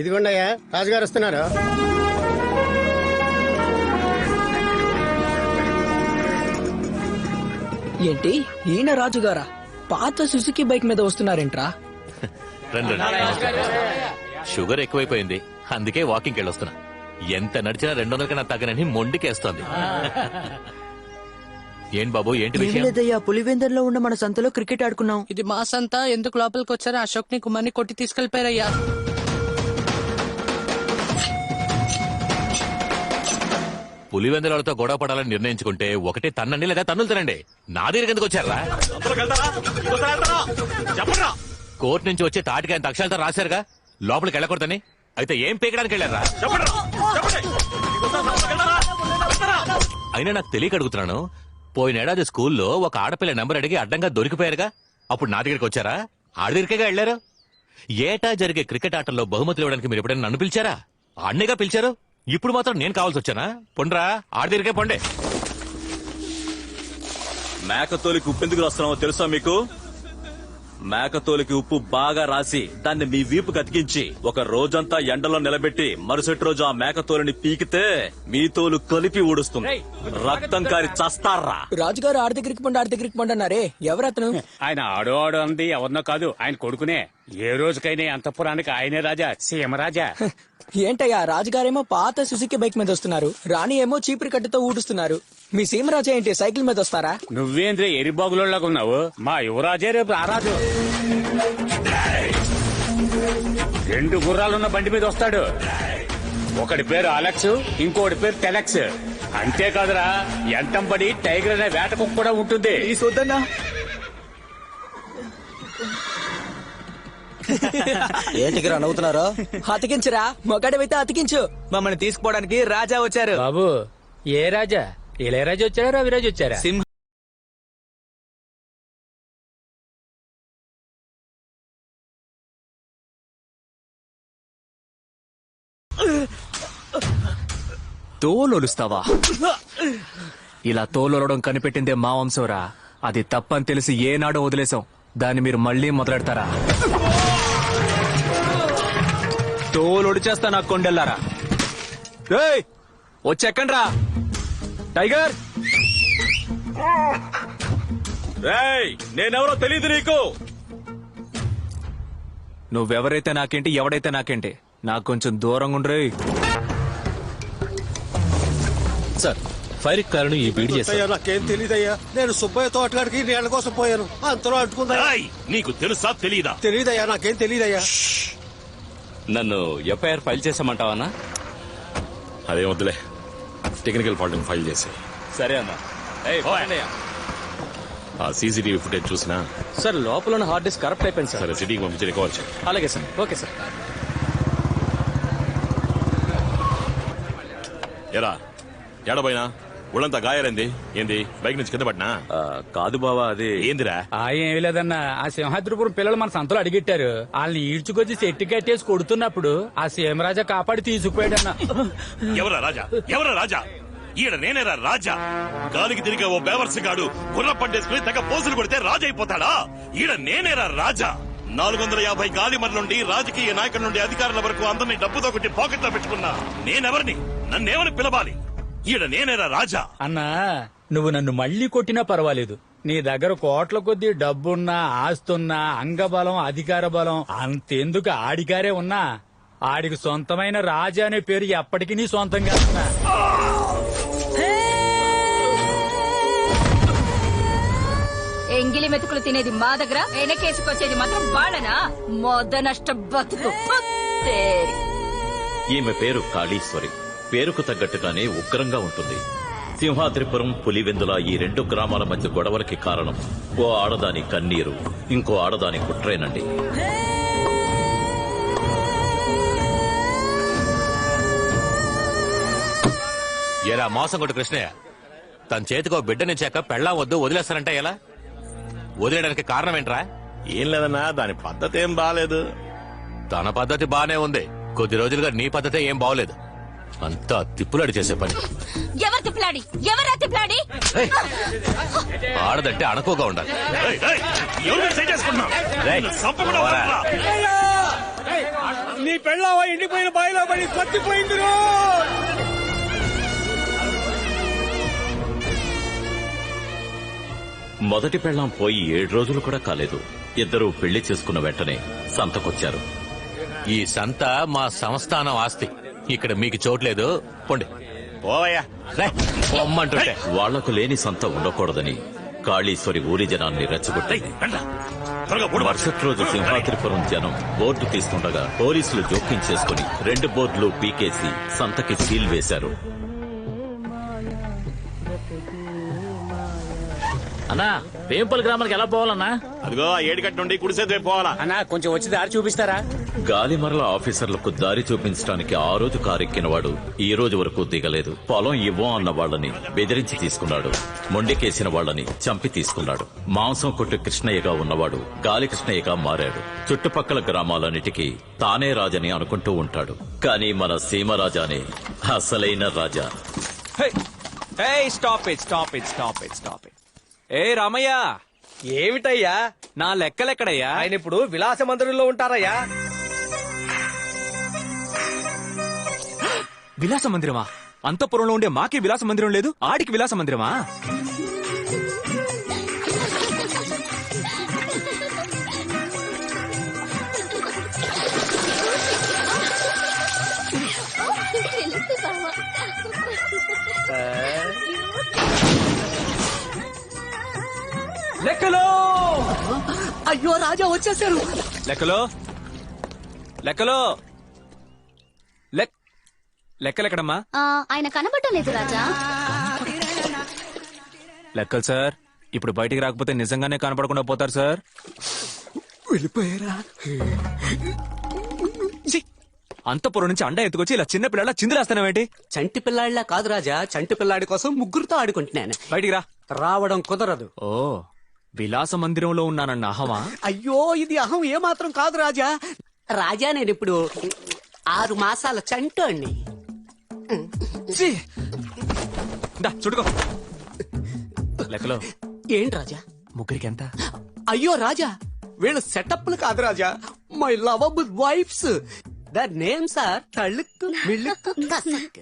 ఇదిగోండయ్యా రాజుగారు వస్తున్నారు. ఏంటి ఈయన రాజుగారా? పాత సుజుకి బైక్ మీద వస్తున్నారేంట్రా? షుగర్ ఎక్కువైపోయింది, అందుకే వాకింగ్ వెళ్ళొస్తున్నా. ఎంత నడిచినా 200 కన్నా తగ్గనని మొండికేస్తోంది. ఏం బాబు, ఏంటి విషయం? లేదయ్యా, పులివెందర్లో ఉన్న మన సంతలో క్రికెట్ ఆడుకున్నాం. ఇది మా సంతా. ఎందుకు లోపలికి వచ్చారా? అశోక్ ని కుమార్ని కొట్టి తీసుకెళ్లిపోయారయ్యా. పులివెందులతో గొడవ పడాలని నిర్ణయించుకుంటే ఒకటే తన్నండి లేదా తన్నులు తినండి. నా దగ్గరికి ఎందుకు వచ్చారా? కోర్టు నుంచి వచ్చే తాటికి ఆయన అక్షరాలతో రాశారుగా లోపలికి వెళ్ళకూడదని. అయితే ఏం పీకడానికి వెళ్ళారా? అయినా నాకు తెలియక అడుగుతున్నాను. పోయినేడాది స్కూల్లో ఒక ఆడపిల్ల నెంబర్ అడిగి అడ్డంగా దొరికిపోయారుగా, అప్పుడు నా దగ్గరికి వచ్చారా? ఆడ దగ్గరికేగా వెళ్లారు. ఏటా జరిగే క్రికెట్ ఆటల్లో బహుమతులు ఇవ్వడానికి మీరు ఎప్పుడైనా నన్ను పిలిచారా? ఆడనేగా పిలిచారు. ఇప్పుడు మాత్రం నేను కావాల్సి వచ్చానా? పొండ్రా, ఆడ దగ్గరికే పొండే. మేకతోలికి ఉప్పు ఎందుకు రాస్తున్నావో తెలుసా మీకు? మేకతోలికి ఉప్పు బాగా రాసి దాన్ని మీ వీపుకి అతికించి ఒక రోజంతా ఎండలో నిలబెట్టి మరుసటి రోజు ఆ మేకతోలిని పీకితే మీ తోలు కలిపి ఊడుస్తుంది. రక్తం కారి చస్తారా? రాజుగారు ఆడి దగ్గరికి పండు, ఆడి దగ్గరికి పండు అన్నారే, ఎవరతను? ఆయన ఆడు అంది ఎవరినో కాదు, ఆయన కొడుకునే. ఏ రోజుకైనా అంతఃపురానికి ఆయనే రాజా, సీమరాజా. ఏంటయ్యా, రాజుగారేమో పాత సుజుకి బైక్ మీద వస్తున్నారు, రాణి ఏమో చీపురు కట్టతో ఊడుస్తున్నారు. మీ సీమరాజా ఏంటి సైకిల్ మీద వస్తారా? నువ్వేంద్రే ఎరిబాగులోలాగా ఉన్నావు. మా యువరాజే రేపు రారాజు. 2 గుర్రాలున్న బండి మీద వస్తాడు. ఒకటి పేరు అలెక్స్, ఇంకోటి పేరు టెలెక్స్. అంతేకాదురా, ఎంటంపడి టైగర్ అనే వేట కుక్క కూడా ఉంటుంది. ఈ సొద్దన్నా ఏంటికిరా నవ్వుతున్నారా? అతికించురా, మొగాడివైతే అతికించు. మమ్మల్ని తీసుకుపోవడానికి రాజా వచ్చారు. బాబు, ఏ రాజా? ఇళయరాజు వచ్చారా, రవిరాజు వచ్చారా? సింహ తోలొలుస్తావా? ఇలా తోలొలడం కనిపెట్టిందే మా వంశంరా. అది తప్పని తెలిసి ఏనాడో వదిలేసాం. దాన్ని మీరు మళ్ళీ మొదలెడతారా? తోలొడిచేస్తా నా కొండెల్లారా. వచ్చెక్కండ్రా. టైగర్, నేనెవరో తెలీదు నీకు. నువ్వెవరైతే నాకేంటి, ఎవడైతే నాకేంటి. నాకు కొంచెం దూరంగా ఉండ్రే. సార్, ఫైర్ కారణం ఈ వీడియో. నాకేం తెలియదయ్యా. నేను సుబ్బయ్య తోటగాడికి నీళ్ల కోసం పోయాను, అంతలో అంటుకుందా. నీకు తెలుసా తెలీదా? తెలియదయ్యా, నాకేం తెలియదయ్యా. నన్ను ఎఫ్ఐఆర్ ఫైల్ చేసామంటావా? అదే వద్దులే, టెక్నికల్ ఫాల్ట్ ఫైల్ చేసి. సరే అన్నా. ఆ సీసీటీవీ ఫుటేజ్ చూసినా సార్, లోపల ఉన్న హార్డ్ డిస్క్ కరప్ట్ అయిపోయింది సార్. సరే, సిటీకి పంపించి రికవర్ చేయి. అలాగే సార్. Okay sir. ఎరా ఎడబోయినా ఒళ్ళంతా గాయాలంది ఏంది? బైక్ నుంచి కింద పడినా? కాదు బావా, అది ఏందిరా? ఏమీ లేదన్నా, ఆ సింహాద్రిపురం పిల్లలు మన సంతలో అడిగిట్టారు. వాళ్ళని ఈడ్చుకొచ్చి చెట్టు కట్టేసి కొడుతున్నప్పుడు ఆ సీమరాజా కాపాడి తీసుకుపోయాడన్నా. ఎవరా రాజా? ఎవరా రాజా? ఈడ నేనేరా రాజా? గాలికి తిరిగే ఓ బేవర్స్ గాడు గుర్ర పట్టేసుకుని తెగ పోజులు కొడితే రాజు అయిపోతాడా? ఈడ నేనేరా రాజా? 450 గాలిమర్ల నుండి రాజకీయ నాయకుల నుండి అధికారుల వరకు అందరినీ డబ్బుతో కొట్టి పాకెట్లో పెట్టుకున్నా నేనెవరిని? నన్నేమని పిలవాలి? ఈడ నేనేరా రాజా? అన్నా, నువ్వు నన్ను మళ్లీ కొట్టినా పర్వాలేదు. నీ దగ్గర కోట్ల కొద్దీ డబ్బున్నా, ఆస్తున్నా, అంగబలం, అధికార బలం అంతెందుకు ఆడికారే ఉన్నా ఆడికి సొంతమైన రాజా అనే పేరు ఎప్పటికీ నీ సొంతంగా ఉన్నా. ఎంగిలి మెతుకులు తినేది మా దగ్గర, వెనకేసుకొచ్చేది మాత్రం వాళ్ళనా? మొద నష్ట బతుకు. ఈమె పేరు కాళీశ్వరి. పేరుకు తగ్గట్టుగానే ఉగ్రంగా ఉంటుంది. సింహాద్రిపురం, పులివెందుల ఈ 2 గ్రామాల మధ్య గొడవలకి కారణం ఓ ఆడదాని కన్నీరు, ఇంకో ఆడదాని కుట్రేనండి. ఎరా మోసం కొట్టు కృష్ణయ్య, తన చేతికో బిడ్డనిచ్చాక పెళ్ళాం వద్దు వదిలేస్తారంటే ఎలా? వదిలేయడానికి కారణం ఏంట్రా? ఏం లేదన్నా, దాని పద్ధతి ఏం బాలేదు. తన పద్ధతి బానే ఉంది, కొద్ది రోజులుగా నీ పద్ధతే ఏం బాగోలేదు. అంతా తిప్పులాడి చేసే పని. ఎవరు తిప్పలాడి? ఎవరా తిప్పలాడి? ఆడదంటే అణకువగా ఉండాలి. నీ పెళ్ళావా ఎండిపోయిన బాయిలో పడి పత్తిపోయింది. మొదటి పెళ్ళాం పోయి 7 రోజులు కూడా కాలేదు. ఇద్దరూ పెళ్లి చేసుకున్న వెంటనే సంతకొచ్చారు. ఈ సంత మా సంస్థానం ఆస్తి. ఇక్కడ మీకు చోట్లేదు, పోండి. పోవయ్యా, పొమ్మంటుంటే. వాళ్లకు లేని సంత ఉండకూడదని కాళీశ్వరి ఊరి జనాన్ని రెచ్చగొట్టి మరుసటి రోజు సింహాద్రిపురం జనం బోర్డు తీస్తుండగా పోలీసులు జోక్యం చేసుకుని 2 బోర్డులు పీకేసి సంతకి సీల్ వేశారు. అన్నా వేంపల్లి గ్రామానికి ఎలా పోవాలన్నా? అదిగో ఆ ఏడుగట్టు నుండి కుడి చేతి వైపు పోవాలా. అన్నా కొంచెం వచ్చి దారి చూపిస్తారా? గాలిమరల ఆఫీసర్లకు దారి చూపించడానికి ఆ రోజు కారెక్కిన వాడు ఈ రోజు వరకు దిగలేదు. పొలం ఇవ్వం అన్న వాళ్ళని బెదిరించి తీసుకున్నాడు. మొండికేసిన వాళ్ళని చంపి తీసుకున్నాడు. మాంసం కొట్టు కృష్ణయ్యగా ఉన్నవాడు గాలి కృష్ణయ్యగా మారాడు. చుట్టుపక్కల గ్రామాలన్నిటికీ తానే రాజని అనుకుంటూ ఉంటాడు. కానీ మన సీమరాజానే అసలైన రాజా. ఏ రామయ్య, ఏమిటయ్యా నా లెక్కలెక్కడయ్యా? ఆయన ఇప్పుడు విలాస మందిరంలో ఉంటారయ్యా. విలాస మందిరమా? అంతఃపురంలో ఉండే మాకే విలాస మందిరం లేదు, ఆడికి విలాస మందిరమా? లెక్కలో అయ్యో రాజా వచ్చేసారు. లెక్కలో లెక్కలో లెక్కలెక్కడమ్మా? ఆయన కనబడలేదు రాజా. లెక్కలు సార్. ఇప్పుడు బయటికి రాకపోతే నిజంగానే కనపడకుండా పోతారు సార్. వెళ్ళిపోయారా? అంతపురం నుంచి అండా ఎత్తుకొచ్చి ఇలా చిన్న పిల్లల చిందులేస్తానేంటి? చంటి పిల్లాడిలా కాదు రాజా, చంటి పిల్లాడి కోసం ముగ్గురుతో ఆడుకుంటున్నాను. బయటికి రా. రావడం కుదరదు. ఓ, విలాస మందిరంలో ఉన్నానన్న అహమా? అయ్యో ఇది అహం ఏమాత్రం కాదు రాజా. రాజా నేను ఇప్పుడు 6 మాసాల చంటోణ్ణి. చుట్టుకో. లెక్కలో ఏంటి రాజా? ముగ్గురికి ఎంత? అయ్యో రాజా, వీళ్ళు సెటప్లు కాదు Raja, my lovable wives. The names are తళుక్కు మిళ్ళుక్కు కసక్.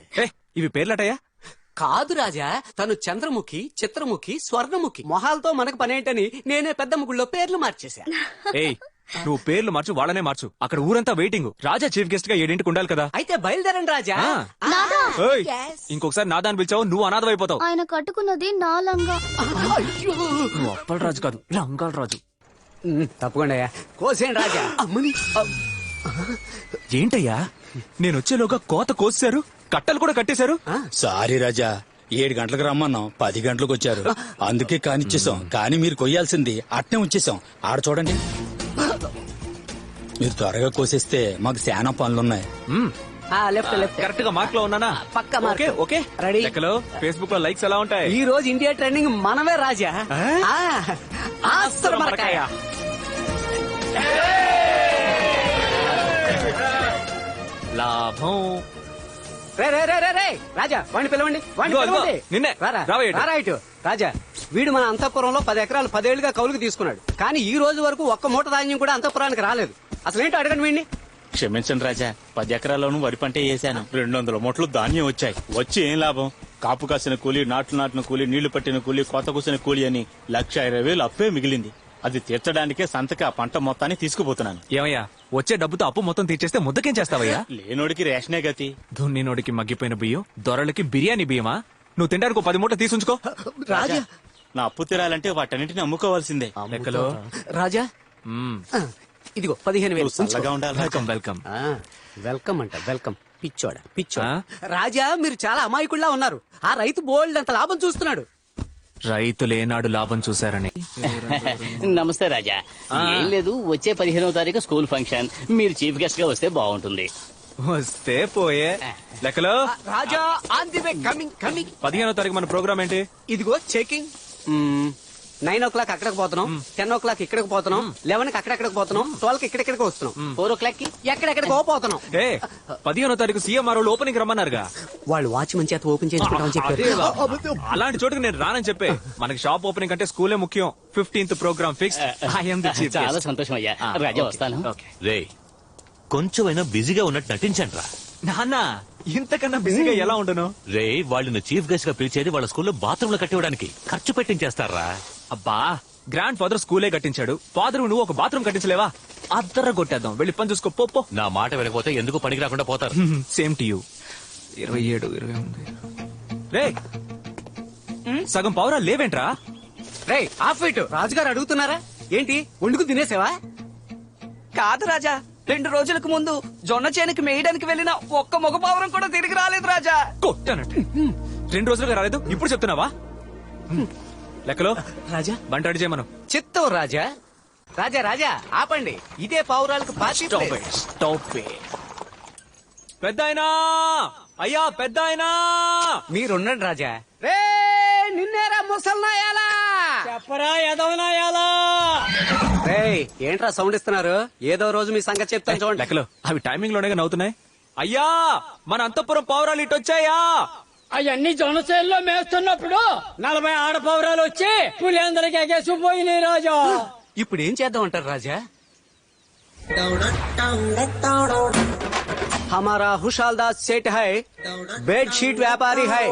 ఇవి పేర్లటయ్యా? కాదు రాజా, తను చంద్రముఖి, చిత్రముఖి, స్వర్ణముఖి. మొహాలతో మనకు పనేంటని నేనే పెద్ద ముగ్గుల్లో పేర్లు మార్చేశా. ఏయ్, నువ్వు పేర్లు మార్చు, వాళ్ళనే మార్చు. అక్కడ ఊరంతా వెయిటింగ్. రాజా చీఫ్ గెస్ట్ గా 7 ఉండాలి కదా. అయితే బయలుదేరండి రాజా. ఏయ్, ఇంకొకసారి నాదాన్ని పిలిచావు నువ్వు అనాథమైపోతావు. ఆయన కట్టుకున్నది నా లంగా. నువ్వు అప్పల రాజు కాదు, లంగాల రాజు. తప్పకుండా కోసేయండి రాజా. అమ్మని ఏంటయ్యా, నేనొచ్చేలోగా కోత కోసారు, కట్టలు కూడా కట్టేశారు. సారీ రాజా, 7 గంటలకు రమ్మన్నాం, 10 గంటలకు వచ్చారు. అందుకే కానిచ్చేసాం. కానీ మీరు కొయ్యాల్సింది అట్నే ఉంచేసాం. ఆడ చూడండి, మీరు త్వరగా కోసేస్తే మాకు చాలా పనులున్నాయి. లెఫ్ట్ లెఫ్ట్ కరెక్ట్ గా మార్క్ లో ఉన్నానా? పక్క మార్క్. Okay ready. లెక్కలో ఫేస్బుక్ లో లైక్స్ ఎలా ఉంటాయి? ఈ రోజు ఇండియా ట్రెండింగ్ మనమే రాజా. ఆస్త్ర మరకాయ. లాభం. రే రే రే రే రే రాజా, వాడిని పిలవండి, వాడిని ఇదిగో, పిలవండి. నిన్నే. రారా, రావా ఇటు. రారా ఇటు. రాజా, వీడు మన అంతఃపురంలో 10 ఎకరాలు 10 ఏళ్లుగా కౌలుకు తీసుకున్నాడు. కానీ ఈ రోజు వరకు ఒక్క మూట ధాన్యం కూడా అంతఃపురానికి రాలేదు. అసలేంటో అడగండి వీడిని. క్షమించండి రాజా, 10 ఎకరాల్లోనూ వరి పంటే వేశాను. 200 మూటలు ధాన్యం వచ్చాయి. వచ్చి ఏం లాభం? కాపు కాసిన కూలి, నాట్లు నాటిన కూలి, నీళ్లు పట్టిన కూలి, కోత కూసిన కూలి అని 1,20,000 అప్పే మిగిలింది. అది తీర్చడానికే సంతకి ఆ పంట మొత్తాన్ని తీసుకుపోతున్నాను. ఏమయ్యా, వచ్చే డబ్బుతో అప్పు మొత్తం తీర్చేస్తే ముద్దకేం చేస్తావయ్యా? లేనోడికి రేషనే గతి. దున్నినోడికి మగ్గిపోయిన బియ్యం, దొరలకి బిర్యానీ బియ్యమా? నువ్వు తింటానికి 10 మూట తీసుంచుకో. రాజా, నా అప్పు తీరాలంటే వాటన్నిటిని అమ్ముకోవాల్సిందే. లెక్కలో రాజా, ఇదిగో 15,000. చల్లగా ఉండాలి. Welcome welcome. వెల్కమ్ అంట, వెల్కమ్. పిచ్చోడా పిచ్చోడా. రాజా, మీరు చాలా అమాయకుల్లా ఉన్నారు. ఆ రైతు బోల్డ్ అంత లాభం చూస్తున్నాడు. రైతులు ఏనాడు లాభం చూశారని. నమస్తే రాజా. ఏం లేదు, వచ్చే 15వ తారీఖు స్కూల్ ఫంక్షన్. మీరు చీఫ్ గెస్ట్ గా వస్తే బాగుంటుంది. వస్తే పోయే. లెక్కలో Raja, on the way, coming coming. 15వ తారీఖు మన ప్రోగ్రామ్ ఏంటి? ఇదిగో చెకింగ్. 9 o'clock అక్కడికి పోతున్నాం, 10 o'clock ఇక్కడికి పోతున్నాం, 11 అక్కడెక్కడికి పోతున్నాం, 12 ఇక్కడెక్కడికి వస్తున్నాం, 4 o'clock కి ఎక్కడెక్కడికో పోతున్నాం. 15వ తారీఖు సీఎంఆర్ వాళ్ళు ఓపెనింగ్ రమ్మన్నారుగా. వాళ్ళు వాచ్మెన్ చేత ఓపెన్ చేసుకుంటామని చెప్పారు. అలాంటి చోటుకు నేను రానని చెప్పే. మనకి షాప్ ఓపెనింగ్ అంటే స్కూలే ముఖ్యం. 15th programme fix. చాలా సంతోషం అయ్యా. రాజా వస్తాను. రే, కొంచెమైనా బిజీగా ఉన్నట్టు నటించండి రా. నాన్న ఇంతకన్నా బిజీగా ఎలా ఉండను? రే వాళ్ళని చీఫ్ గెస్ట్ గా పిలిచేది వాళ్ళ స్కూల్లో బాత్రూమ్ లో కట్టివ్వడానికి. ఖర్చు పెట్టించేస్తారా? అబ్బా గ్రాండ్ ఫాదర్ స్కూలే కట్టించాడు, ఫాదర్ నువ్వు ఒక బాత్రూమ్ కట్టించలేవా? అద్దర కొట్టేద్దాం, వెళ్ళి పని చూసుకో పో. నా మాట వినకపోతే ఎందుకు పనికి రాకుండా పోతారు. Same to you. 27, 28. రే సగం పావురా లేవేంట్రా? Ray of it. రాజుగారు అడుగుతున్నారా ఏంటి? వండుకు తినేసావా? కాదు రాజా, 2 రోజులకు ముందు జొన్న చేనుకి మేయడానికి వెళ్ళిన ఒక్క మగ పావురం కూడా తిరిగి రాలేదు రాజా. కొట్టానంటే 2 రోజులుగా రాలేదు, ఇప్పుడు చెప్తున్నావా? లెక్కలో రాజా బంట రెడీ చేయమను. చిత్తం రాజా. రాజా రాజా ఆపండి, ఇదే పావురాలకు పార్టీ ప్లేస్. Stop it. పెద్దాయనా, అయ్యా పెద్దాయనా, మీరుండండి రాజా. రే నిన్నేరా ముసల్నాయాలా, చెప్పరా ఎదవనాయాలా. ఏంట్రా సౌండ్ ఇస్తున్నారు? ఏదో రోజు మీ సంగతి చెప్తాను చూడండి. లెక్కలో అవి టైమింగ్ లోనే నవ్వుతున్నాయి. అయ్యా మన అంతఃపురం పావురాలు ఇటు వచ్చాయా? అవన్నీ జొన్నసేల్లో మేస్తున్నప్పుడు 40 ఆడపౌరాలు వచ్చి పులిందరికి ఎగేసిపోయినాయి రాజా. ఇప్పుడు ఏం చేద్దాం అంటారు రాజా? हमारा हुशालदास सेठ है, बेडशीट व्यापारी है.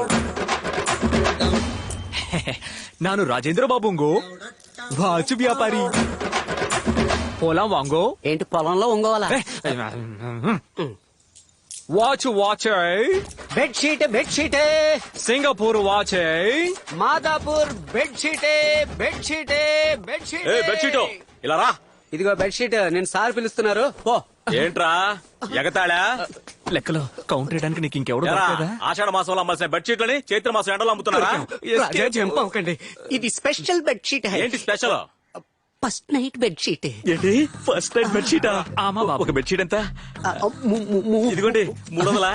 ನಾನು రాజేంద్ర బాబుంగో, వాచ్ వ్యాపారి. పొలం వాంగో. ఏంటి పొలంలో ఒంగోవాలా? Watch watch bedsheet bedsheet. Singapore watch Madhapur bedsheet bedsheet bedsheet. Bedsheet ఇలా రా. ఇదిగో బెడ్షీట్. నేను సార్ పిలుస్తున్నారు పో. ఏంట్రా ఎగతాళా? లెక్కలో కౌంటర్ వేయడానికి నీకు ఇంకెవడు ఎరా, దొరకలేదా? ఆషాఢ మాసంలో అమ్మాల్సిన బెడ్షీట్లని చైత్ర మాసం ఎండలో అమ్ముతున్నారా? రాజా జంప్ అవ్వకండి, ఇది స్పెషల్ బెడ్షీట్. ఏంటి స్పెషల్? First night bedsheet. ఏంటి ఫస్ట్ టైం బెడ్షీటా? ఆమా బాబు. ఒక బెడ్షీట్ ఎంత? ఇదిగోండి 300.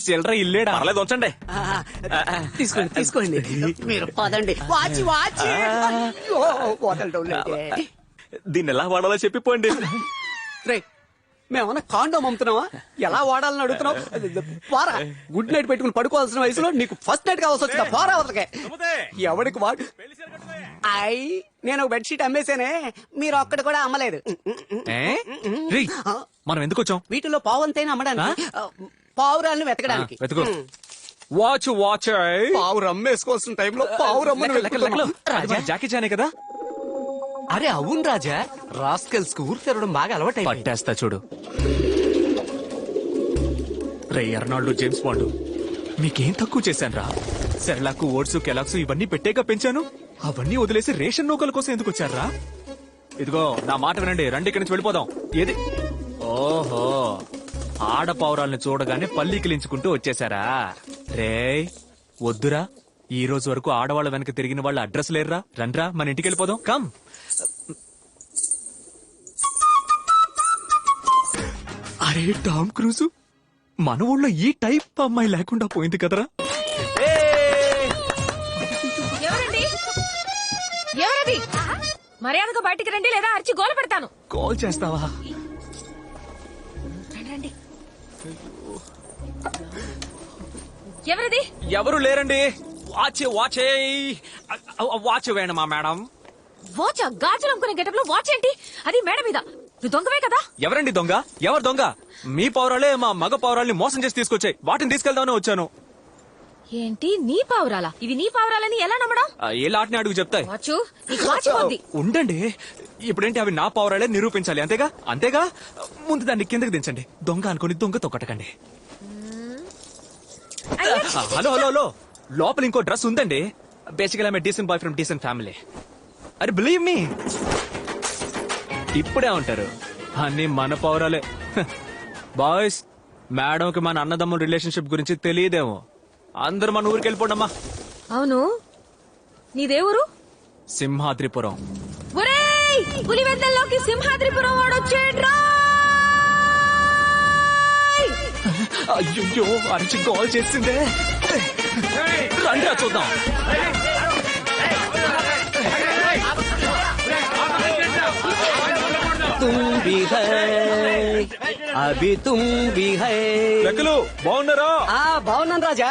చిల్లర ఇల్లేడా? పర్లేదు ఉంచండి. తీసుకోండి తీసుకోండి. మీరు పదండి. వాచి వాచి. దీన్ని ఎలా వాడాలో చెప్పిపోండి. రే మేమన్నా కాండోమ్ అమ్ముతున్నావా? ఎలా వాడాలని అడుగుతున్నావు? పోరా. గుడ్ నైట్ పెట్టుకుని పడుకోవాల్సిన వయసులో నీకు ఫస్ట్ నైట్ కావాల్సి వచ్చిందా? పోరా అవతలకే. ఎవడికి వాడు? నేను ఒక బెడ్షీట్ అమ్మేశానే, మీరు ఒక్కటి కూడా అమ్మలేదు. మనం ఎందుకు వచ్చాం? వీటిలో పావంతైనా అమ్మడానికి, పావురాలను వెతకడానికి. వెతుకో. వాచ్ వాచ్ పావురం అమ్మేసుకోవాల్సిన టైంలో పావురమ్మను. జాకీ చానే కదా? అరే అవును రాజా, రాస్కల్స్ కు ఊరు తిరగడం బాగా అలవాటు. పట్టేస్తా చూడు. రే ఎర్నాల్డ్ జేమ్స్ బాండ్, మీకేం తక్కువ చేశాను రా? సెర్లాక్ ఓట్స్ కెలాక్స్ ఇవన్నీ పెట్టేగా పెంచాను. అవన్నీ వదిలేసి రేషన్ నౌకల కోసం ఎందుకు వచ్చారా? ఇదిగో నా మాట వినండి, రండి ఇక్కడి నుంచి వెళ్ళిపోదాం. ఏది? ఓహో, ఆడపావురాల్ని చూడగానే పల్లికిలించుకుంటూ వచ్చేసారా? రే వద్దురా, ఈ రోజు వరకు ఆడవాళ్ళ వెనక తిరిగిన వాళ్ళ అడ్రస్ లేరురా. రండ్రా మన ఇంటికి వెళ్ళిపోదాం. కమ్. అరే టామ్ క్రూజు, మన ఊళ్ళో ఈ టైప్ అమ్మాయి లేకుండా పోయింది కదరా. ఎవరండి? ఎవరది? మర్యాదగా బయటికి రండి, లేదా అరిచి గోల పెడతాను. కాల్ చేస్తావా? రండి. ఎవరది? ఎవరు లేరండి. వాచ్ వాచ్ వాచ్ వేణమా మేడం? వాచ్? గాజులు అమ్ముకునే గెటప్ లో వాచ్ ఏంటి? అది మేడ మీద. నువ్వు దొంగవే కదా? ఎవరండి దొంగ? ఎవరు దొంగ? మీ పౌరాలే మా మగ పౌరాల్ని మోసం చేసి తీసుకొచ్చాయి. వాటిని తీసుకెళ్దామని వచ్చాను. ఏంటి నీ పావురాలా? ఇవి నీ పావురాలని ఎలా నమ్మడం? ఏ లాట్ని అడుగు చెప్తాయి. వాచ్ నీకు వాచ్ పోద్ది. ఉండండి, ఇప్పుడేంటి అవి నా పౌరాలే నిరూపించాలి. అంతేగా అంతేగా. ముందు దాన్ని కిందకి దించండి. దొంగ అనుకుని దొంగ తొక్కటకండి. హలో హలో హలో, లోపల ఇంకో డ్రెస్ ఉందండి. Basically I'm decent boy from decent family. అరే బిలీవ్ మీ. ఇప్పుడే ఉంటారు అన్ని మన పౌరాలే. బాయ్స్, మేడం కి మన అన్నదమ్ముల రిలేషన్షిప్ గురించి తెలియదేమో. అందరూ మన ఊరికి వెళ్ళిపోండమ్మా. అవును, నీదేవురు? సింహాద్రిపురం. ఒరేయ్, పులివెందల్లోకి సింహాద్రిపురం వాడొచ్చేట్రా. అయ్యో అరిచి కాల్ చేసిందే. రండి చూద్దాం. అభి తుమ్ భీ హై. లెక్కలు బాగున్నారా? బాగున్నాను రాజా.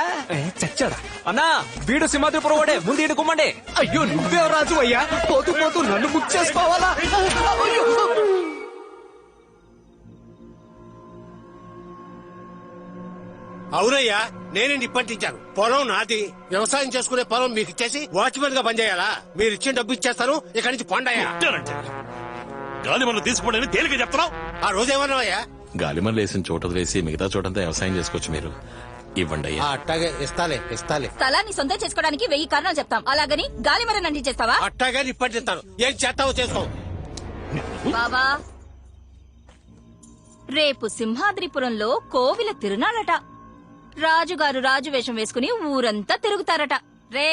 చచ్చాడా? అన్నా వీడు సింహాద్రిపురం వాడే, ముందు ఈడు కుమ్మండి. అయ్యో నువ్వే రాజు అయ్యా, పోతూ పోతూ నన్ను బుక్ చేసుకోవాలా? అవునయ్యా, నేనే నిప్పంటించాను. పొలం నాది. వ్యవసాయం చేసుకునే పొలం మీకు ఇచ్చేసి వాచ్మెన్ గా పనిచేయాలా? మీరు ఇచ్చిన డబ్బు ఇచ్చేస్తాను, ఇక్కడి నుంచి పొండయ్యా. గాలిమన్ను తీసుకోండి తేలిక చెప్తున్నావు. ఆ రోజు ఏమన్నావయ్యా? గాలిమన్లు వేసిన చోట వేసి మిగతా చోటంతా వ్యవసాయం చేసుకోవచ్చు మీరు. ఇవ్వండి అయ్యా. అట్టాగే ఇస్తాలే. స్థలాన్ని సొంతం చేసుకోవడానికి 1000 కారణాలు చెప్తాం, అలాగని గాలిమరని అంటించేస్తావా? అట్టాగే నిప్పంటిస్తాను. ఏం చేస్తావో చేసుకో. బాబా, రేపు సింహాద్రిపురంలో కోవిల తిరునాళ్ళట. రాజుగారు రాజు వేషం వేసుకుని ఊరంతా తిరుగుతారట. రే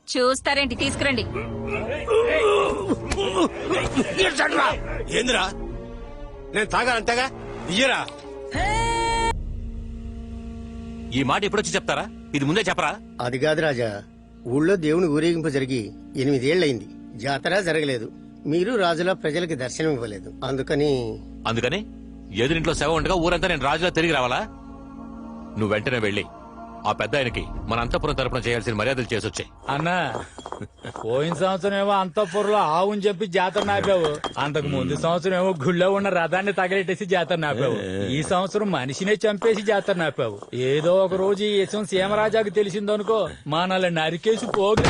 చూస్తారేంటి, తీసుకురండి. ఏందిరా, నేను తాగాలంతేగా, ఇయ్యరా. ఈ మాట ఎప్పుడొచ్చి చెప్తారా? ఇది ముందే చెప్పరా? అది కాదు రాజా, ఊళ్ళో దేవుని ఊరేగింపు జరిగి 8 ఏళ్లయింది. జాతర జరగలేదు. మీరు రాజులా ప్రజలకి దర్శనం ఇవ్వలేదు. అందుకని ఎదురింట్లో శవ ఉండగా ఊరంతా నేను రాజులా తిరిగి రావాలా? నువ్వు వెంటనే వెళ్ళి ఆ పెద్ద ఆయనకి మన అంతఃపురం తరపున చేయాల్సిన మర్యాదలు చేసొచ్చాయి. అన్నా, పోయిన సంవత్సరం ఏమో అంతఃపురంలో ఆవుని చెప్పి జాతర నాపావు. అంతకు ముందు సంవత్సరం ఏమో గుళ్ళో ఉన్న రథాన్ని తగలెట్టేసి జాతర నాపావు. ఈ సంవత్సరం మనిషినే చంపేసి జాతర నాపావు. ఏదో ఒక రోజు ఈ విషయం సీమరాజాకి తెలిసిందనుకో, మనల్ని నరికేసి పోగు.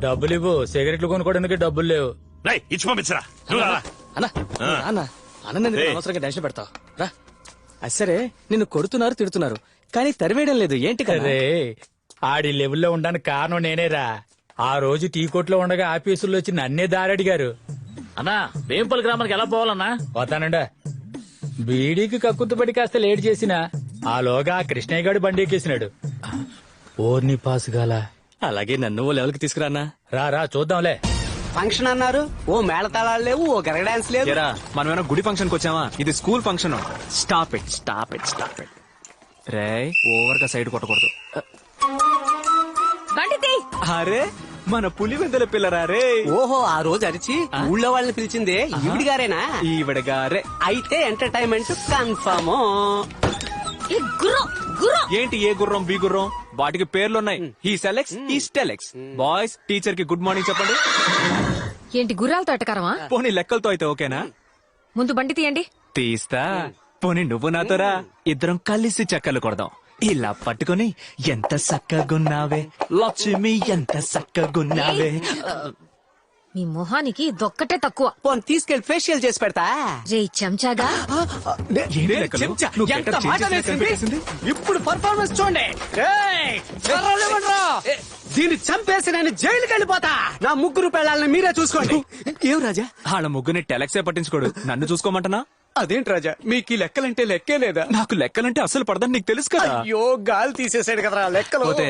డబ్బులు ఇవ్వు, సిగరెట్లు కొనుక్కోవడానికి డబ్బులు లేవు. ఇచ్చి పంపించరా. అనవసరంగా డెన్షన్ పెడతావు రా. సరే, నిన్ను కొడుతున్నారు, తిడుతున్నారు, కానీ తరివేయడం లేదు. ఏంటి అరే, ఆడి లెవెల్లో ఉండడానికి కారణం నేనేరా. ఆ రోజు టీ కొట్లో ఉండగా ఆఫీసుల్లో వచ్చి నన్నే దారడిగారు. అన్నా, వేంపల్లి గ్రామానికి ఎలా పోవాలన్నా? పోతానండా. బీడీకి కక్కుతుపడి కాస్త లేట్ చేసిన ఆలోగా ఆ కృష్ణయ్య గారు బండి ఎక్కేసినాడు. ఓర్ని పాసుగాల. అలాగే నన్ను ఓ లెవెల్కి తీసుకురానా. రా చూద్దాంలే. ఫంక్షన్ అన్నారు, ఓ మేళతాళాలు లేవు, ఓ గరగ డాన్స్ లేదు. మనమేమో గుడి ఫంక్షన్ కి వచ్చామా? ఇది school function. Stop it. Ray, over గా సైడ్ కొట్టకూడదు. అరే, మన పులివెందుల పిల్లరా రే. ఓహో, ఆ రోజు అరిచి ఊళ్ళో వాళ్ళని పిలిచిందే ఈవిడి గారేనా? ఈవిడ గారే. అయితే ఎంటర్టైన్మెంట్ కన్ఫర్మ్. ఏంటి ఏ గుర్రం బి గుర్రం? వాటికి పేర్లున్నాయి. ఈ సెలెక్స్, ఈ స్టెలెక్స్. బాయ్స్, టీచర్ కి గుడ్ మార్నింగ్ చెప్పండి. ఏంటి గుర్రాలతో ఎటకారమా? పోనీ లెక్కలతో అయితే ఓకేనా? ముందు బండి తీయండి. తీస్తా. పోనీ నువ్వు నాతోరా, ఇద్దరం కలిసి చక్కలు కొడదాం. ఇలా పట్టుకొని ఎంత సక్కగున్నావే లక్ష్మి, ఎంత సక్కగున్నావే. మీ మొహానికి దొక్కటే తక్కువ. పోనీ తీసుకెళ్లి ఫేషియల్ చేసి పెడతా. రే చెంచాగా, ఎంత మాట వేసింది. ఇప్పుడు పర్ఫార్మెన్స్ చూడండి. దీన్ని చంపేసి నేను జైలుకి వెళ్ళిపోతా. నా 3 పెళ్ళాలని మీరే చూసుకోండి. ఏం రాజా, వాళ్ళ ముగ్గురిని టెలెక్సే పట్టించుకోడు, నన్ను చూసుకోమంటనా? అదేంటి రాజా, మీకు ఈ లెక్కలంటే లెక్కే లేదా? నాకు లెక్కలంటే అసలు పడదని నీకు తెలుసు కదా. అయ్యో, గాలి తీసేసాడు కదరా లెక్కలు. పోతే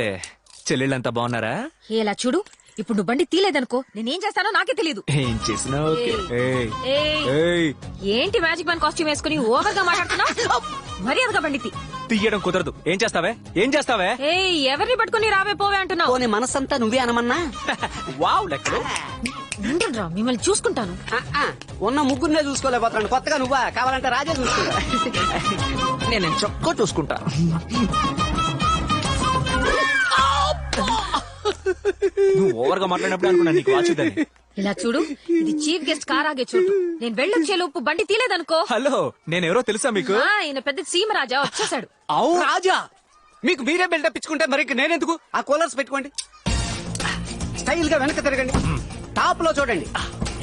చెల్లెళ్ళంతా బాగున్నారా? ఇలా చూడు, ఇప్పుడు నువ్వు బండి తీలేదనుకో, నేనేం చేస్తానో నాకే తెలీదు. ఏం చేసినా ఓకే. ఏంటి మ్యాజిక్ మ్యాన్ కాస్ట్యూమ్ వేసుకుని ఓవర్ గా మాట్లాడుతున్నావు? మర్యాదగా బండి తీయడం కుదరదు. ఏం చేస్తావే? ఎవరిని పట్టుకుని రావే పోవే అంటున్నావు? పోనీ మనసంతా నువ్వే అనమన్నా. వావ్, లెక్కలు. ఉండండిరా, మిమ్మల్ని చూసుకుంటాను. ఉన్న ముగ్గురునే చూసుకోలేకపోతున్నాను, కొత్తగా నువ్వా? కావాలంటే రాజా చూసుకుంటా. నేను చొక్క చూసుకుంటా. నువ్వు ఓవర్ గా మాట్లాడినప్పుడు అనుకున్నా నీకు వాచుదని. ఇలా చూడు, ఇది చీఫ్ గెస్ట్ కార్ ఆగే చోటు. నేను వెళ్ళొచ్చేలోపు బండి తీలేదనుకో. హలో, నేనెవరో తెలుసా మీకు? ఈయన పెద్ద సీమరాజా వచ్చేసాడు. రాజా, మీకు మీరే బిల్డప్ ఇచ్చుకుంటే మరి నేనెందుకు? ఆ కూలర్స్ పెట్టుకోండి, స్టైల్ గా వెనక తిరగండి, టాప్ లో చూడండి.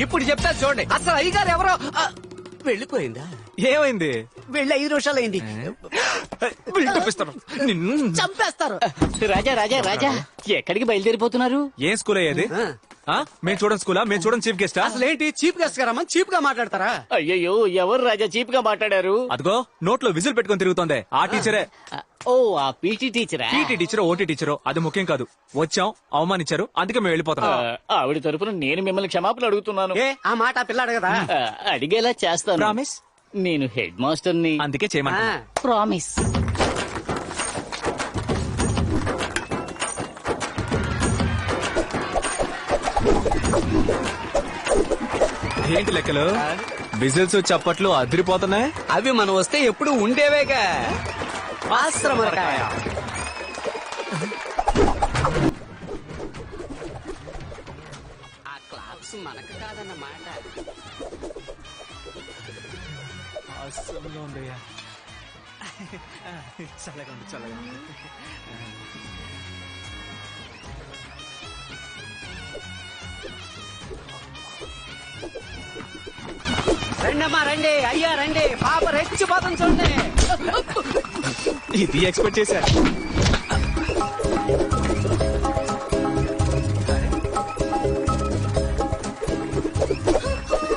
ఇప్పుడు చెప్తా చూడండి. అసలు అయ్యగారు ఎవరో వెళ్ళిపోయిందా? ఏమైంది? వెళ్ళి 5 నిమిషాలు అయింది. చంపేస్తారు. రాజా ఎక్కడికి బయలుదేరిపోతున్నారు? ఏం స్కూల్ అయ్యేది? మేము చూడండి స్కూలా? మేము చూడండి చీఫ్ గెస్ట్. అసలు ఏంటి చీఫ్ గెస్ట్ గారా? చీప్ గా మాట్లాడతారా? అయ్యో, ఎవరు రాజా చీప్ గా మాట్లాడారు? అదిగో నోట్లో విజిల్ పెట్టుకొని తిరుగుతోంది ఆ టీచరే. ఓ, ఆ పీటీ టీచరా? పీటీ టీచరో ఓటీ టీచరో అది ముఖ్యం కాదు. వచ్చాం, అవమానించారు, అందుకే మేము వెళ్ళిపోతాం. ఆవిడ తరపున నేను మిమ్మల్ని క్షమాపణ అడుగుతున్నాను. ఆ మాట పిల్లాడు కదా. అడిగేలా చేస్తాను. ప్రామిస్? నేను హెడ్ మాస్టర్ ని, అందుకే చేయమన్నా. ప్రామిస్. ఏంటి లెక్కలు? విజిల్స్ చప్పట్లు అదిరిపోతున్నాయి. అవి మనం వస్తే ఎప్పుడు ఉండేవేగా. ఆశ్రమకాయ. మార్క్స్ మనకు కాదన్న మాట. అస్సలు ఉందయ్యా. చల్లగా ఉంది, చల్లగా ఉంది. రండమ్మా రండి, అయ్యా రండి, పాప రెచ్చిపోతుంది చూడండి. ఇది ఎక్స్పెక్ట్ చేశారు.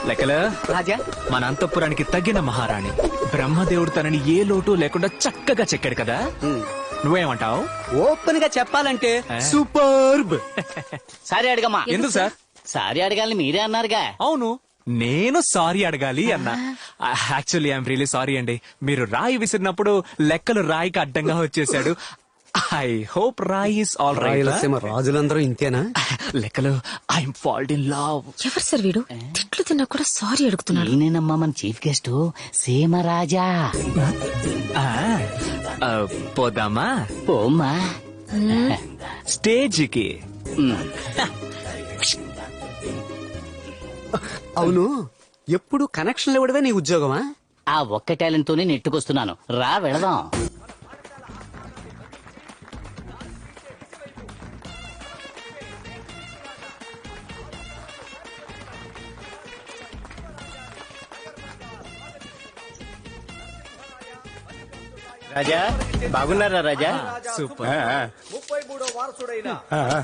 లెక్కల రాజా, మన అంతఃపురానికి తగిన మహారాణి బ్రహ్మదేవుడు తనని ఏ లోటు లేకుండా చక్కగా చెక్కాడు కదా. నువ్వేమంటావు? ఓపెన్ గా చెప్పాలంటే సూపర్బ్. సారీ అడగమ్మా. ఎందుకు సార్? సారీ అడగాలని మీరే అన్నారుగా. అవును, నేను సారీ అడగాలి అన్నా. యాక్చువల్లీ ఐఎమ్ రియలీ సారీ అండి. మీరు రాయి విసిరినప్పుడు లెక్కలు రాయికి అడ్డంగా వచ్చేసాడు. ఐ హోప్ రాయి ఇస్ ఆల్ రైట్. రాయలసీమ రాజులందరూ ఇంతేనా? లెక్కలు ఐఎమ్ ఫాల్డ్ ఇన్ లవ్. ఎవరు సార్ వీడు? తిట్లు తిన్నా కూడా సారీ అడుగుతున్నాడు. నేనేనమ్మా మన చీఫ్ గెస్ట్ సీమరాజా. పోదామా? పోమ్మా స్టేజ్కి. అవును, ఎప్పుడు కనెక్షన్లు ఇవ్వడమే నీ ఉద్యోగమా? ఆ ఒక్క టాలెంట్ తోనే నెట్టుకొస్తున్నాను. రా వెళదాం. రాజా బాగున్నారా రాజా? సూపర్. 33వ వారసుడైన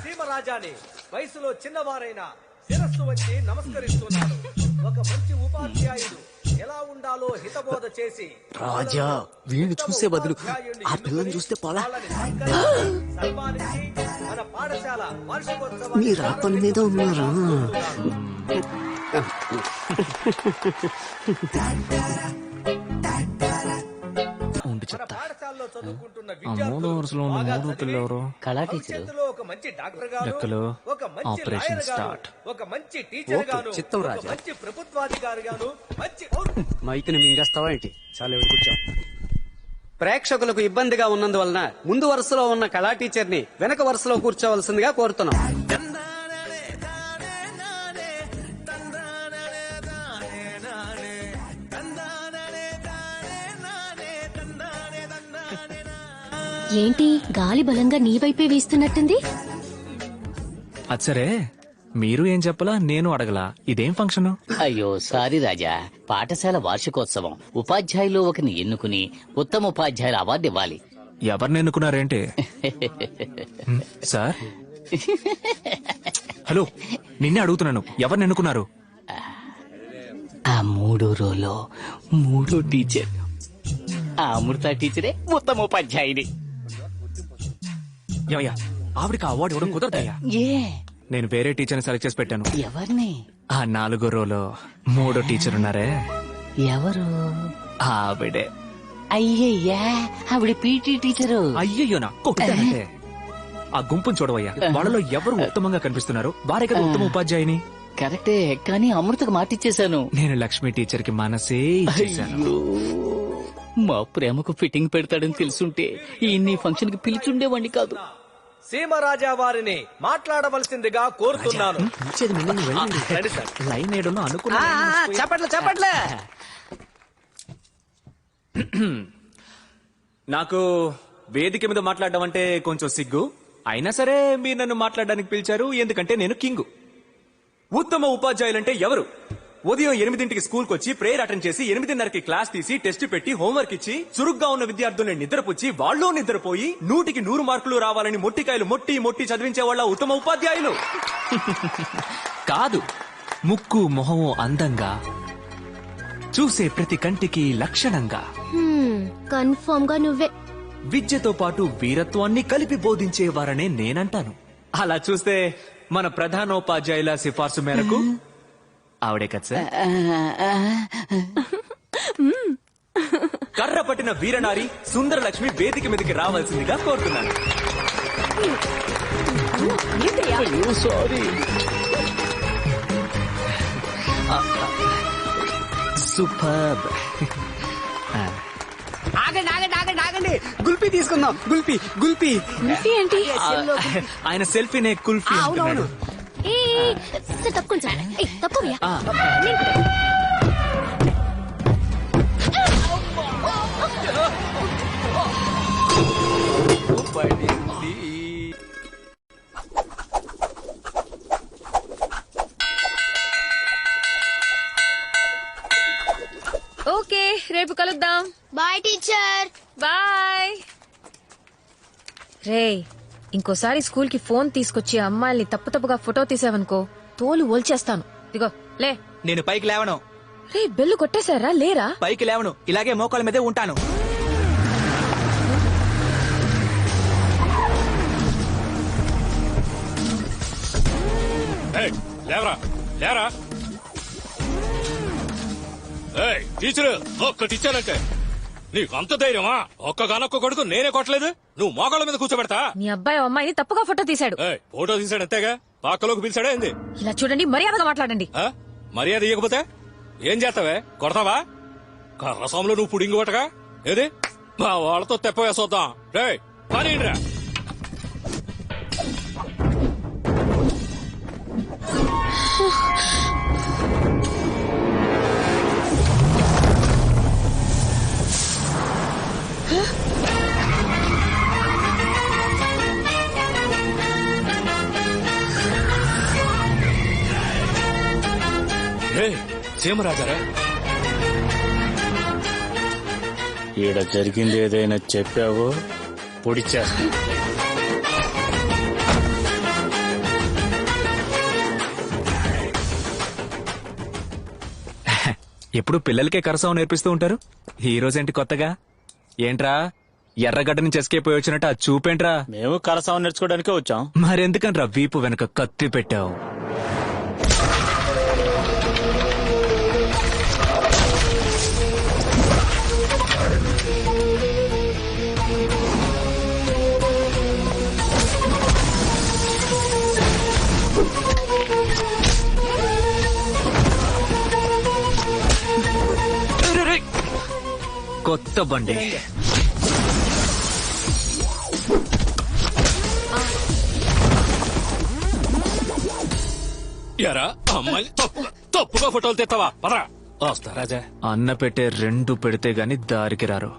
సీమరాజాని వయసులో చిన్నవారైన శిరస్సు వచ్చి నమస్కరిస్తున్నాడు. ఒక మంచి ఉపాధ్యాయుడు ఎలా ఉండాలో హితబోధ చేసి రాజా, వీడిని చూసే బదులు ఆ పిల్లని చూస్తే పోలా. సన్మానించి మన పాఠశాల వార్షికోత్సవం మీరు ఆ పని మీద ఉన్నారా? పాఠశాలలో చదువుకుంటున్న మూడో వరుసలో ఉన్న మూడో పిల్లెవరు? కళా టీచర్. ఒక మంచి డాక్టర్ గాను, లెక్కలు ఒక మంచి ఆపరేషన్ లాయర్ గాను, స్టార్ట్. ఒక మంచి టీచర్ గాను, చిత్తం ఒక రాజా. మంచి ప్రభుత్వాధికారి గాను, మంచి మైకుని మింగేస్తావా ఏంటి? చాలా వెళ్ళి కూర్చో. ప్రేక్షకులకు ఇబ్బందిగా ఉన్నందువలన ముందు వరుసలో ఉన్న కళా టీచర్ ని వెనక వరుసలో కూర్చోవలసిందిగా కోరుతున్నాం. ఏంటి గాలి బలంగా నీ వైపే వీస్తున్నట్టుంది? అది సరే, మీరు ఏం చెప్పలా, నేను అడగలా. ఇదేం ఫంక్షన్? అయ్యో సారీ రాజా. పాఠశాల వార్షికోత్సవం. ఉపాధ్యాయులు ఒకరిని ఎన్నుకుని ఉత్తమ ఉపాధ్యాయుల అవార్డు ఇవ్వాలి. ఎవరిని ఎన్నుకున్నారేంటి? సార్, హలో, నిన్నే అడుగుతున్నాను, ఎవరిని ఎన్నుకున్నారు? ఆ మూడో రోలో మూడో టీచర్ ఆ అమృత టీచరే ఉత్తమ ఉపాధ్యాయుని. ఏమయ్యా, ఆవిడకి అవార్డు ఇవ్వడం కుదరదయ్యా. ఏ నేను వేరే టీచర్ని సెలెక్ట్ చేసి పెట్టాను. ఎవరిని? ఆ 4వ రోలో మూడో టీచర్ ఉన్నారే, ఎవరు? ఆవిడే. అయ్యయ్యా, ఆవిడ పీటీ టీచరు. అయ్యయ్యో, నా కొట్టానంటే. ఆ గుంపును చూడవయ్యా, వాళ్ళలో ఎవరు ఉత్తమంగా కనిపిస్తున్నారు? వారే కదా ఉత్తమ ఉపాధ్యాయుని. కరెక్టే, కానీ అమృతకు మాటిచ్చేశాను. నేను లక్ష్మి టీచర్ కి మనసే ఇచ్చేశాను. అయ్యో, మా ప్రేమకు ఫిట్టింగ్ పెడతాడని తెలుసుంటే ఈ ఫంక్షన్ కి పిలిచుండేవాడిని కాదు. సీమరాజా వారిని మాట్లాడవలసిందిగా కోరుతున్నాను. రండి సార్. లైన్ ఏడులో అనుకున్నా. చెప్పట్లే చెప్పట్లే. నాకు వేదిక మీద మాట్లాడడం అంటే కొంచెం సిగ్గు. అయినా సరే మీరు నన్ను మాట్లాడడానికి పిలిచారు, ఎందుకంటే నేను కింగు. ఉత్తమ ఉపాధ్యాయులంటే ఎవరు? ఉదయం 8ంటికి స్కూల్కి వచ్చి ప్రేయర్ అటెండ్ చేసి 8:30కి క్లాస్ తీసి టెస్ట్ పెట్టి హోంవర్క్ ఇచ్చి చురుగ్గా ఉన్న విద్యార్థుల్ని నిద్రపుచ్చి వాళ్ళు నిద్రపోయి 100కి 100 మార్కులు రావాలని మొట్టికాయలు మొట్టి చదివించే వాళ్ళ ఉత్తమ ఉపాధ్యాయులు కాదు. ముక్కు మొహము అందంగా, చూసే ప్రతి కంటికి లక్షణంగా, కన్ఫర్మ్ గా నువ్వే. విద్యతో పాటు వీరత్వాన్ని కలిపి బోధించేవారనే నేనంటాను. అలా చూస్తే మన ప్రధానోపాధ్యాయుల సిఫార్సు మేరకు ఆవిడే కదా సార్. కర్ర పట్టిన వీరనారి సుందరలక్ష్మి వేదిక మీదకి రావాల్సిందిగా కోరుతున్నాను. సూపర్. ఆగండి ఆగండి ఆగండి ఆగండి, గుల్పీ తీసుకుందాం. గుల్పీ గుల్పీ ఏంటి? ఆయన సెల్ఫీనే కుల్ఫీ అవునవును. అంటున్నాడు. సరే తప్పుకోండి సార్. తప్పుకోవయ్యా. ఓకే, రేపు కలుద్దాం. Bye teacher. బాయ్. రే, ఇంకోసారి స్కూల్ కి ఫోన్ తీసుకొచ్చి అమ్మాయిల్ని తప్పుగా ఫోటో తీసావనుకో తోలు ఓల్చేస్తాను. ఇదిగో లే. నేను పైకి లేవను. రే, బెల్లు కొట్టేశారా? లేరా? పైకి లేవను, ఇలాగే మోకాళ్ళ మీదే ఉంటాను. లేవరా లేరా. టీచరు ఒక్కటి ఇచ్చానంటే నీకు అంత ధైర్యమా? ఒక్కగానొక్క కొడుకు నేనే కొట్టలేదు, నువ్వు మోకాళ్ళ మీద కూర్చోబెడతా. నీ అబ్బాయి అమ్మాయిని తప్పుగా ఫోటో తీశాడు. ఫోటో తీసాడు అంతేగా, పాకలోకి పిలిచాడా ఏంది? ఇలా చూడండి, మర్యాదగా మాట్లాడండి. మర్యాద ఇవ్వకపోతే ఏం చేస్తావే? కొడతావా? కర్రసాములో నువ్వు పుడింగి కొట్టగా ఏది మా వాళ్ళతో తెప్ప వేసొద్దాం. రే పని రా. సీమరాజారా, ఈడ జరిగింది ఏదైనా చెప్పావో పొడిచేస్తా. ఎప్పుడు పిల్లలకే కరసావం నేర్పిస్తూ ఉంటారు, ఈ రోజేంటి కొత్తగా? ఏంట్రా ఎర్రగడ్డ నుంచి ఎస్కేప్ పోయి వచ్చినట్టు ఆ చూపేంట్రా? మేము కరసావం నేర్చుకోవడానికే వచ్చాం. మరెందుకనరా వీపు వెనక కత్తి పెట్టావు? కొత్త బండి. ఎరా అమ్మాయి తప్పుగా ఫోటోలు తెస్తావా? పదరా. వస్తా రాజా. అన్న పెట్టే రెండు పెడితే గాని దారికి రారు.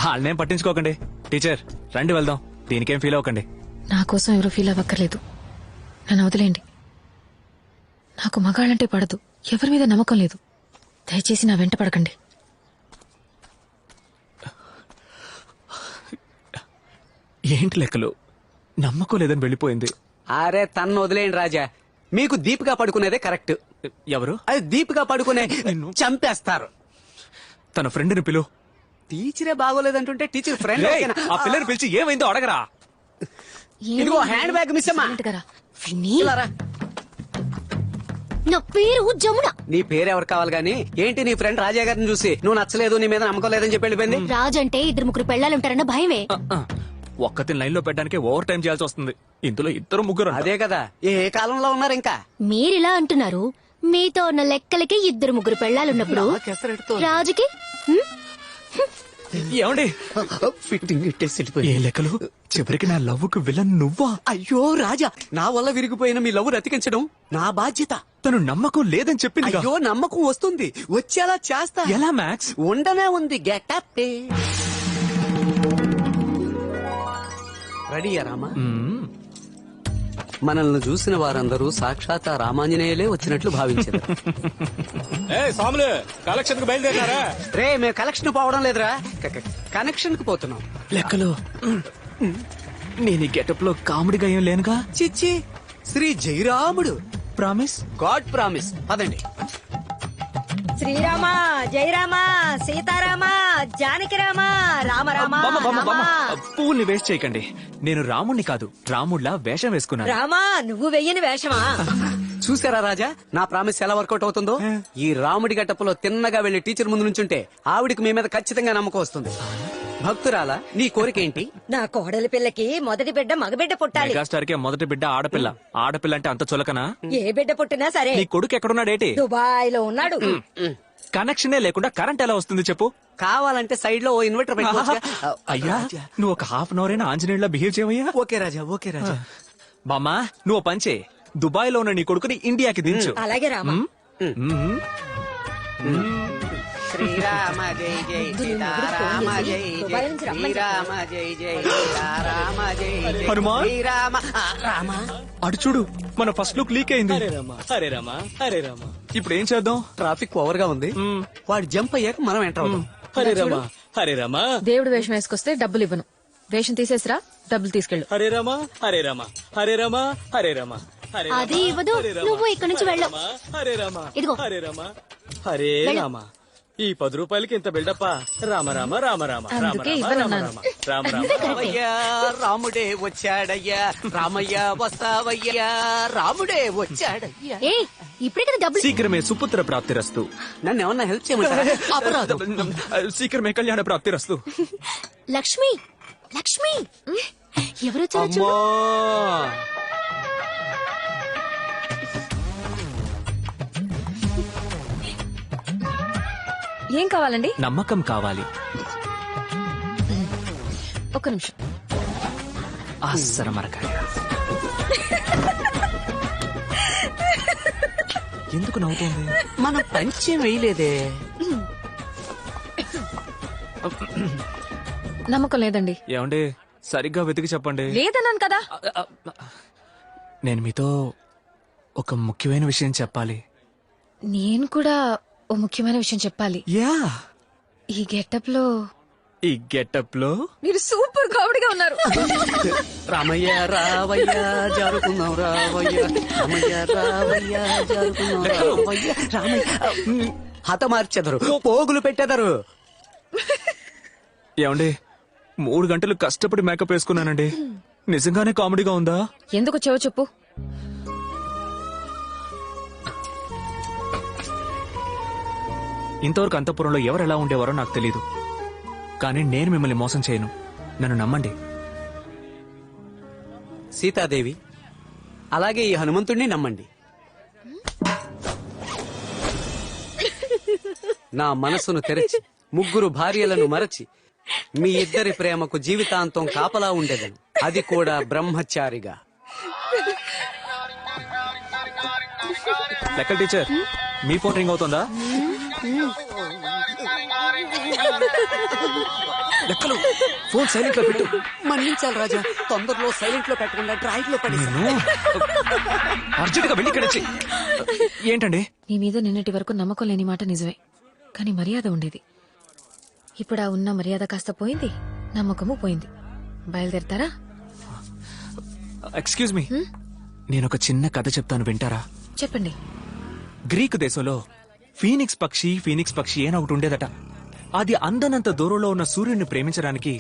వాళ్ళనేం పట్టించుకోకండి. టీచర్ రండి వెళ్దాం, దీనికేం ఫీల్ అవ్వకండి. నా కోసం ఎవరు ఫీల్ అవ్వక్కర్లేదు, నన్ను వదిలేండి. నాకు మగాళ్ళంటే పడదు, ఎవరి మీద నమ్మకం లేదు. దయచేసి నా వెంట పడకండి. ఏంటి లెక్కలు? నమ్మకం లేదని వెళ్ళిపోయింది. అరే తన్ను వదిలేయండి రాజా, మీకు దీపిగా పడుకునేదే కరెక్ట్. ఎవరు? అది దీపిగా పడుకునే చంపేస్తారు. తన ఫ్రెండ్ని పిలు. టీచరే బాగోలేదంటుంటే టీచర్ ఫ్రెండ్. ఆ పిల్లని పిలిచి ఏమైందో అడగరా. ఇదిగో హ్యాండ్ బ్యాగ్ మిస్ అమ్మా. నా పేరు జమున. నీ పేరు ఎవరు కావాలి గానీ ఏంటి నీ ఫ్రెండ్ రాజా గారిని చూసి నువ్వు నచ్చలేదు, నీ మీద నమ్మకం లేదని చెప్పి వెళ్ళిపోయింది. రాజు అంటే 2-3 పెళ్ళాలుంటారన్న భయమే. ఒక్కతిని లైన్ లో పెట్టడానికి ఓవర్ టైం చేయాల్సి వస్తుంది. ఇందులో 2-3. అదే కదా, ఏ కాలంలో ఉన్నారు ఇంకా. మీరిలా అంటున్నారు, మీతో ఉన్న లెక్కలకి 2-3 పెళ్ళాలున్నప్పుడు రాజుకి ఏమండి ఫిట్టింగ్ ఏ లెక్కలు? చివరికి నా లవ్వుకు విలన్ నువ్వా? అయ్యో రాజా, నా వల్ల విరిగిపోయిన మీ లవ్ రతికించడం నా బాధ్యత. తను నమ్మకం లేదని చెప్పింది. అయ్యో నమ్మకం వస్తుంది, వచ్చేలా చేస్తా. ఎలా మ్యాక్స్? ఉండనే ఉంది. గెటప్ రెడీయా రామా? మనల్ని చూసిన వారందరూ సాక్షాత్ రామాంజనేయులే వచ్చినట్లు భావించారు. సాములు కలెక్షన్ కు బయలుదేరారా? రే మేము కలెక్షన్ పోవడం లేదురా, కనెక్షన్ కు పోతున్నాం. లెక్కలు నేను ఈ గెటప్ లో కామెడీగా ఏం లేనుగా. చిచ్చి, శ్రీ జయరాముడు. ప్రామిస్? God promise. పదండి. శ్రీరామ జయరామ సీతారామ జానకి రామ రామ రామ పువ్వుల్ని వేస్ట్ చేయకండి. నేను రాముణ్ణి కాదు, రాముడిలా వేషం వేసుకున్నాను. రామా, నువ్వు వెయ్యని వేషమా? చూసారా రాజా, నా ప్రామిస్ ఎలా వర్కౌట్ అవుతుందో. ఈ రాముడి గట్టపులో తిన్నగా వెళ్లి టీచర్ ముందు నుంచుంటే ఆవిడికి మీ మీద ఖచ్చితంగా నమ్మకం వస్తుంది. భక్తురాలా, నీ కోరికేంటి? నా కోడలి పిల్లకి మొదటి బిడ్డ మగబిడ్డ పుట్టాలి. మెగాస్టార్ కి మొదటి బిడ్డ ఆడపిల్ల. ఆడపిల్ల అంటే అంత చులకనా? ఏ బిడ్డ పుట్టినా సరే. నీ కొడుకు ఎక్కడున్నాడేటి? దుబాయ్ లో ఉన్నాడు. కనెక్షనే లేకుండా కరెంట్ ఎలా వస్తుంది చెప్పు? కావాలంటే సైడ్ లో ఓ ఇన్వర్టర్ పెట్టుకోవచ్చుగా. అయ్యా, నువ్వు ఒక హాఫ్ అన్ అవర్ అయినా ఆంజనేయులా బిహేవ్ చేయవయ్యా. ఓకే రాజా, ఓకే రాజా. బామ్మా, నువ్వు పంచే, దుబాయ్ లో ఉన్న నీ కొడుకుని ఇండియాకి దించు. అలాగే రామా. మ్మ్. శ్రీరామ జై జై సీతారామ జై జై శ్రీరామ జై జై సీతారామ జై జై హనుమాన్? శ్రీరామ రామ. అటు చూడు, మన ఫస్ట్ లుక్ లీక్ అయింది. హరే రామా హరే రామా హరే రామా. ఇప్పుడు ఏం చేద్దాం? ట్రాఫిక్ ఓవర్ గా ఉంది, వాడు జంప్ అయ్యాక మనం ఎంటర్ అవుతాం. హరే రామా హరే రామా. దేవుడు వేషం వేసుకొస్తే డబ్బులు ఇవ్వను. వేషం తీసేసిరా, డబ్బులు తీసుకెళ్ళు. హరే రామా హరే రామా హరే రామా హరే రామా. హరే రామా, అది ఇవ్వదు, హరే రామా, నువ్వు ఇక్కడి నుంచి వెళ్ళు. హరే రామా ఇదిగో. హరే రామా హరే వెళ్ళు. రామా. ఈ 10 రూపాయలకి ఇంత బిల్డప్పా? రామ రామ రామ రామ రామ అందుకే రామ ఇవ్వనన్నాను. రామ రామ. రామయ్య రాముడే వచ్చాడయ్యా, రామయ్య వస్తావయ్యా, రాముడే వచ్చాడయ్యా. ఏ ఇప్పుడే కదా డబ్బులు. శీఘ్రమే సుపుత్ర ప్రాప్తిరస్తు. నన్ను ఏమన్నా హెల్ప్ చేయమంటారా? అపరాధం. శీఘ్రమే కళ్యాణ ప్రాప్తిరస్తు. లక్ష్మి లక్ష్మి ఎవరు వచ్చారో చూడు. ఏం కావాలండి? నమ్మకం కావాలి. ఒక్క నిమిషం. అస్సర మరకాయ. ఎందుకు నవ్వుతోంది? మనం పంచం వేయలేదే. నమ్మకం లేదండి. ఏమండి, సరిగ్గా వెతికి చెప్పండి. లేదన్నాను కదా. నేను మీతో ఒక ముఖ్యమైన విషయం చెప్పాలి. నేను కూడా ఓ ముఖ్యమైన విషయం చెప్పాలి. యా, ఈ గెటప్ లో ఈ గెటప్ లో మీరు సూపర్ కామెడీగా ఉన్నారు. రామయ్య రావయ్య జరుపుకుందాం రావయ్య, రామయ్య రావయ్య జరుపుకుందాం రావయ్య, రామయ్య హతమార్చెదరు, పోగులు పెట్టెదరు. ఏమండి, 3 గంటలు కష్టపడి మేకప్ వేసుకున్నానండి. నిజంగానే కామెడీగా ఉందా? ఎందుకు వచ్చావో చెప్పు. ఇంతవరకు అంతఃపురంలో ఎవరు ఎలా ఉండేవారో నాకు తెలీదు, కానీ నేను మిమ్మల్ని మోసం చేయను. నన్ను నమ్మండి. సీతాదేవి అలాగే ఈ హనుమంతుడిని నమ్మండి. నా మనసును తెరచి 3 భార్యలను మరచి మీ ఇద్దరి ప్రేమకు జీవితాంతం కాపలా ఉండేదను, అది కూడా బ్రహ్మచారిగా. లెక్కల టీచర్, మీ ఫోన్ రింగ్ అవుతుందా? లెక్కలు ఫోన్ సైలెంట్ లో పెట్టు. మన్నించాలి రాజా, తొందరలో సైలెంట్ లో పెట్టకుండా డ్రాయింగ్ లో పడి. అర్జెంట్ గా వెళ్ళి ఇక్కడ వచ్చి. ఏంటండి? నీ మీద నిన్నటి వరకు నమ్మకం లేని మాట నిజమే, కానీ మర్యాద ఉండేది. ఇప్పుడు ఆ ఉన్న మర్యాద కాస్త పోయింది, నమ్మకము పోయింది. బయలుదేరతారా? ఎక్స్క్యూజ్ మీ, నేను ఒక చిన్న కథ చెప్తాను, వింటారా? చెప్పండి. గ్రీకు దేశంలో ఫీనిక్స్ పక్షి అని ఒకటి ఉండేదట. అది అందనంత దూరంలో ఉన్న సూర్యుడిని ప్రేమించడానికి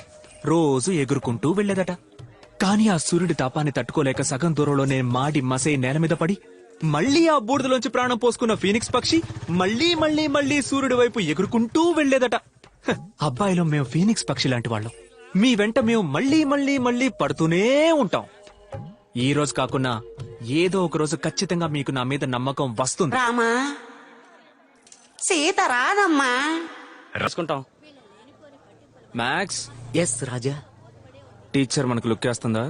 రోజు ఎగురుకుంటూ వెళ్లేదట. కాని ఆ సూర్యుడి తాపాన్ని తట్టుకోలేక సగం దూరంలోనే మాడి మసై నేల మీద పడి మళ్లీ ఆ బూడిదలోంచి ప్రాణం పోసుకున్న ఫీనిక్స్ పక్షి మళ్లీ మళ్లీ మళ్లీ సూర్యుడి వైపు ఎగురుకుంటూ వెళ్లేదట. అబ్బాయిలో మేము ఫీనిక్స్ పక్షి లాంటి వాళ్ళం. మీ వెంట మేము మళ్లీ మళ్లీ మళ్లీ పడుతూనే ఉంటాం. ఈ రోజు కాకున్నా ఏదో ఒక రోజు ఖచ్చితంగా మీకు నా మీద నమ్మకం వస్తుంది. రామా సీత రాదమ్మా. రాసుకుంటాం. మ్యాక్స్. ఎస్ రాజా. టీచర్ మనకు లుక్ వేస్తుందా?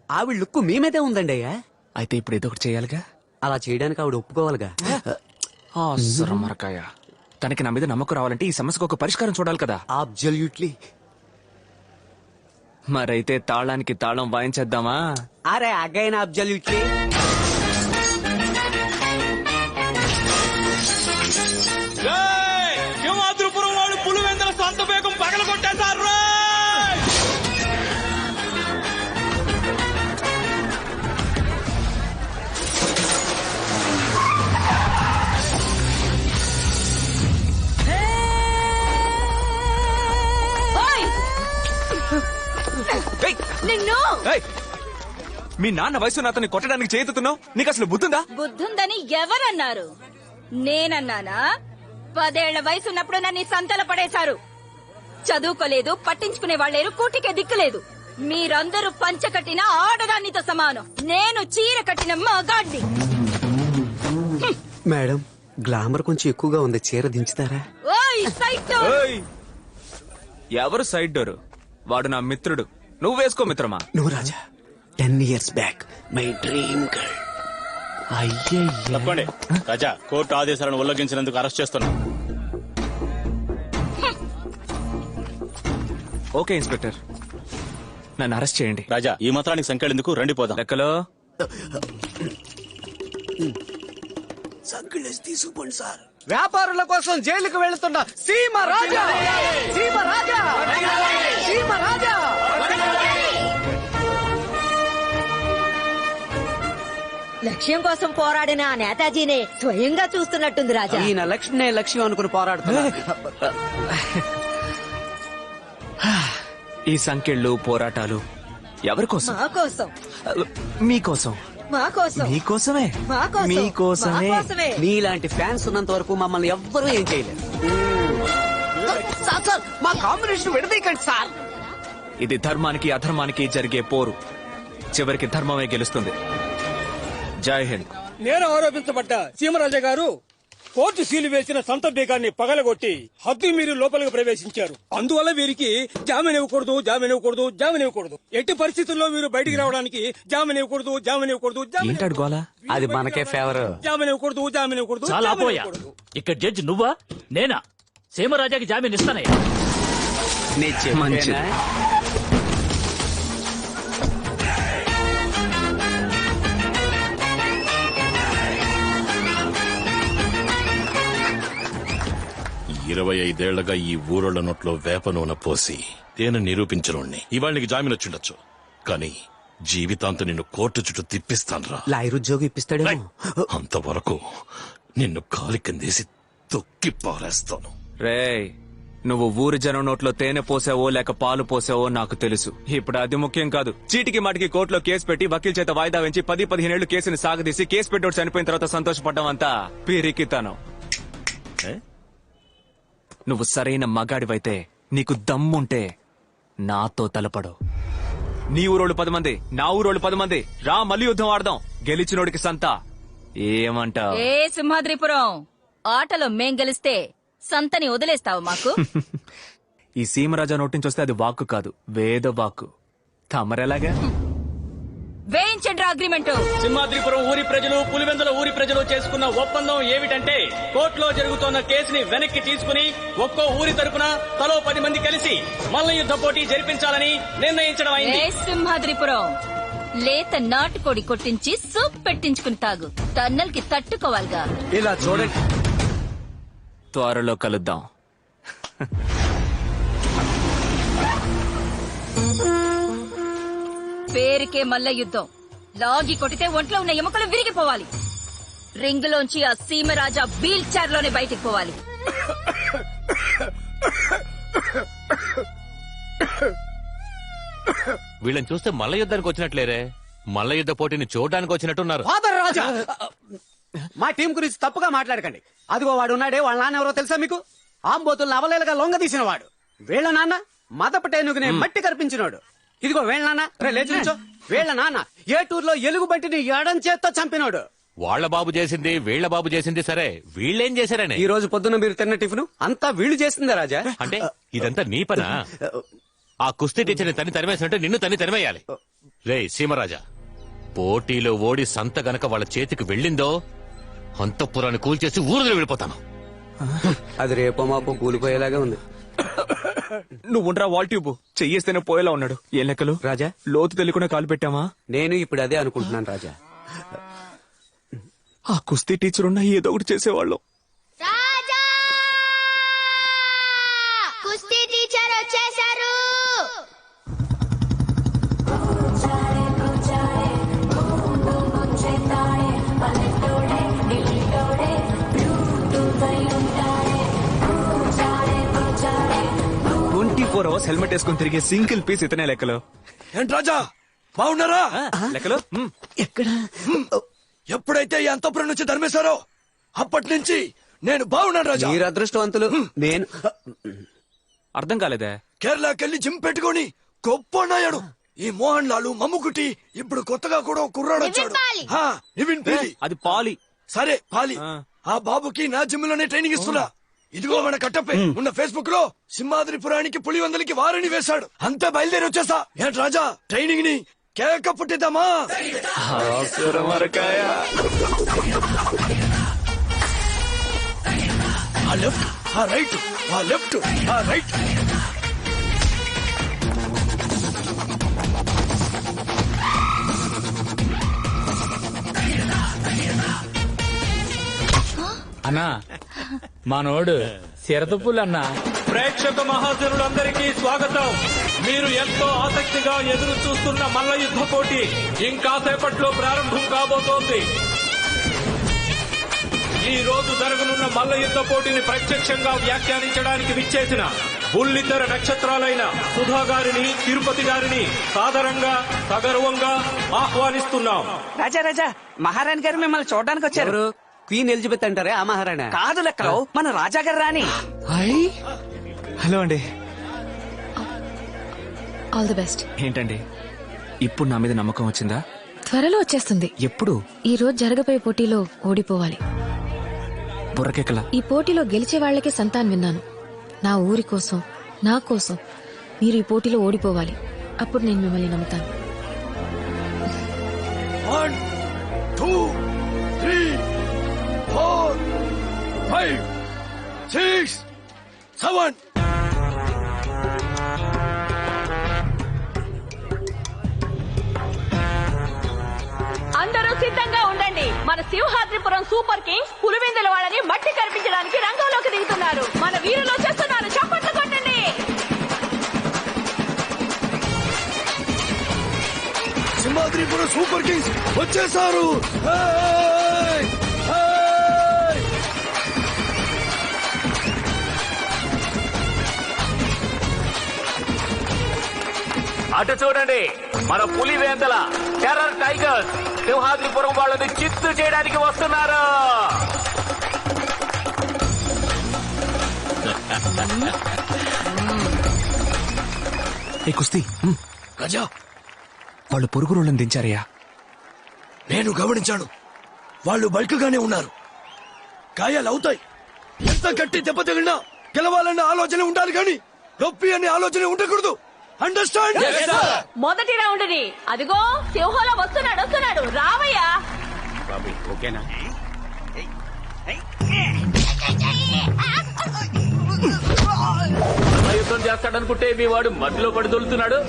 ఆవిడ లుక్కు మీ మీదే ఉందండి అయ్యా. అయితే ఇప్పుడు ఏదో ఒకటి చేయాలిగా. అలా చేయడానికి ఆవిడ ఒప్పుకోవాలిగా. మరకాయ, తనకి నా మీద నమ్మకం రావాలంటే ఈ సమస్యకు ఒక పరిష్కారం చూడాలి కదా. అబ్జల్యూట్లీ. మరైతే తాళానికి తాళం వాయించేద్దామా? అరే అగైన్ అబ్జల్యూట్లీ. సింహాద్రిపురం వాడు పులివెందుల సొంత బేగం పగల కొట్టేశారు. నిన్ను మీ నాన్న వయసు అతన్ని కొట్టడానికి చేతుతున్నావు, నీకు అసలు బుద్ధుందా? బుద్ధుందని ఎవరన్నారు? నేనన్నానా? 10 ఏళ్ల వయసున్నప్పుడు నన్ను సంతల పడేశారు. చదువుకోలేదు, పట్టించుకునే వాళ్ళేరు, కూటికే దిక్కులేదు. మీరందరూ పంచ కట్టిన ఆడదానితో సమానం, నేను చీర కట్టిన మగాడ్ని. మేడం, గ్లామర్ కొంచెం ఎక్కువగా ఉంది, చీర దించుతారా? ఓయ్ సైడ్ డోర్. ఎవరు సైడ్ డోరు? వాడు నా మిత్రుడు. నువ్వు వేసుకో మిత్రమా. నువ్వు రాజా. 10 years back my dream girl. తప్పండి రాజా, కోర్టు ఆదేశాలను ఉల్లంఘించినందుకు అరెస్ట్ చేస్తున్నాం. ఓకే ఇన్స్పెక్టర్, నన్ను అరెస్ట్ చేయండి. రాజా, ఈ మాత్రానికి సంఖ్యలెందుకు, రండి పోదాం. లెక్కలో సంఖ్యలేసి తీసుకుపోండి సార్. వ్యాపారుల కోసం జైలుకు వెళుతున్న సీమ రాజా, సీమ రాజా, సీమ రాజా. లక్ష్యం కోసం పోరాడిన ఆ నేతాజీనే స్వయంగా చూస్తున్నట్టుంది రాజా. ఈయన లక్ష్యమే లక్ష్యం అనుకుని పోరాడుతున్నా. ఈ సంఖ్యలు పోరాటాలు ఎవరి కోసం? మా కోసం, మీకోసం, మా కోసం, మీకోసమే, మా కోసం, మీకోసమే. మా కోసమే. నీలాంటి ఫ్యాన్స్ ఉన్నంత వరకు మమ్మల్ని ఎవ్వరూ ఏం చేయలేరు. సార్ సార్, మా కాంబినేషన్ విడదీయకండి సార్. ఇది ధర్మానికి అధర్మానికి జరిగే పోరు. చివరికి ధర్మమే గెలుస్తుంది. జై హింద్. నేను ఆరోపించబడ్డ సీమరాజా గారు కోర్టు సీలు వేసిన సొంత బీగాన్ని పగలగొట్టి హద్దు మీరు లోపలికి ప్రవేశించారు. అందువల్ల వీరికి జామీన్ ఇవ్వకూడదు, జామీన్ ఇవ్వకూడదు, జామీన్ ఇవ్వకూడదు. ఎట్టి పరిస్థితుల్లో మీరు బయటికి రావడానికి జామీన్ ఇవ్వకూడదు, జామీన్ ఇవ్వకూడదు, ఏంటాడు గోలా? అది మనకే ఫేవర్. జామీన్ ఇవ్వకూడదు, జామీన్ ఇవ్వకూడదు. చాలా పోయా. ఇక్కడ జడ్జి నువ్వా నేనా? సీమరాజాకి జామీన్ ఇస్తానయ్యా. మంచిది. 25 ఈ ఊరోళ్ల నోట్లో వేప నూనె పోసి తేనె నిరూపించనుణ్ణి. ఇవాళకి జామీన్ వచ్చిండొచ్చు, కానీ జీవితాంతం నిన్ను కోర్టు చుట్టూ తిప్పిస్తానురా. లాయర్ ఉద్యోగం ఇప్పిస్తాడు. అంతవరకు నిన్ను కాలి కిందేసి తొక్కి పారేస్తాను. రేయ్, నువ్వు ఊరి జనం నోట్లో తేనె పోసావో లేక పాలు పోసావో నాకు తెలుసు. ఇప్పుడు అది ముఖ్యం కాదు. చీటికి మాటికి కోర్టులో కేసు పెట్టి వకీల్ చేత వాయిదా వెంచి 10-15 ఏళ్లు కేసుని సాగదీసి కేసు పెట్టోడు చనిపోయిన తర్వాత సంతోషపడ్డం అంతా పీరికితాను. నువ్వు సరైన మగాడివైతే, నీకు దమ్ముంటే నాతో తలపడు. నీ ఊరోళ్ళు 10 మంది, నా ఊరోళ్ళు 10 మంది, రా మళ్ళీ యుద్ధం ఆడదాం. గెలిచినోడికి సంతా. ఏమంటావ్? ఏ సింహాద్రిపురం ఆటలో మేం గెలిస్తే సంతని వదిలేస్తావు మాకు? ఈ సీమరాజా నోటించొస్తే అది వాక్కు కాదు, వేద వాక్కు. తమరెలాగా? వేయించండి అగ్రిమెంట్. సింహాద్రిపురం ఊరి ప్రజలు, పులివెందుల ఊరి ప్రజలు చేసుకున్న ఒప్పందం ఏమిటంటే, కోర్టులో జరుగుతున్న కేసుని వెనక్కి తీసుకుని ఒక్కో ఊరి తరపున తలో 10 మంది కలిసి మల్ల యుద్ధ పోటీ జరిపించాలని నిర్ణయించడం అయింది. ఏ సింహాద్రిపురం లేత నాటుకోడి కొట్టించి సూప్ పెట్టించుకుని తాగు. టన్నల్కి తట్టుకోవాలిగా. ఇలా చూడండి, త్వరలో కలుద్దాం. పేరుకే మల్ల యుద్ధం. లాగి కొట్టితే ఒంట్లో ఉన్న ఎముకలు విరిగిపోవాలి. రింగులోంచి ఆ సీమరాజా వీల్ చైర్ లోనే బయటికి పోవాలి. వీళ్ళని చూస్తే మల్ల యుద్ధానికి వచ్చినట్లేరే, మల్ల యుద్ధ పోటీని చూడడానికి వచ్చినట్టున్నారు. ఫాదర్ రాజా, మా టీం గురించి తప్పుగా మాట్లాడకండి. అదిగో వాడు ఉన్నాడే, వాళ్ళ నాన్న ఎవరో తెలుసా మీకు? ఆంబోతులను అవలేలుగా లొంగ తీసిన వాడు. వీళ్ళ నాన్న మదపటేనుగునే మట్టి కనిపించినోడు. ఇదిగో వీళ్ళ నాన్న, లేచి నిల్చో. వీళ్ళ నాన్న ఏటూరులో ఎలుగు బంటిని ఎడం చేత్తో చంపినోడు. వాళ్ళ బాబు చేసింది, వీళ్ళ బాబు చేసింది సరే, వీళ్ళేం చేశారని? ఈ రోజు పొద్దున్న మీరు తిన్న టిఫిన్ అంతా వీళ్ళు చేసిందే రాజా. అంటే ఇదంతా నీ పనా? ఆ కుస్తీ టీచర్ని తని తరిమేసినట్టు నిన్ను తని తరిమేయాలి. రే సీమరాజా, పోటీలో ఓడి సంత గనక వాళ్ళ చేతికి వెళ్ళిందో అంతఃపురాన్ని కూల్చేసి ఊరులో వెళ్ళిపోతాను. అది రేపో మాపో కూలిపోయేలాగా ఉంది. నువ్వు ఉండరా వాల్ ట్యూబ్ చెయ్యేస్తేనే పోయేలా ఉన్నాడు. ఏం లెక్కలు రాజా? లోతు తెలియకుండా కాలు పెట్టామా? నేను ఇప్పుడు అదే అనుకుంటున్నాను రాజా. ఆ కుస్తీ టీచర్ ఉన్నా ఏదో ఒకటి చేసేవాళ్ళం. కుస్తీ టీచర్ వచ్చేసారు. హెల్మెట్ వేసుకుని తిరిగే సింగిల్ పీస్ ఇతనే లెక్కలు. ఏంటి రాజా, బాగున్నారా? లెక్కలు ఎక్కడ? ఎప్పుడైతే ఈ అంతపురం నుంచి ధర్మేశారో అప్పటి నుంచి నేను బాగున్నాను రాజా. మీరు అదృష్టవంతులు. నేను అర్థం కాలేదే. కేరళకెళ్ళి జిమ్ పెట్టుకొని గొప్పన్నాయాడు ఈ మోహన్ లాలు మమ్ముకుటి. ఇప్పుడు కొత్తగా కూడా కుర్రాడు వచ్చాడు. నివిన్ పాలి. అది పాలి. సరే పాలి. ఆ బాబుకి నా జిమ్ లోనే ట్రైనింగ్ ఇస్తున్నా. ఇదిగో మన కట్టపై ఉన్న ఫేస్బుక్ లో సింహాద్రిపురానికి పులివెందులకి వారిని వేశాడు. అంతా బయలుదేరి వచ్చేసా. ఏంటి రాజా, ట్రైనింగ్ ని కేక పుట్టిద్దామా? ఆ లెఫ్ట్, ఆ రైట్, ఆ లెఫ్ట్, ఆ రైట్. అన్నా మనోడు సిరతపుల్ అన్నా. ప్రేక్షక మహాజనులందరికీ స్వాగతం. మీరు ఎంతో ఆసక్తిగా ఎదురు చూస్తున్న మల్ల యుద్ధ పోటీ ఇంకాసేపట్లో ప్రారంభం కాబోతోంది. ఈ రోజు జరగనున్న మల్ల యుద్ధ పోటీని ప్రత్యక్షంగా వ్యాఖ్యానించడానికి విచ్చేసిన బుల్లిద్దర నక్షత్రాలైన సుధా గారిని, తిరుపతి గారిని సాదరంగా సగర్వంగా ఆహ్వానిస్తున్నాం. రాజా రాజా, మహారాణి గారు మిమ్మల్ని చూడడానికి వచ్చారు. క్వీన్ ఎలిజబెత్ అంటారే ఆ మహారాణి కాదు లెక్కలో మన రాజా గారు రాని. హలో అండి. All the best. ఏంటండి ఇప్పుడు నా మీద నమ్మకం వచ్చిందా? త్వరలో వచ్చేస్తుంది. ఎప్పుడు? ఈ రోజు జరగబోయే పోటీలో ఓడిపోవాలి. బుర్రకెక్కలా. ఈ పోటీలో గెలిచే వాళ్లకే సంతాన్ విన్నాను. నా ఊరి కోసం, నా కోసం మీరు ఈ పోటీలో ఓడిపోవాలి. అప్పుడు నేను మిమ్మల్ని నమ్ముతాను. 1 2 3 4 5 6 7. అందరూ సిద్ధంగా ఉండండి. మన సింహాద్రిపురం సూపర్ కింగ్స్ పులివెందుల వాళ్ళని మట్టి కనిపించడానికి రంగంలోకి దిగుతున్నారు. మన వీరులు వచ్చేస్తున్నారు. చప్పట్లు కొట్టండి. సింహాద్రిపురం సూపర్ కింగ్స్ వచ్చేసారు. అటు చూడండి, మన పులివేందల టెర్రర్ టైగర్స్ సింహాద్రిపురం వాళ్ళని చిత్తు చేయడానికి వస్తున్నారు. ఏ కుస్తీ గజా, వాళ్ళు పొరుగు రోళ్ళని దించారయ్యా. నేను గమనించాను. వాళ్ళు బల్క్గానే ఉన్నారు. గాయాలు అవుతాయి. ఎంత గట్టి దెబ్బ తగిలినా గెలవాలన్న ఆలోచన ఉండాలి కానీ నొప్పి అనే ఆలోచన ఉండకూడదు. అండర్స్టాండ్? మొదటి రౌండ్ ని అదిగో సింహంలో వస్తున్నాడు రావయ్యా. ఓకేనా? యుద్ధం చేస్తాడనుకుంటే మీ వాడు మధ్యలో పడి దొలుతున్నాడు.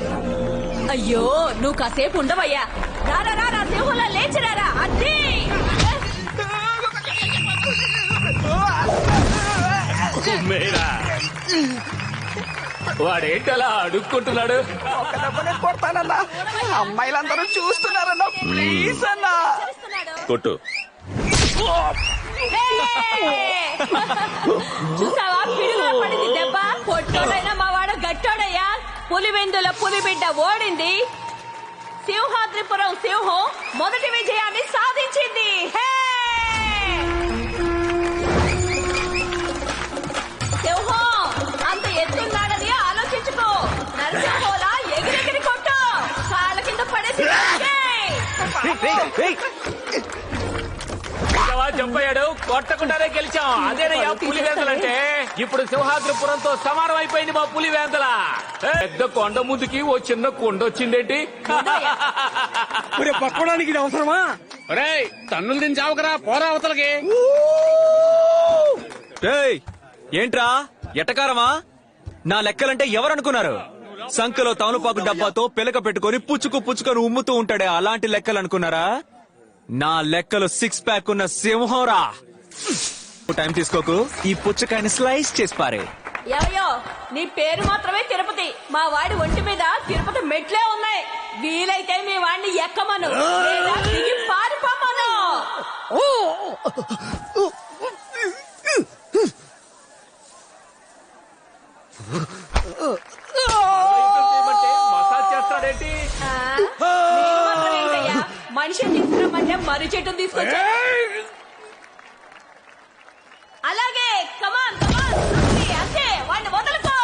అయ్యో నువ్వు కాసేపు ఉండవయ్యా. రారా సింహంలో లేచిరారా. అద్దీ వాడేంటలా అడుక్కుంటున్నాడు? ఒక దెబ్బనే కొడతానన్నా. అమ్మాయిలందరూ చూస్తున్నారన్నా. ప్లీజ్ అన్నా కొట్టు. చూసావా పిడుగులో పడింది దెబ్బ. పొట్టోడైనా మా వాడు గట్టోడయ్యా. పులివెందుల పులిబిడ్డ ఓడింది. సింహాద్రిపురం సింహం మొదటి విజయాన్ని సాధించింది. సింహం అంత ఎత్తున్నాడని ఆలోచించుకో. నరసింహోలా ఎగిరెగిరి కొట్టు. కాళ్ళ కింద పడేసి చెప్పాడు. కొట్టకుండానే గెలిచాం. అదేనయ్యా పులివేందలంటే. ఇప్పుడు సింహాద్రిపురంతో సమానం అయిపోయింది మా పులివేందల. పెద్ద కొండ ముందుకి ఓ చిన్న కొండ వచ్చిందేంటి? పట్టుకోవడానికి ఇది అవసరమా? తన్నులు దించావుకరా, పోరా అవతలకి. ఏంట్రా ఎటకారమా? నా లెక్కలంటే ఎవరనుకున్నారు? సంకలో తమలపాకు డబ్బాతో పిలక పెట్టుకుని పుచ్చుకొని ఉమ్ముతూ ఉంటాడే అలాంటి లెక్కలు అనుకున్నారా? నా లెక్కలు 6 ప్యాక్ ఉన్న సింహంరా. టైం తీసుకోకు, ఈ పుచ్చకాయని స్లైస్ చేసి పారే. ఎవయో నీ పేరు మాత్రమే తిరుపతి. మా వాడి ఒంటి మీద తిరుపతి మెట్లే ఉన్నాయి. వీలైతే మీ వాడిని ఎక్కమను లేదా దిగి పారిపోమను. మసాజ్ చేస్తాడేంటి? మనిషిని తీసుకురమ్మంటే మర్రి చెట్టు తీసుకొచ్చా. అలాగే కమాన్ అంతే వాడిని వదలుకో.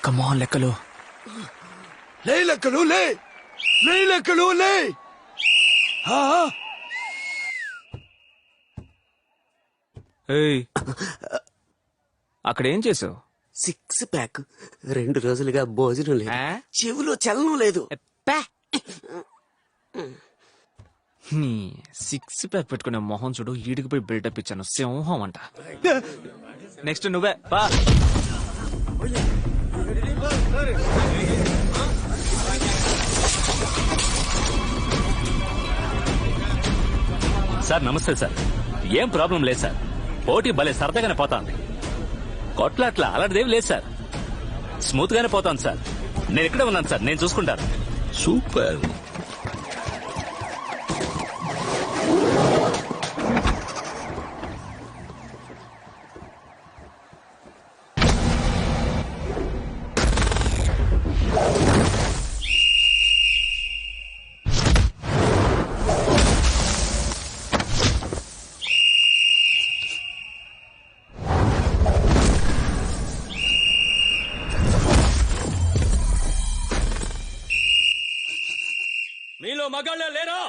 కమాన్ లెక్కలు. లే లెక్కలు లే లెక్కలు లే. అక్కడేం చేసావు? సిక్స్ ప్యాక్ 2 రోజులుగా భోజనం లేదు, చెవిలో చలనం లేదు. సిక్స్ ప్యాక్ పెట్టుకునే మొహం చూడు, ఈడికి పోయి బిల్డప్ ఇచ్చాను, సింహం అంట. నెక్స్ట్ నువ్వే బా. సార్ నమస్తే సార్. ఏం ప్రాబ్లం లేదు సార్, పోటీ భలే సరదాగానే పోతాంది. కొట్లాట్లా అలాంటిదేం లేదు సార్, స్మూత్ గానే పోతాను సార్. నేను ఇక్కడే ఉన్నాను సార్, నేను చూసుకుంటాను. సూపర్. మీలో మగాళ్ళే లేరా?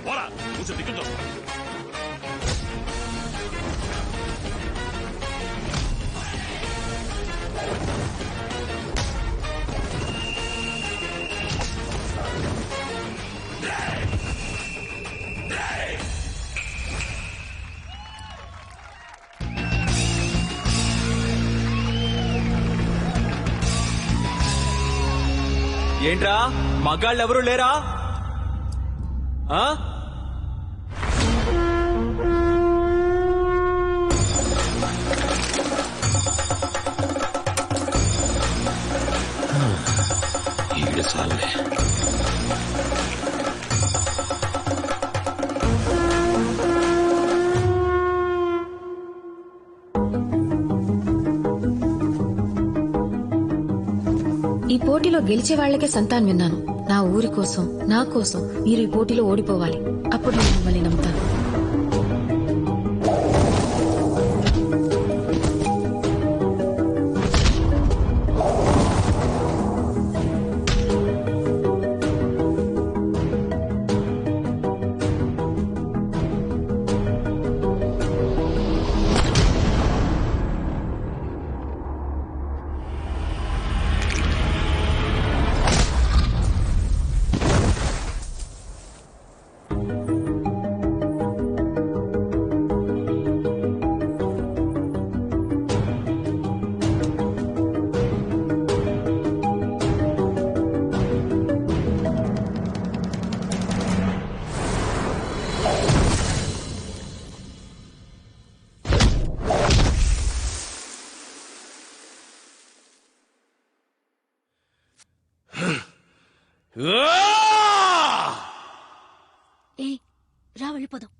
పోరా, కొంచెం దిగుతో. ఏంట్రా మగాళ్ళు ఎవరు లేరా? ఈడ సాలే. ఈ పోటీలో గెలిచే వాళ్లకే సంతానం విన్నాను. నా ఊరి కోసం, నా కోసం మీరు ఈ పోటీలో ఓడిపోవాలి. అప్పుడు నేను మిమ్మల్ని నమ్ముతాను. రా వెళ్ళిపోదాం.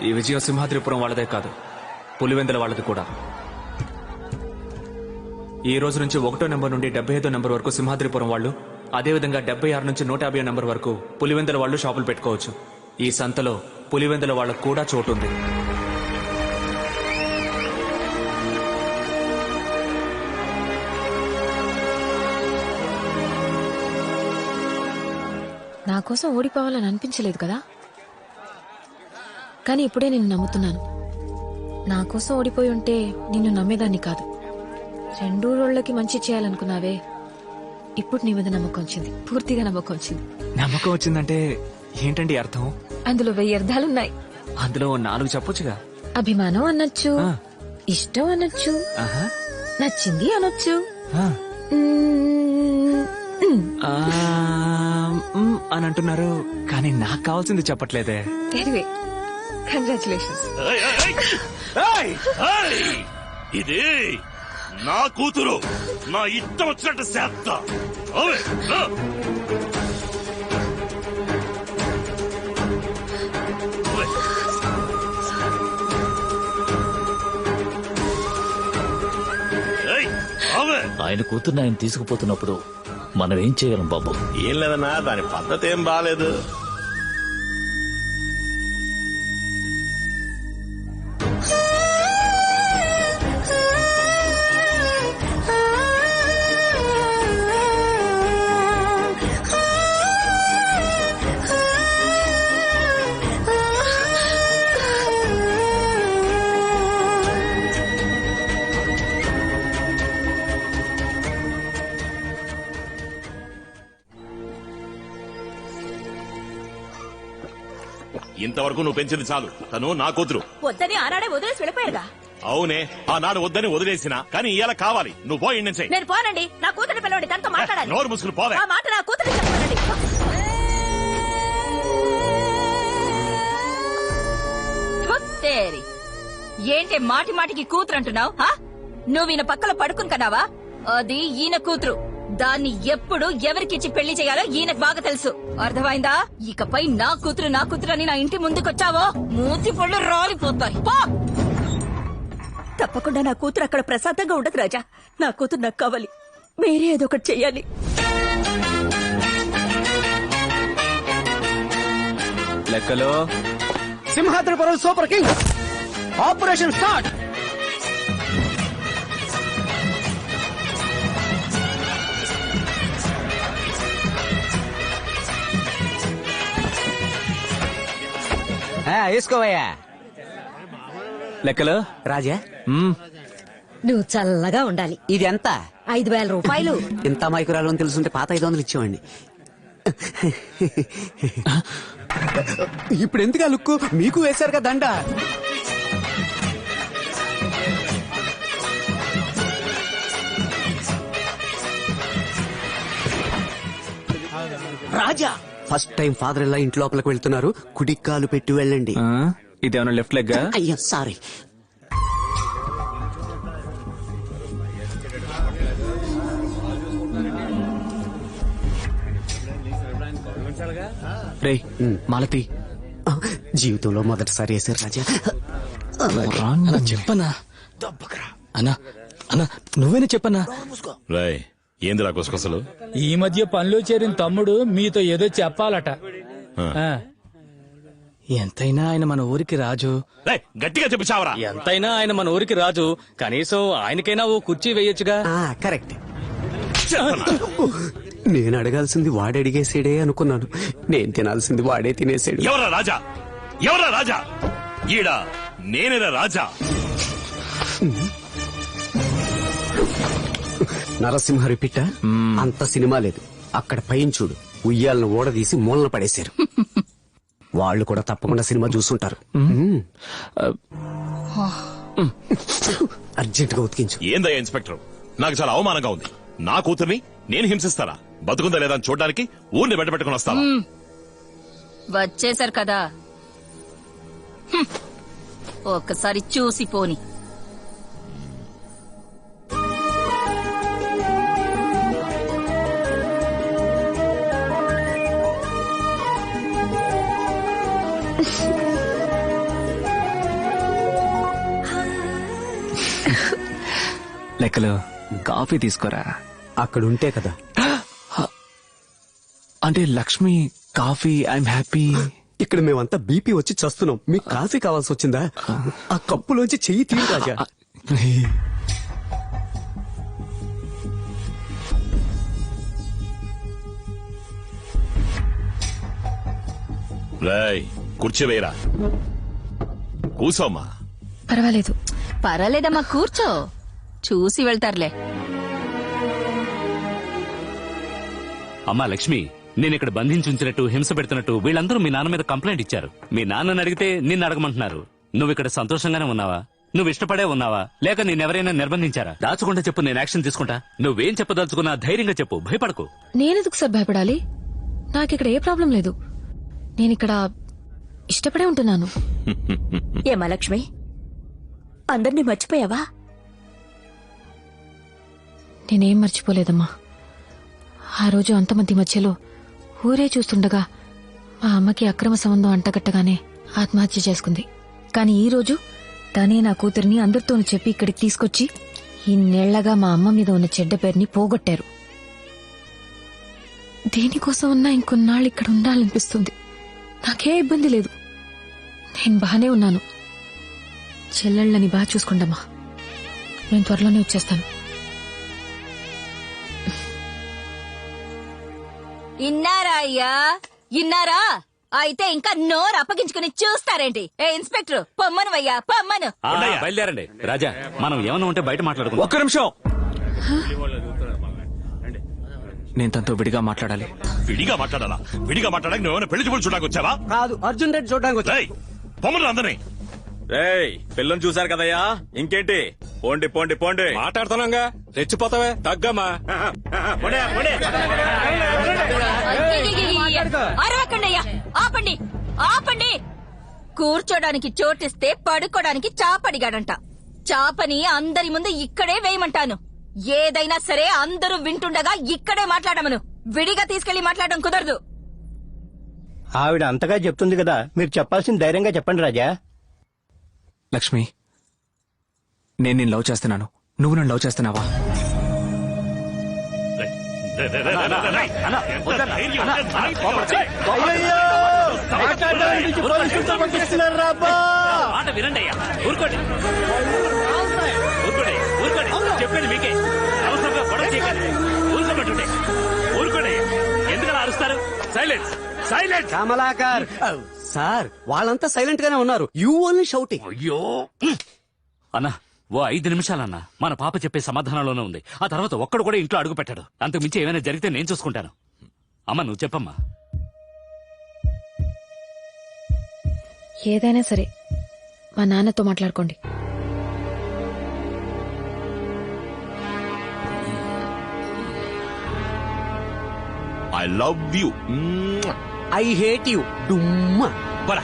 ఈ విజయం సింహాద్రిపురం వాళ్ళదే కాదు, పులివెందుల వాళ్ళది కూడా. ఈ రోజు నుంచి 1వ నెంబర్ నుండి 75వ నెంబర్ వరకు సింహాద్రిపురం వాళ్ళు అదేవిధంగా 76 నుంచి 150 నంబర్ వరకు పులివెందుల వాళ్ళు షాపులు పెట్టుకోవచ్చు. ఈ సంతలో పులివెందుల వాళ్ళకు కూడా చోటు ఉంది. నా కోసం ఓడిపోవాలని అనిపించలేదు కదా, కానీ ఇప్పుడే నిన్ను నమ్ముతున్నాను. నా కోసం ఓడిపోయి ఉంటే నిన్ను నమ్మేదాన్ని కాదు. 2 రోజులకి మంచి చేయాలనుకున్నావే, ఇప్పుడు నీ మీద నమ్మకం వచ్చింది, పూర్తిగా నమ్మకం వచ్చింది. నమ్మకం వచ్చిందంటే ఏంటండి అర్థం? అందులో 1000 అర్థాలున్నాయి. అందులో 4 చెప్పొచ్చుగా. అభిమానం అనొచ్చు, ఇష్టం అనొచ్చు, నచ్చింది అనొచ్చు, అని అంటున్నారు, కానీ నాకు కావాల్సింది చెప్పట్లేదే. Anyway, congratulations. ఇది నా కూతురు, నా ఇష్టం వచ్చినట్టు చేస్తా. ఆయన కూతుర్ని ఆయన తీసుకుపోతున్నప్పుడు మనం ఏం చేయగలం బాబు? ఏం లేదన్నా, దాని పద్ధతి ఏం బాలేదు. ఇంతవరకు నువ్వు పెంచింది చాలు. తను నా కూతురు. వద్దని ఆనాడే వదిలేసి వెళ్ళిపోయాడుగా. అవునే, ఆనాడు వద్దని వదిలేసిన, కానీ ఇవాళ కావాలి. నువ్వు పోయి నుంచి. నేను పోనండి, నా కూతురు పిల్లవాడి తనతో మాట్లాడాలి. నోరు ముసుగులు పోవే. ఆ మాట నా కూతురు చెప్పనండి. ఏంటి మాటి మాటికి కూతురు అంటున్నావు? నువ్వు ఈయన పక్కన పడుకుని కన్నావా? అది ఈయన కూతురు. దాన్ని ఎప్పుడు ఎవరికిచ్చి పెళ్లి చేయాలో ఈయనకు బాగా తెలుసు. అర్థమైందా? ఇకపై నా కూతురు అని నా ఇంటి ముందుకొచ్చావో మూతి పళ్ళు రాలిపోతాయి. తప్పకుండా నా కూతురు అక్కడ ప్రశాంతంగా ఉండదు రాజా. నా కూతురు నాకు కావాలి. మీరే ఏదో ఒకటి చెయ్యాలి. లెక్కలో Simhadripuram super king operation start. వేసుకోవయ్యా. లెక్కలో రాజా, నువ్వు చల్లగా ఉండాలి. ఇది ఎంత? 5,000 రూపాయలు. ఇంత మైకురాలు అని తెలుసుంటే పాత 500 ఇచ్చేవాడిని. ఇప్పుడు ఎందుకు ఆ లుక్కు? మీకు వేశారు కదా దండ. రాజా, ఫస్ట్ టైం ఫాదర్ ఇలా ఇంటి లోపలికి వెళ్తున్నారు. కుడికాలు పెట్టి వెళ్ళండి. ఇదేమన్నా లెఫ్ట్ లెగ్? అయ్యో సారీ. రే మాలతి, జీవితంలో మొదటిసారి వేశారు రాజా. చెప్పనా అన్నా? అన్నా నువ్వేనా చెప్పన్నా? రాయ్, ఏందిరా గుసగుసలు? ఈ మధ్య పనిలో చేరిన తమ్ముడు మీతో ఏదో చెప్పాలట. ఎంతైనా ఆయన మన ఊరికి రాజు. గట్టిగా చెప్పు చావరా. ఎంతైనా ఆయన మన ఊరికి రాజు, కనీసం ఆయనకైనా ఓ కుర్చీ వేయొచ్చుగా. కరెక్ట్. నేను అడగాల్సింది వాడు అడిగేసాడే అనుకున్నాను. నేను తినాల్సింది వాడే తినేసాడు. ఎవరా రాజా? ఎవరా రాజా? ఈడ నేనేరా రాజా. నరసింహ రిపిట అంత సినిమా లేదు. అక్కడ పైన చూడు, ఉయ్యాలను ఓడదీసి మూలన పడేశారు. వాళ్ళు కూడా తప్పకుండా సినిమా చూస్తుంటారు. అర్జెంట్ గా ఉతికించు. ఏందయ్యా ఇన్స్పెక్టర్, నాకు చాలా అవమానంగా ఉంది. నా కూతుర్ని నేను హింసిస్తానా? బతుకుందా లేదా అని చూడడానికి ఊరిని వెంటబెట్టుకుని వస్తావా? వచ్చేశారు కదా, ఒక్కసారి చూసి పోని. లెక్కలో కాఫీ తీసుకోరా. అక్కడ ఉంటే కదా. అంటే లక్ష్మి కాఫీ ఐఎమ్ హ్యాపీ. ఇక్కడ మేమంతా బీపీ వచ్చి చస్తున్నాం, మీకు కాఫీ కావాల్సి వచ్చిందా? ఆ కప్పులోంచి చెయ్యి తీరు రాజా. రాయ్ కుర్చీ వేయరా, కూసోమ్మా. పర్వాలేదు. పర్వాలేదమ్మా, కూర్చో, చూసి వెళ్తారులే. అమ్మా లక్ష్మి, నేను ఇక్కడ బంధించుంచినట్టు హింస పెడుతున్నట్టు వీళ్ళందరూ మీ నాన్న మీద కంప్లైంట్ ఇచ్చారు. మీ నాన్నని అడిగితే నిన్ను అడగమంటున్నారు. నువ్వు ఇక్కడ సంతోషంగానే ఉన్నావా? నువ్వు ఇష్టపడే ఉన్నావా? లేక నేనెవరైనా నిర్బంధించారా? దాచకుండా చెప్పు, నేను యాక్షన్ తీసుకుంటా. నువ్వేం చెప్పదలుచుకున్నా ధైర్యంగా చెప్పు, భయపడకు. నేనెందుకు సార్ భయపడాలి? నాకిక్కడ ఏ ప్రాబ్లం లేదు. నేనిక్కడ ఇష్టపడే ఉంటున్నాను. ఏమా లక్ష్మి, అందరినీ మర్చిపోయావా? నేనేం మర్చిపోలేదమ్మా. ఆ రోజు అంతమంది మధ్యలో ఊరే చూస్తుండగా మా అమ్మకి అక్రమ సంబంధం అంటగట్టగానే ఆత్మహత్య చేసుకుంది. కానీ ఈ రోజు తనే నా కూతురిని అందరితోనూ చెప్పి ఇక్కడికి తీసుకొచ్చి ఇన్నేళ్లగా మా అమ్మ మీద ఉన్న చెడ్డ పేరుని పోగొట్టారు. దేనికోసం ఉన్నా ఇంకొన్నాళ్ళు ఇక్కడ ఉండాలనిపిస్తుంది. నాకే ఇబ్బంది లేదు, నేను బానే ఉన్నాను. చెల్లెళ్ళని బాగా చూసుకోండమ్మా. నేను త్వరలోనే వచ్చేస్తాను. ఇన్నారా అయ్యా, ఇన్నారా? అయితే ఇంకా నోరు అప్పగించుకుని చూస్తారేంటి? ఏ ఇన్స్పెక్టర్, పొమ్మను అయ్యా, పొమ్మను. బయలుదేరండి. రాజా, మనం ఏమన్నా ఉంటే బయట మాట్లాడుకుందాం. ఒక్క నిమిషం, నేను తనతో విడిగా మాట్లాడాలి. విడిగా మాట్లాడాలా? విడిగా మాట్లాడక నువ్వేమైనా పెళ్లి చూపులు చూడడానికి వచ్చావా? కాదు, అర్జున్ రెడ్డి చూడడానికి వచ్చా. పొమ్మను అందరినీ. రేయ్ పిల్లని చూశారు కదయ్యా, ఇంకేంటి? పోండి పోండి పోండి. మాట్లాడుతున్నాగా, రెచ్చిపోతావే, తగ్గమ్మా. అరవకండయ్యా, ఆపండి, ఆపండి. కూర్చోడానికి చోటిస్తే పడుకోడానికి చాపడిగాడంట. చాపని అందరి ముందు ఇక్కడే వేయమంటాను. ఏదైనా సరే అందరూ వింటుండగా ఇక్కడే మాట్లాడమను. విడిగా తీసుకెళ్లి మాట్లాడడం కుదరదు. ఆవిడ అంతగా చెప్తుంది కదా, మీరు చెప్పాల్సిన ధైర్యంగా చెప్పండి రాజా. లక్ష్మి, నేను నిన్ను లవ్ చేస్తున్నాను, నువ్వు నన్ను లవ్ చేస్తున్నావా? మాట వినండి అయ్యా, ఊరుకోండి, ఊరుకోండి, ఊరుకోండి. చెప్పండి మీకే, అవసరంగా గొడవ చేయకండి. ఊరుకోబట్టుండే, ఊరుకోండి. ఎందుకలా అరుస్తారు? Silence, silence. కమలాకర్ సార్, వాళ్ళంతా సైలెంట్ గానే ఉన్నారు. You only shouting. అయ్యో అన్నా, ఓ 5 నిమిషాలన్నా. మన పాప చెప్పే సమాధానంలోనే ఉంది. ఆ తర్వాత ఒక్కడు కూడా ఇంట్లో అడుగు పెట్టాడు. అంతకు మించి ఏమైనా జరిగితే నేను చూసుకుంటాను. అమ్మ నువ్వు చెప్పమ్మా. ఏదైనా సరే మా నాన్నతో మాట్లాడుకోండి. I love you. I hate you. డుమ్మా. బరా.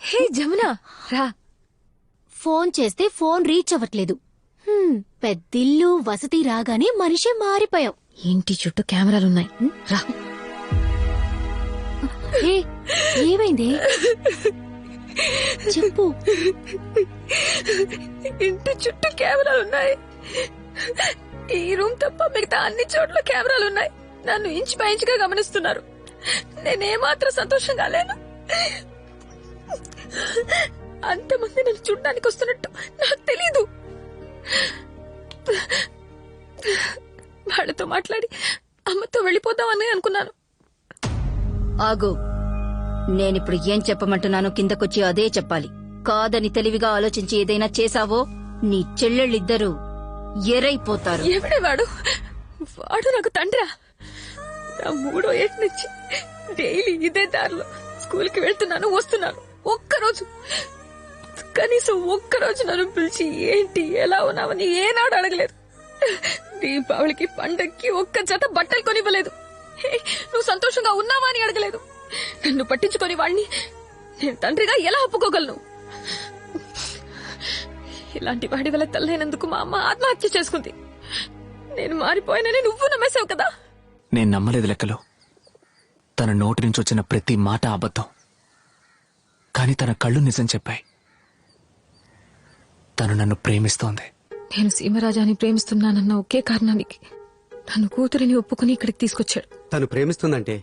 హే జమున, రా. ఫోన్ చేస్తే ఫోన్ రీచ్ అవ్వట్లేదు. పెద్దిల్లు వసతి రాగానే మనిషే మారిపోయావు. ఇంటి చుట్టూ కెమెరాలున్నాయి, రా. హే, ఏమైంది చెప్పు. ఇంటి చుట్టూ కెమెరాలున్నాయి. ఈ రూమ్ తప్ప మిగతా అన్ని చోట్ల కెమెరాలున్నాయి. నన్ను ఇంచు బై ఇంచుగా గమనిస్తున్నారు. నేనేమాత్రం సంతోషంగా లేను. అంతమంది నన్ను చూడడానికి వస్తున్నట్టు నాకు తెలీదు. వాళ్ళతో మాట్లాడి అమ్మతో వెళ్ళిపోదామని అనుకున్నాను. ఆగు, నేనిప్పుడు ఏం చెప్పమంటున్నానో కిందకొచ్చి అదే చెప్పాలి. కాదని తెలివిగా ఆలోచించి ఏదైనా చేశావో నీ చెల్లెళ్ళిద్దరూ ఎరైపోతారు. ఎవడే వాడు? వాడు నాకు తండ్రా? నా 3వ ఏటి నుంచి డైలీ ఇదే దారిలో స్కూల్కి వెళ్తున్నాను, వస్తున్నాను. ఒక్కరోజు, కనీసం ఒక్కరోజు నన్ను పిలిచి ఏంటి ఎలా ఉన్నావని ఏనాడు అడగలేదు. దీపావళికి పండక్కి ఒక్క జత బట్టలు కొనివ్వలేదు. నువ్వు సంతోషంగా ఉన్నావా అని అడగలేదు. నన్ను పట్టించుకొని వాణ్ణి నేను తండ్రిగా ఎలా ఒప్పుకోగలను? ఇలాంటి వాడి వల్ల తల్లైనందుకు మా అమ్మ ఆత్మహత్య చేసుకుంది. నేను మారిపోయానని నువ్వు నమ్మేశావు కదా. నేను నమ్మలేదు లెక్కలో. తన నోటి నుంచి వచ్చిన ప్రతి మాట అబద్ధం, కానీ తన కళ్ళు నిజం చెప్పాయి. తను నన్ను ప్రేమిస్తోంది. నేను సీమరాజాని ప్రేమిస్తున్నానన్న ఒకే కారణానికి తను కూతురిని ఒప్పుకుని ఇక్కడికి తీసుకొచ్చాడు. తను ప్రేమిస్తుందంటే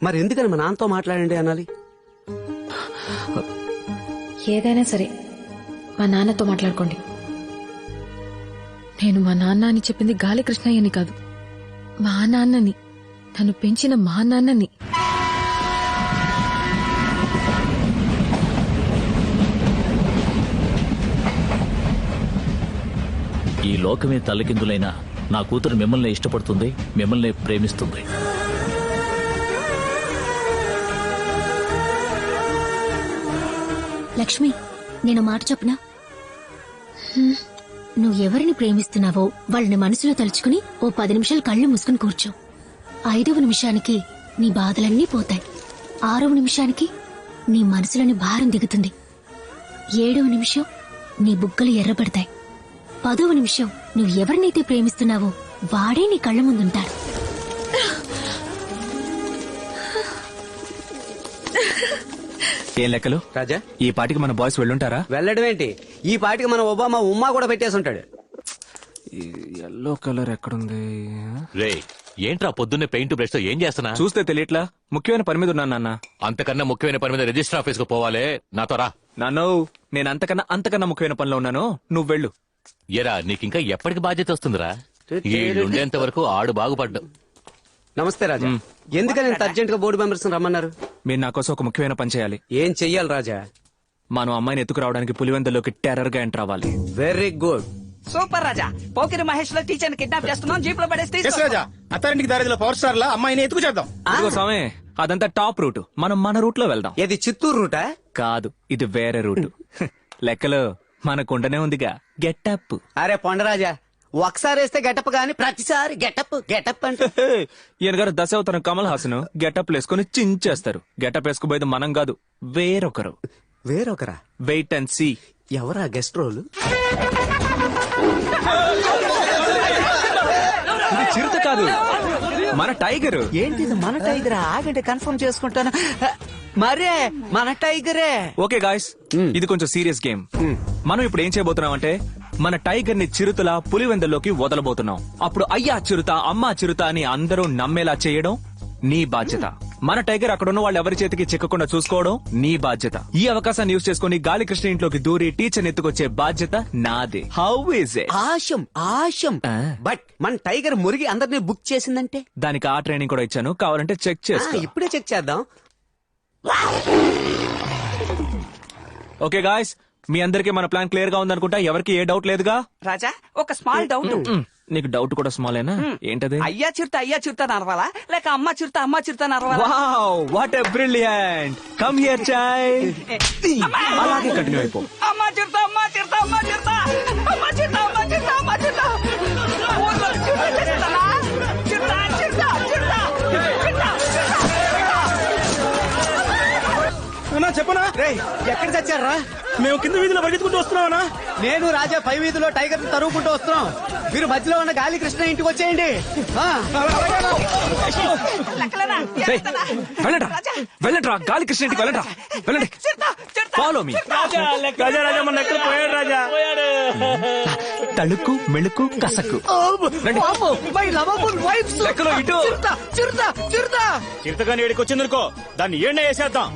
మరి ఎందుకని మా నాన్నతో మాట్లాడండి అనాలి? ఏదైనా సరే మా నాన్నతో మాట్లాడుకోండి. నేను మా నాన్న అని చెప్పింది గాలి కృష్ణయ్యని కాదు, మా నాన్నని, తను పెంచిన మా నాన్నని. ఈ లోకమే తల్లకిందులైనా నా కూతురు మిమ్మల్ని ఇష్టపడుతుంది, మిమ్మల్ని ప్రేమిస్తుంది. లక్ష్మి, నేను మాట చెప్పనా? నువ్వెవరిని ప్రేమిస్తున్నావో వాళ్ళని మనసులో తలుచుకుని ఓ 10 నిమిషాలు కళ్ళు మూసుకుని కూర్చో. 5వ నిమిషానికి నీ బాధలన్నీ పోతాయి. 6వ నిమిషానికి నీ మనసులోని భారం దిగుతుంది. 7వ నిమిషం నీ బుగ్గలు ఎర్రబడతాయి. 10వ నిమిషం నువ్వు ఎవరినైతే ప్రేమిస్తున్నావో వాడే నీ కళ్ళ ముందుంటాడు. ఏం లెక్కలు రాజా? ఈ పాటికి మన బాయ్స్ వెళ్ళుంటారా? వెళ్ళడం ఏంటి, ఈ పాటికి మన ఒబామా ఉమ్మా కూడా పెట్టేసి ఉంటాడు. ఎల్లో కలర్ ఎక్కడుంది? రే ఏంట్రా పొద్దున్నే పెయింట్ బ్రష్ తో ఏం చేస్తున్నా? చూస్తే తెలియట్లా, ముఖ్యమైన పని మీద ఉన్నాను నాన్న. అంతకన్నా ముఖ్యమైన పని మీద రిజిస్టర్ ఆఫీస్ కు పోవాలే, నాతో రా. నాన్నో, నేను అంతకన్నా ముఖ్యమైన పనిలో ఉన్నాను, నువ్వు వెళ్ళు. ఎరా నీకింకా ఎప్పటికి బాధ్యత వస్తుందిరా? ఉండేంత వరకు ఆడు బాగుపడ్డు. నమస్తే రాజా. ఎందుకని ఇంత అర్జెంట్ గా బోర్డు మెంబర్స్ రమ్మన్నారు? మీరు నా కోసం ఒక ముఖ్యమైన పని చేయాలి. ఏం చెయ్యాలి రాజా? మనం అమ్మాయిని ఎత్తుకురావడానికి పులివెందులోకి టెర్రర్ గా ఎంటర్ అవ్వాలి. Very good. సూపర్ రాజా. పోకిరి మహేష్ లో టీచర్ ని కిడ్నాప్ చేస్తున్నాం, జీప్ లో పడేసి అత్తారింటికి దారిలో పవర్ స్టార్ లా అమ్మాయిని ఎత్తుకు చేద్దాం. ఇదిగో స్వామి, అదంతా టాప్ రూట్, మనం మన రూట్ లో వెళ్దాం. ఇది చిత్తూరు రూటా? కాదు, ఇది వేరే రూట్. లెక్కలో మనకుండనే ఉందిగా గెటప్. అరే పొండరాజా, ఒకసారి వేస్తే గెటప్ గాని ప్రతిసారి గెటప్ అంటే ఈయన గారు దశావతారం కమల్ హాసన్ గెటప్ వేసుకుని చించేస్తారు. గెటప్ వేసుకుపోయేది మనం కాదు, వేరొకరు. వేరొకరా? Wait and see. ఎవరా గెస్ట్ రోల్? ఇది చిరుత కాదు, మన టైగర్. ఏంటిది మన టైగరా? ఆగండి కన్ఫర్మ్ చేసుకుంటాను. మరే మన టైగరే. ఓకే గాయ్స్, ఇది కొంచెం సీరియస్ గేమ్. మనం ఇప్పుడు ఏం చేయబోతున్నాం అంటే మన టైగర్ ని చిరుతల పులివెందుల్లోకి వదలబోతున్నాం. అప్పుడు అయ్యా చిరుత, అమ్మా చిరుత అని అందరూ నమ్మేలా చేయడం నీ బాధ్యత. మన టైగర్ అక్కడ ఉన్న వాళ్ళు ఎవరి చేతికి చిక్కకుండా చూసుకోవడం నీ బాధ్యత. ఈ అవకాశాన్ని యూజ్ చేసుకుని గాలికృష్ణ ఇంట్లోకి దూరి టీచర్ ఎత్తుకొచ్చే బాధ్యత నాదే. How is it? ఆశం. బట్ మన టైగర్ మురిగి అందరినీ బుక్ చేసిందంటే దానికి ఆ ట్రైనింగ్ కూడా ఇచ్చాను, కావాలంటే చెక్ చేసుకో. ఇప్పుడే చెక్ చేద్దాం. ఓకే గాయ్స్, మీ అందరికీ మన ప్లాన్ క్లియర్ గా ఉందనుకుంటా. ఎవరికి ఏ డౌట్ లేదుగా? రాజా, ఒక స్మాల్ డౌట్. నీకు డౌట్ కూడా స్మాలేనా? ఏంటది? అయ్యా చిరుత నరవాలా లేక అమ్మ చిరుత నరవాలా? Wow, what a brilliant. Come here child. అలాగే కంటిన్యూ అయిపో. అమ్మ చిరుత ఊర్లో చెప్పనా? ఎక్కడ చచ్చారా? మేము కింద వీధిలో పరిగెత్తుకుంటూ వస్తున్నామన్నా. నేను రాజా పై వీధిలో టైగర్ తరువుకుంటూ వస్తున్నాం. మీరు మధ్యలో ఉన్న గాలి కృష్ణ ఇంటికి వచ్చేయండి. వెళ్ళండ్రా, గాలి కృష్ణ ఇంటికి వెళ్ళండి. Follow me. రాజా మన ఎక్కడ పోయాడు? రాజా తళుకు మెళుకు కసకు. లెక్కలో ఇటు. చిరుతగాని ఏడికి వచ్చిందనుకో, దాన్ని ఏడ్నే వేసేద్దాం.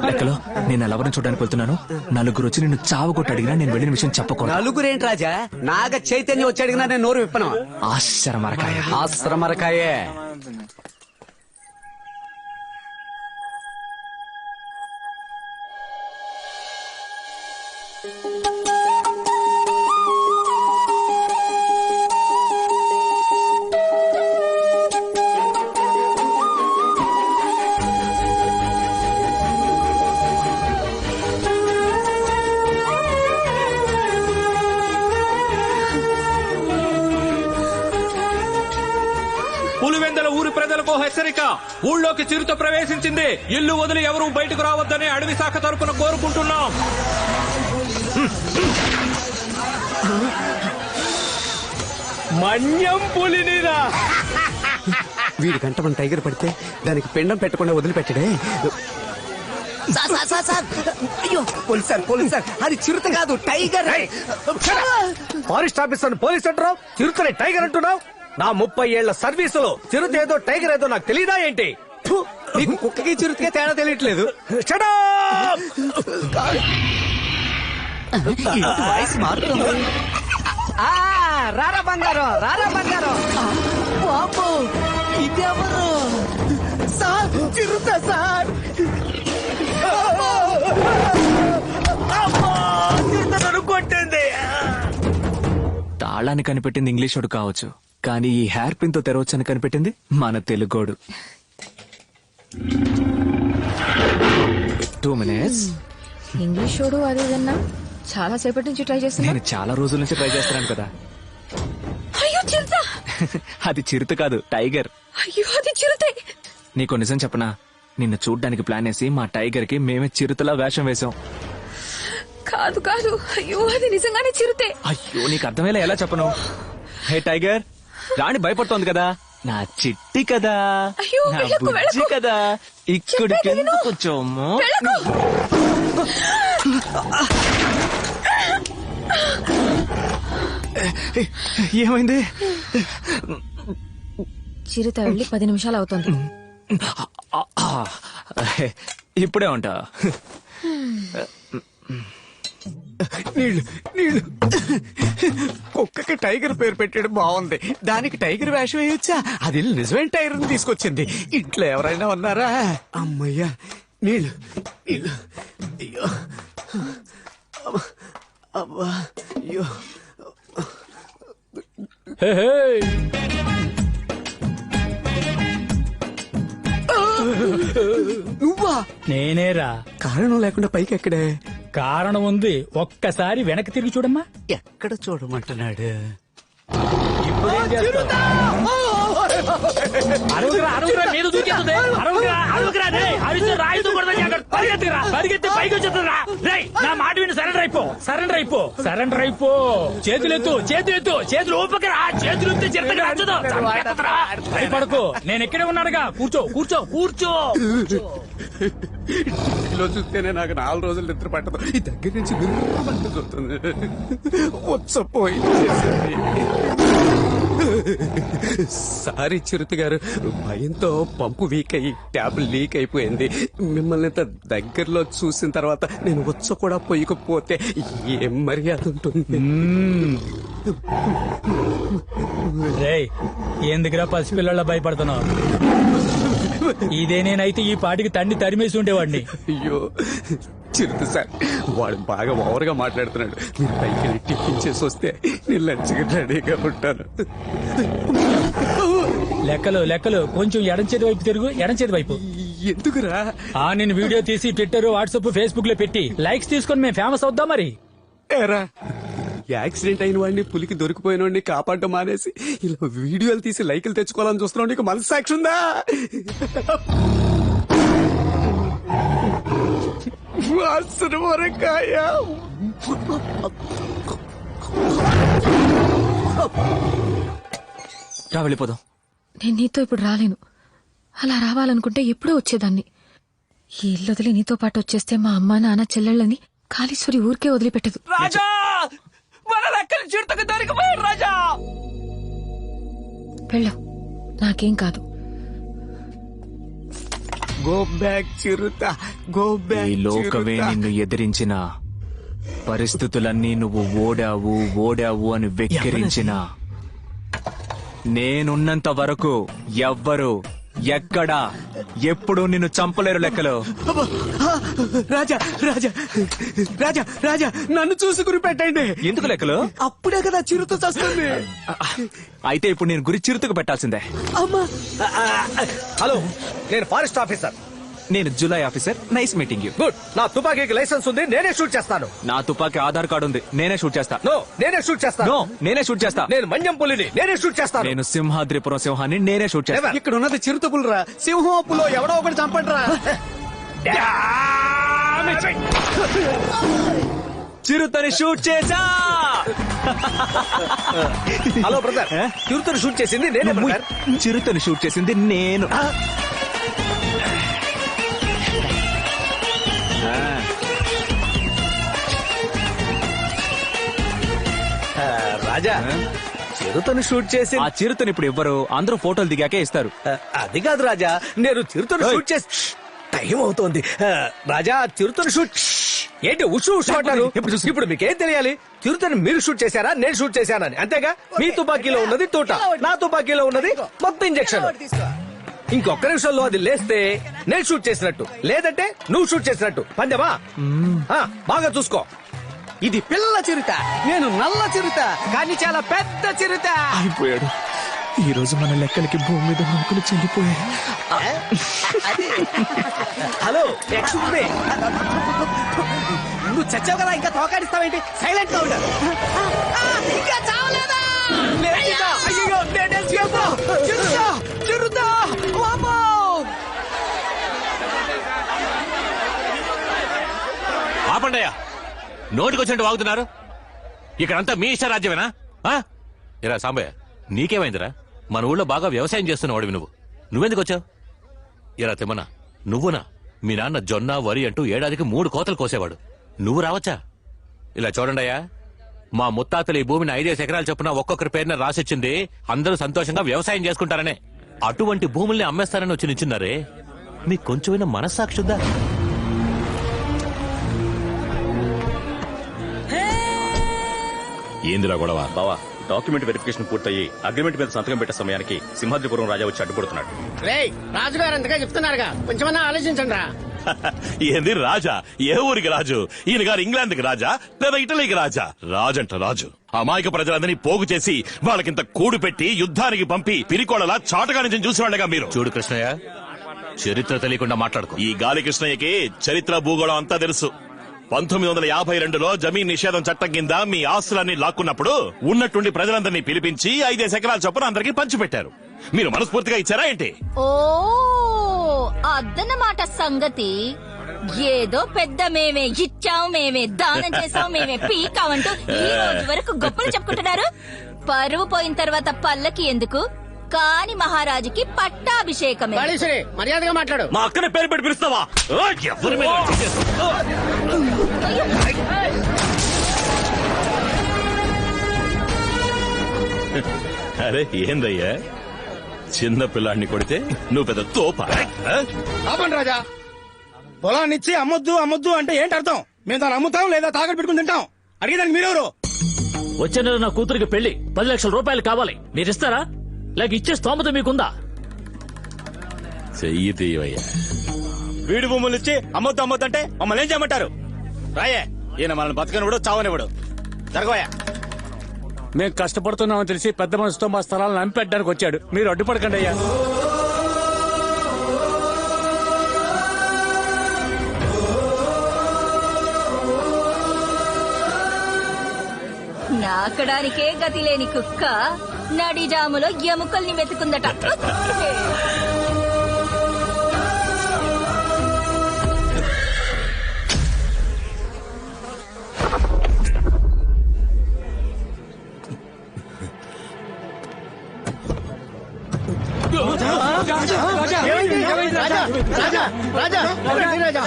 లెక్కలో నేను ఎవరిని చూడడానికి వెళ్తున్నాను. నలుగురు వచ్చి నిన్ను చావగొట్టి అడిగినా నేను వెళ్ళిన విషయం చెప్పకూడదు. నలుగురేంటి రాజా? నాగ చైతన్యం వచ్చి అడిగినా నేను నోరు విప్పను. ఆశ్రమరకాయే. పులివెందుల ఊరి ప్రజలకు హెచ్చరిక. ఊళ్ళోకి చిరుత ప్రవేశించింది. ఇల్లు వదిలి ఎవరూ బయటకు రావద్దని అడవి శాఖ తరపున కోరుకుంటున్నాం. మన్యం పులినిరా. వీడి గంట మన టైగర్ పడితే దానికి పిండం పెట్టకుండా వదిలిపెట్టడే. అయ్యో పోలీస్ సార్ అది చిరుత కాదు టైగర్. ఫారెస్ట్ ఆఫీసర్ పోలీస్ అంటున్నావు, చిరుతని టైగర్ అంటున్నావు. నా 30 ఏళ్ల సర్వీసులో చిరుత ఏదో టైగర్ ఏదో నాకు తెలీదా ఏంటి? నీకు కుక్కకి చిరుతకే తేడా తెలియట్లేదు. వాయిస్ మారుతుంది. రారా బంగారం, రారా బంగారం. బాబు ఇదెవరు? సార్ చిరుత సార్. కొట్టింది. తాళాన్ని కనిపెట్టింది ఇంగ్లీష్ వాడు కావచ్చు, కానీ ఈ హెయిర్ పిన్ తో తెరవచ్చని కనిపెట్టింది మన తెలుగోడు. 2 minutes. ఇంగ్లీష్ వాడు అదేదన్నా చాలా సేపటి నుంచి ట్రై చేస్తున్నా. నేను చాలా రోజుల నుంచి ట్రై చేస్తున్నాను కదా. అయ్యో చిరుత. అది చిరుత కాదు టైగర్. అయ్యో అది చిరుతే. నీకు నిజం చెప్పనా, నిన్ను చూడ్డానికి ప్లాన్ వేసి మా టైగర్ కి మేమే చిరుతలా వేషం వేశాం. కాదు కాదు, అయ్యో అది నిజంగానే చిరుతే. అయ్యో నీకు అర్థమయ్యేలా ఎలా చెప్పను? హే టైగర్, రాణి భయపడుతోంది కదా, నా చిట్టి కదా, అయ్యో, నా వెళ్ళకు, బుజ్జి వెళ్ళకు. కదా, ఇక్కడికి చెప్పేది విను. ఎందుకు వచ్చాము? వెళ్ళకు. ఏమైంది? చిరుత వెళ్ళి 10 నిమిషాలు అవుతుంది. ఇప్పుడే ఉంటా. నీళ్ళు కుక్కకి టైగర్ పేరు పెట్టాడు బాగుంది. దానికి టైగర్ వేషం వేయొచ్చా? అది నిజమైన టైగర్ తీసుకొచ్చింది. ఇంట్లో ఎవరైనా ఉన్నారా? అమ్మయ్యా నీళ్ళు. అయ్యో అబ్బా అయ్యో. నువ్వా? నేనేరా. కారణం లేకుండా పైకి ఎక్కడే? కారణం ఉంది, ఒక్కసారి వెనక్కి తిరిగి చూడమ్మా. ఎక్కడ చూడమంటున్నాడు? ఇప్పుడేం చేస్తావు? అరవకురా, అరవకురా, మీద దూకేస్తుంది. అరవకురా, అరవకురా, రేయ్, అరిచి రాయితో కొడతా జాగ్రత్త. పరిగెత్తురా, పరిగెత్తి పైకి వచ్చేస్తుందిరా. రేయ్, నా మాట విని సరెండర్ అయిపో, సరెండర్ అయిపో, సరెండర్ అయిపో. చేతులెత్తు, చేతులెత్తు, చేతులు ఊపకరా. చేతులు ఎత్తే చిరతగా నచ్చదు. చంపేస్తుందిరా. భయపడకు, నేను ఇక్కడే ఉన్నానుగా. కూర్చో, కూర్చో, కూర్చో. ఇలా చూస్తేనే నాకు 4 రోజులు నిద్ర పట్టదు. ఈ దగ్గర నుంచి విర్రమంటూ చూస్తుంది. వచ్చపోయి సారీ చిరుత గారు, భయంతో పంపు వీక్ అయ్యి ట్యాబ్ లీక్ అయిపోయింది. మిమ్మల్ని ఇంత దగ్గరలో చూసిన తర్వాత నేను వచ్చ కూడా పోయకపోతే ఏం మర్యాద ఉంటుంది? రేయ్, ఎందుకురా పసిపిల్లల భయపడుతున్నావు? ఇదే నేనైతే ఈ పాటికి తండ్రి తరిమేసి ఉండేవాడిని. అయ్యో చిరుత సార్, వాడు బాగా ఓవర్గా మాట్లాడుతున్నాడు. మీరు పైకి వెళ్ళి టిఫిన్ చేసి వస్తే నేను లంచ్కి రెడీగా ఉంటాను. లెక్కలు లెక్కలు, కొంచెం ఎడం చేతి వైపు తిరుగు, ఎడం చేతి వైపు. ఎందుకురా? నేను వీడియో తీసి ట్విట్టర్, వాట్సాప్, ఫేస్బుక్ లో పెట్టి లైక్స్ తీసుకొని మేము ఫేమస్ అవుద్దాం. మరి ఏరా, యాక్సిడెంట్ అయిన వాడిని, పులికి దొరికిపోయిన వాడిని కాపాడటం మానేసి ఇలా వీడియోలు తీసి లైకులు తెచ్చుకోవాలని చూస్తున్నావు. నీకు మనస్సాక్షి ఉందా? వాసన వరకాయ. రా వెళ్ళిపోదాం. నేను నీతో ఇప్పుడు రాలేను. అలా రావాలనుకుంటే ఎప్పుడో వచ్చేదాన్ని. ఈ ఇల్లు వదిలి నీతో పాటు వచ్చేస్తే మా అమ్మా, నాన్న, చెల్లెళ్ళని కాళీశ్వరి ఊరికే వదిలిపెట్టదు. రాజా, మన రెక్కలు చిరుతకు దొరికిపోయాడు రాజా. వెళ్ళు, నాకేం కాదు. గో బ్యాక్ చిరుత, గో బ్యాక్. ఈ లోకమే నిన్ను ఎదిరించిన, పరిస్థితులన్నీ నువ్వు ఓడావు ఓడావు అని వెక్కిరించిన, నేనున్నంత వరకు ఎవ్వరు ఎక్కడా ఎప్పుడు నిన్ను చంపలేరు. లెక్కలు. రాజా రాజా రాజా రాజా, నన్ను చూసి గురి పెట్టండి. ఎందుకు లెక్కలు? అప్పుడే కదా చిరుత చేస్తుంది. అయితే ఇప్పుడు నేను గురి చిరుతకు పెట్టాల్సిందే. అమ్మా, హలో, నేను ఫారెస్ట్ ఆఫీసర్. నేను July officer. Nice meeting you. Good. నా తుపాకీకి లైసెన్స్ ఉంది, నేనే షూట్ చేస్తాను. నా తుపాకీ ఆధార్ కార్డు ఉంది, నేనే షూట్ చేస్తా. నో, నేనే షూట్ చేస్తాను. నో, నేనే షూట్ చేస్తా. నేను మన్యం పులిని, నేనే షూట్ చేస్తాను. నేను సింహాద్రిపురం సింహాన్ని, నేనే షూట్ చేస్తా. ఇక్కడ ఉన్నది చిరుత పులిరా. సింహం పులో ఎవడో ఒకటి చంపండిరా. చిరుతని షూట్ చేసా. హలో బ్రదర్, చిరుతను షూట్ చేసింది నేనే బ్రదర్. చిరుతను షూట్ చేసింది నేను. రాజా, చిరుతను షూట్ చేసి ఆ చిరుతను ఇప్పుడు ఇవ్వరు, అందరూ ఫోటోలు దిగాకే ఇస్తారు. అది కాదు రాజా, నేను చిరుతను షూట్ చేసి టైం అవుతోంది. రాజా, చిరుతను షూట్ ఏంటి ఉషు ఉషు అంటారు? ఇప్పుడు మీకేం తెలియాలి? చిరుతను మీరు షూట్ చేశారా, నేను షూట్ చేశానని? అంతేగా? మీ తుపాకీలో ఉన్నది తూట, నా తుపాకీలో ఉన్నది మొత్తం ఇంజెక్షన్. ఇంకొక నిమిషంలో అది లేస్తే నేను షూట్ చేసినట్టు, లేదంటే నువ్వు షూట్ చేసినట్టు. పందెమా? బాగా చూసుకో. ఇది పిల్ల చిరుత, నేను నల్ల చిరుత, కానీ చాలా పెద్ద చిరుత. అయిపోయాడు. ఈ రోజు మన లెక్కలకి భూమి మీద నూకలు చెల్లిపోయాయి. Hello, excuse me. నువ్వు చచ్చావు కదా, ఇంకా తోకాడిస్తావేంటి? సైలెంట్ గా ఉండు. ఇంకా చావలేదా? అయ్యో, నేను escape. చిరుత, చిరుత, వామ్మో! ఆపండయ్యా, నోటికొచ్చినట్టు వాగుతున్నారు. ఇక్కడంతా మీ ఇష్ట రాజ్యమేనా? ఇరా సాంబయ్య, నీకేమైందిరా? మన ఊళ్ళో బాగా వ్యవసాయం చేస్తున్నవాడివి నువ్వెందుకు వచ్చావు? ఇరా తిమ్మనా, నువ్వునా? మీ నాన్న జొన్న వరి అంటూ ఏడాదికి 3 కోతలు కోసేవాడు, నువ్వు రావచ్చా? ఇలా చూడండియా, మా ముత్తాతలు ఈ భూమిని 5 ఎకరాలు చొప్పున ఒక్కొక్కరి పేరున రాసిచ్చింది అందరూ సంతోషంగా వ్యవసాయం చేసుకుంటారనే. అటువంటి భూముల్ని అమ్మేస్తారని వచ్చి నించున్నారే, మీకు కొంచెమైనా మనస్సాక్షుద్దా? ఏందిరా గొడవ? బావా, డాక్యుమెంట్ వెరిఫికేషన్ పూర్తయి అగ్రిమెంట్ మీద సంతకం పెట్టే సమయానికి సింహాద్రిపురం రాజా వచ్చి అడ్డుపడుతున్నాడు. రాజుగారు అంతగా చెప్తున్నారుగా, కొంచెమన్నా ఆలోచించండి రా. ఏంది రాజా? ఏ ఊరికి రాజు? ఈయన గారు ఇంగ్లాండ్కి రాజా లేదా ఇటలీకి రాజా? రాజంట రాజు. అమాయక ప్రజలందరినీ పోగు చేసి వాళ్ళకింత కూడు పెట్టి యుద్ధానికి పంపి పిరికోడలా చాటగా నుంచి చూసేవాళ్ళగా మీరు. చూడు కృష్ణయ్య, చరిత్ర తెలియకుండా మాట్లాడుకో. ఈ గాలి కృష్ణయ్యకి చరిత్ర భూగోళం అంతా తెలుసు. 1952లో జమీన్ నిషేధం చట్టం కింద మీ ఆస్తులన్నీ లాక్కున్నప్పుడు ఉన్నట్టుండి ప్రజలందరినీ పిలిపించి 5 ఎకరాల చొప్పున అందరికీ పంచిపెట్టారు. మీరు మనస్ఫూర్తిగా ఇచ్చారా ఏంటి? ఓ అదన్నమాట సంగతి. ఏదో పెద్ద మేమే ఇచ్చాం, మేమే దానం చేసాం, మేమే పీకామంటూ ఈ రోజు వరకు గొప్పలు చెప్పుకుంటున్నారు. పరువు పోయిన తర్వాత పల్లకి ఎందుకు? కాని మహారాజుకి పట్టాభిషేకమే. మర్యాదగా మాట్లాడు. మా అక్కని పేరు పెట్టి పిలుస్తావా? ఎవరి మీద అరే ఏందయ్యా, చిన్న పిల్లాడిని కొడితే నువ్వు పెద్ద తోప. ఆపండి రాజా, పొలాన్ని ఇచ్చి అమ్మొద్దు అమ్మొద్దు అంటే ఏంటి అర్థం? మేము దాన్ని అమ్ముతాం లేదా తాకట్టు పెట్టుకుని తింటాం. అడిగేదానికి మీరెవరు? వచ్చే నెల నా కూతురికి పెళ్లి 10 లక్షల రూపాయలు కావాలి, మీరిస్తారా? లేక ఇచ్చే స్తోమత మీకుందా? చెయ్యి తీయవయ్యా. వీడి భూములు ఇచ్చి అమ్మొద్దు అంటే మమ్మల్ని ఏం చేయమంటారు? రాయే, ఈయన మనల్ని బతకనివ్వడు, చావనివ్వడు. జరగోయా. మేం కష్టపడుతున్నామని తెలిసి పెద్ద మనసుతో మా స్థలాలను అమ్మిపెట్టడానికి వచ్చాడు, మీరు అడ్డుపడకండి అయ్యా. నాకడానికే గతి లేని కుక్క నడిజాములో ఎముకల్ని వెతుకుందట.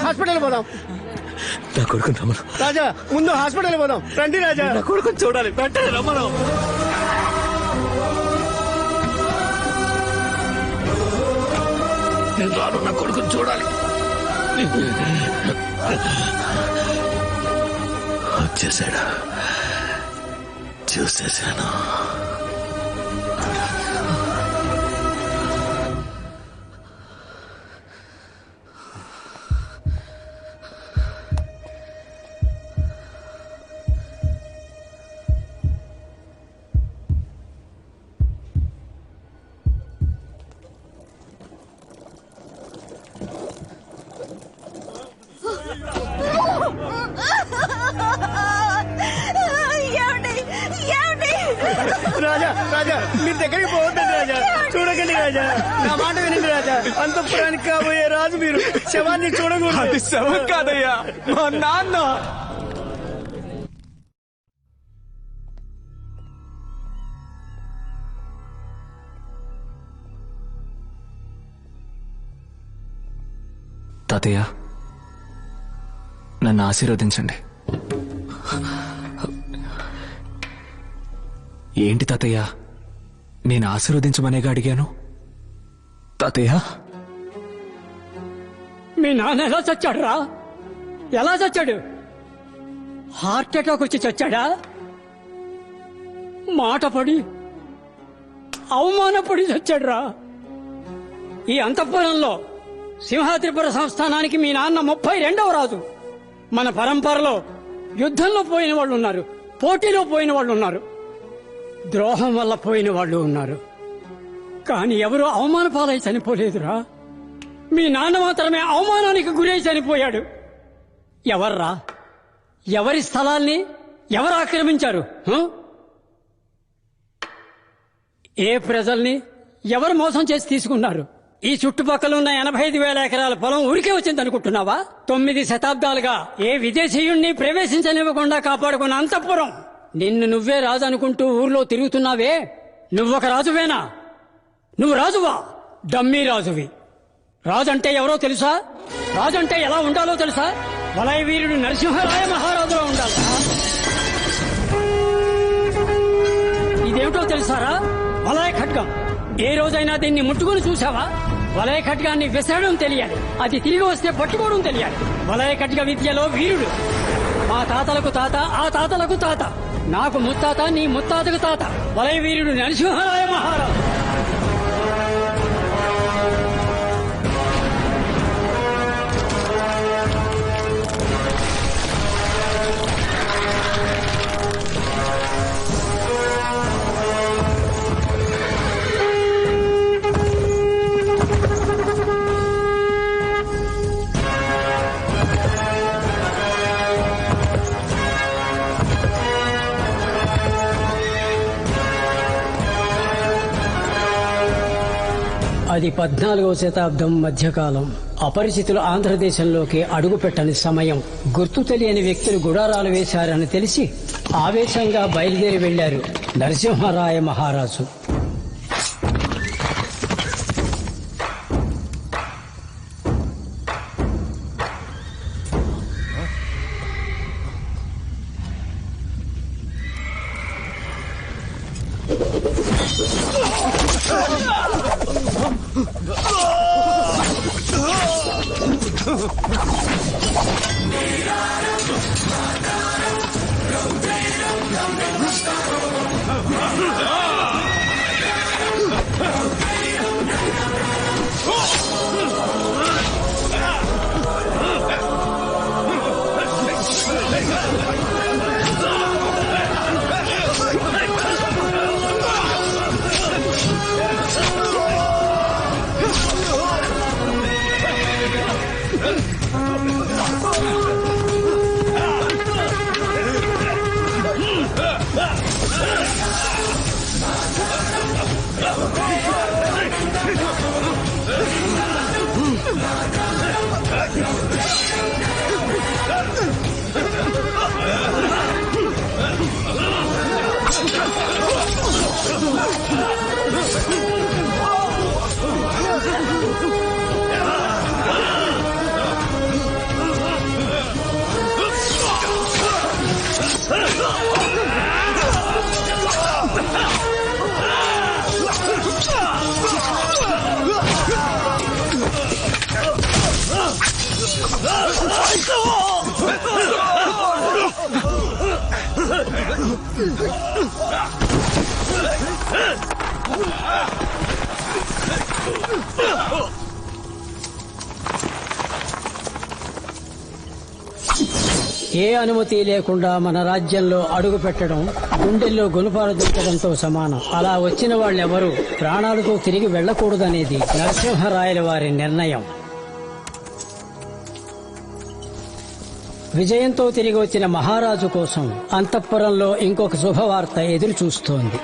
హాస్పిటల్ పోదాం. నా కొడుకుని రమ్మను. రాజా, ముందు హాస్పిటల్ పోదాం. రండి రాజా. నా కొడుకుని చూడాలి, వెంటనే రమ్మను. నేను రాను, నా కొడుకుని చూడాలి. వచ్చేసాడు, చూసేసాను. రాజా, రాజా, మీరు దగ్గరికి పోవద్దండి రాజా. చూడకండి రాజా, నా మాట వినండి రాజా. అంతఃపురానికి కాబోయే రాజు మీరు. శవాన్ని చూడకూడదు. అది శవం కాదయ్యా, మా నాన్న. తాతయ్య, నన్ను ఆశీర్వదించండి. ఏంటి తాతయ్య, నేను ఆశీర్వదించమనేగా అడిగాను. తాతయ్య, మీ నాన్న ఎలా చచ్చాడు రా? ఎలా చచ్చాడు? హార్ట్ అటాక్ వచ్చి చచ్చాడా? మాట పడి అవమానపడి చచ్చాడు రా. ఈ అంతఃపురంలో సింహాద్రిపుర సంస్థానానికి మీ నాన్న 32వ రాజు. మన పరంపరలో యుద్ధంలో పోయిన వాళ్ళు ఉన్నారు, పోటీలో పోయిన వాళ్ళు ఉన్నారు, ద్రోహం వల్ల పోయిన వాళ్ళు ఉన్నారు. కానీ ఎవరు అవమాన పాలై చనిపోలేదురా. మీ నాన్న మాత్రమే అవమానానికి గురై చనిపోయాడు. ఎవర్రా? ఎవరి స్థలాల్ని ఎవరు ఆక్రమించారు? ఏ ప్రజల్ని ఎవరు మోసం చేసి తీసుకున్నారు? ఈ చుట్టుపక్కల ఉన్న 85,000 ఎకరాల పొలం ఊరికే వచ్చిందనుకుంటున్నావా? 9 శతాబ్దాలుగా ఏ విదేశీయుణ్ణి ప్రవేశించనివ్వకుండా కాపాడుకున్న అంతఃపురం. నిన్ను నువ్వే రాజు అనుకుంటూ ఊర్లో తిరుగుతున్నావే, నువ్వొక రాజువేనా? నువ్వు రాజువా? డమ్మీ రాజువి. రాజంటే ఎవరో తెలుసా? రాజంటే ఎలా ఉండాలో తెలుసా? వలయ వీరుడు నరసింహరాయ మహారాజులో ఉండాలి. ఇదేమిటో తెలుసారా? వలయ ఖడ్గం. ఏ రోజైనా దీన్ని ముట్టుకుని చూసావా? వలయ ఖడ్గాన్ని విసరడం తెలియాలి, అది తిరిగి వస్తే పట్టుకోవడం తెలియాలి. వలయ ఖడ్గ విద్యలో వీరుడు. మా తాతలకు తాత, ఆ తాతలకు తాత, నాకు ముత్తాత, నీ ముత్తాతకు తాత. వలయ వీరుడు నరసింహరాయ మహారాజు. అది 14వ శతాబ్దం మధ్యకాలం. అపరిచితులు ఆంధ్రదేశంలోకి అడుగుపెట్టని సమయం. గుర్తు తెలియని వ్యక్తులు గుడారాలు వేశారని తెలిసి ఆవేశంగా బయలుదేరి వెళ్లారు నరసింహరాయ మహారాజు. ఏ అనుమతి లేకుండా మన రాజ్యంలో అడుగు పెట్టడం గుండెల్లో గుణపాలు దించడంతో సమానం. అలా వచ్చిన వాళ్ళెవరూ ప్రాణాలతో తిరిగి వెళ్లకూడదనేది నరసింహరాయల వారి నిర్ణయం. విజయంతో తిరిగి వచ్చిన మహారాజు కోసం అంతఃపురంలో ఇంకొక శుభవార్త ఎదురు చూస్తోంది.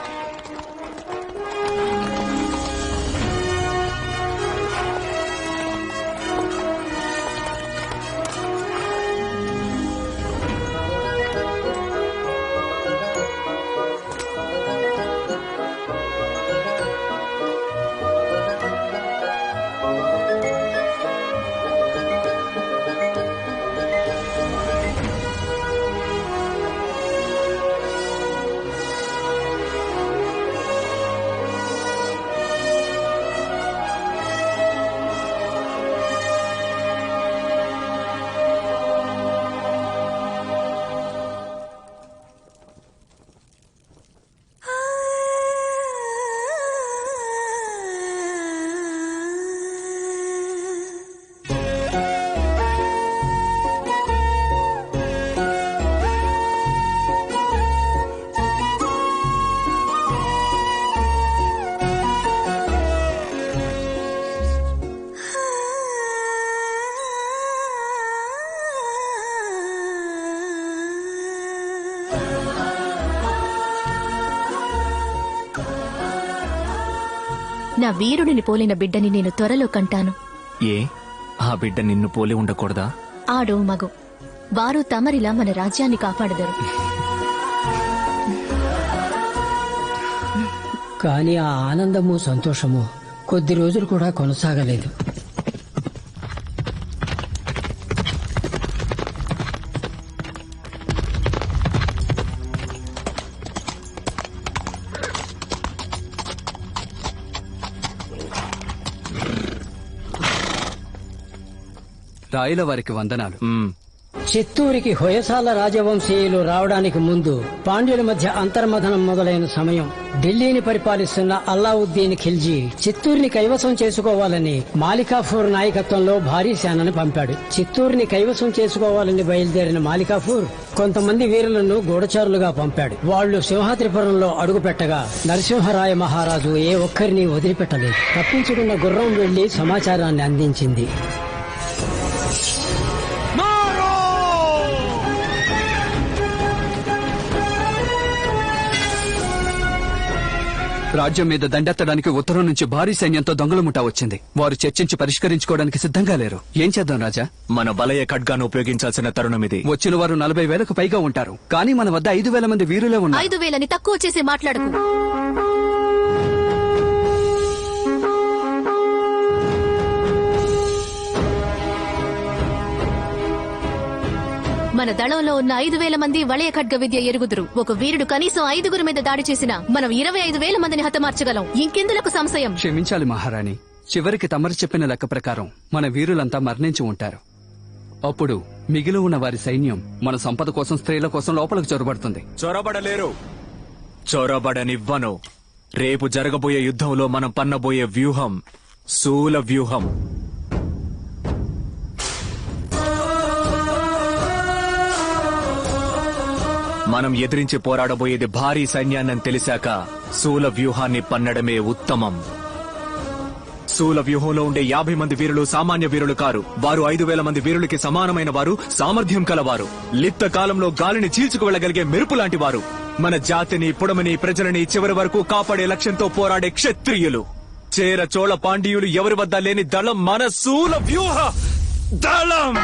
నా వీరుడిని పోలిన బిడ్డని నేను త్వరలో కంటాను. ఏ ఆ బిడ్డ నిన్ను పోలి ఉండకూడదా? ఆడో మగో వారు తమరిలా మన రాజ్యాన్ని కాపాడదరు. కానీ ఆ ఆనందము సంతోషము కొద్ది రోజులు కూడా కొనసాగలేదు. రాయుల వారికి వందనాలు. చిత్తూరికి హొయసాల రాజవంశీయులు రావడానికి ముందు పాండ్యుల మధ్య అంతర్మథనం మొదలైన సమయం. ఢిల్లీని పరిపాలిస్తున్న అల్లావుద్దీన్ ఖిల్జీ చిత్తూరుని కైవసం చేసుకోవాలని మాలికాఫూర్ నాయకత్వంలో భారీ సేనను పంపాడు. చిత్తూరుని కైవసం చేసుకోవాలని బయలుదేరిన మాలికాఫూర్ కొంతమంది వీరులను గూఢచారులుగా పంపాడు. వాళ్లు సింహాద్రిపురంలో అడుగుపెట్టగా నరసింహరాయ మహారాజు ఏ ఒక్కరిని వదిలిపెట్టలేదు. తప్పించుకున్న గుర్రం వెళ్లి సమాచారాన్ని అందించింది. రాజ్యం మీద దండెత్తడానికి ఉత్తరం నుంచి భారీ సైన్యంతో దొంగల ముఠా వచ్చింది. వారు చర్చించి పరిష్కరించుకోవడానికి సిద్ధంగా లేరు. ఏం చేద్దాం రాజా? మన బలయ ఖడ్గాను ఉపయోగించాల్సిన తరుణం ఇది. వచ్చిన వారు 40,000కు పైగా ఉంటారు. కానీ మన వద్ద 5,000 మంది వీరులే ఉన్నారు. 5,000ని తక్కువ చేసి మాట్లాడకు. మన దళంలో ఉన్న 5,000 మంది వలయ ఖడ్గ విద్య ఎరుగుదురు. ఒక వీరుడు కనీసం 5గురి మీద దాడి చేసినా మనం 25,000 మందిని హతమార్చగలం. ఇంకెందులకు సంశయం? క్షమించాలి మహారాణి. చివరికి తమరు చెప్పిన లెక్క ప్రకారం మన వీరులంతా మరణించి ఉంటారు. అప్పుడు మిగిలి ఉన్న వారి సైన్యం మన సంపద కోసం, స్త్రీల కోసం లోపలికి చొరబడుతుంది. చొరబడలేరు. చొరబడనివ్వను. రేపు జరగబోయే యుద్ధంలో మనం పన్నబోయే వ్యూహం శూల వ్యూహం. మనం ఎదిరించి పోరాడబోయేది భారీ సైన్యాన్ని తెలిసాక శూల వ్యూహాన్ని పన్నడమే ఉత్తమం. శూల వ్యూహంలో ఉండే 50 మంది వీరులు సామాన్య వీరులు కారు. వారు 5,000 మంది వీరులకి సమానమైన వారు, సామర్థ్యం కలవారు, లిప్త కాలంలో గాలిని చీల్చుకు వెళ్లగలిగే మెరుపు లాంటి వారు. మన జాతిని, పుడమని, ప్రజలని చివరి వరకు కాపాడే లక్ష్యంతో పోరాడే క్షత్రియులు. చేర చోళ పాండ్యులు ఎవరి వద్ద లేని దళం మన శూల వ్యూహ దళం.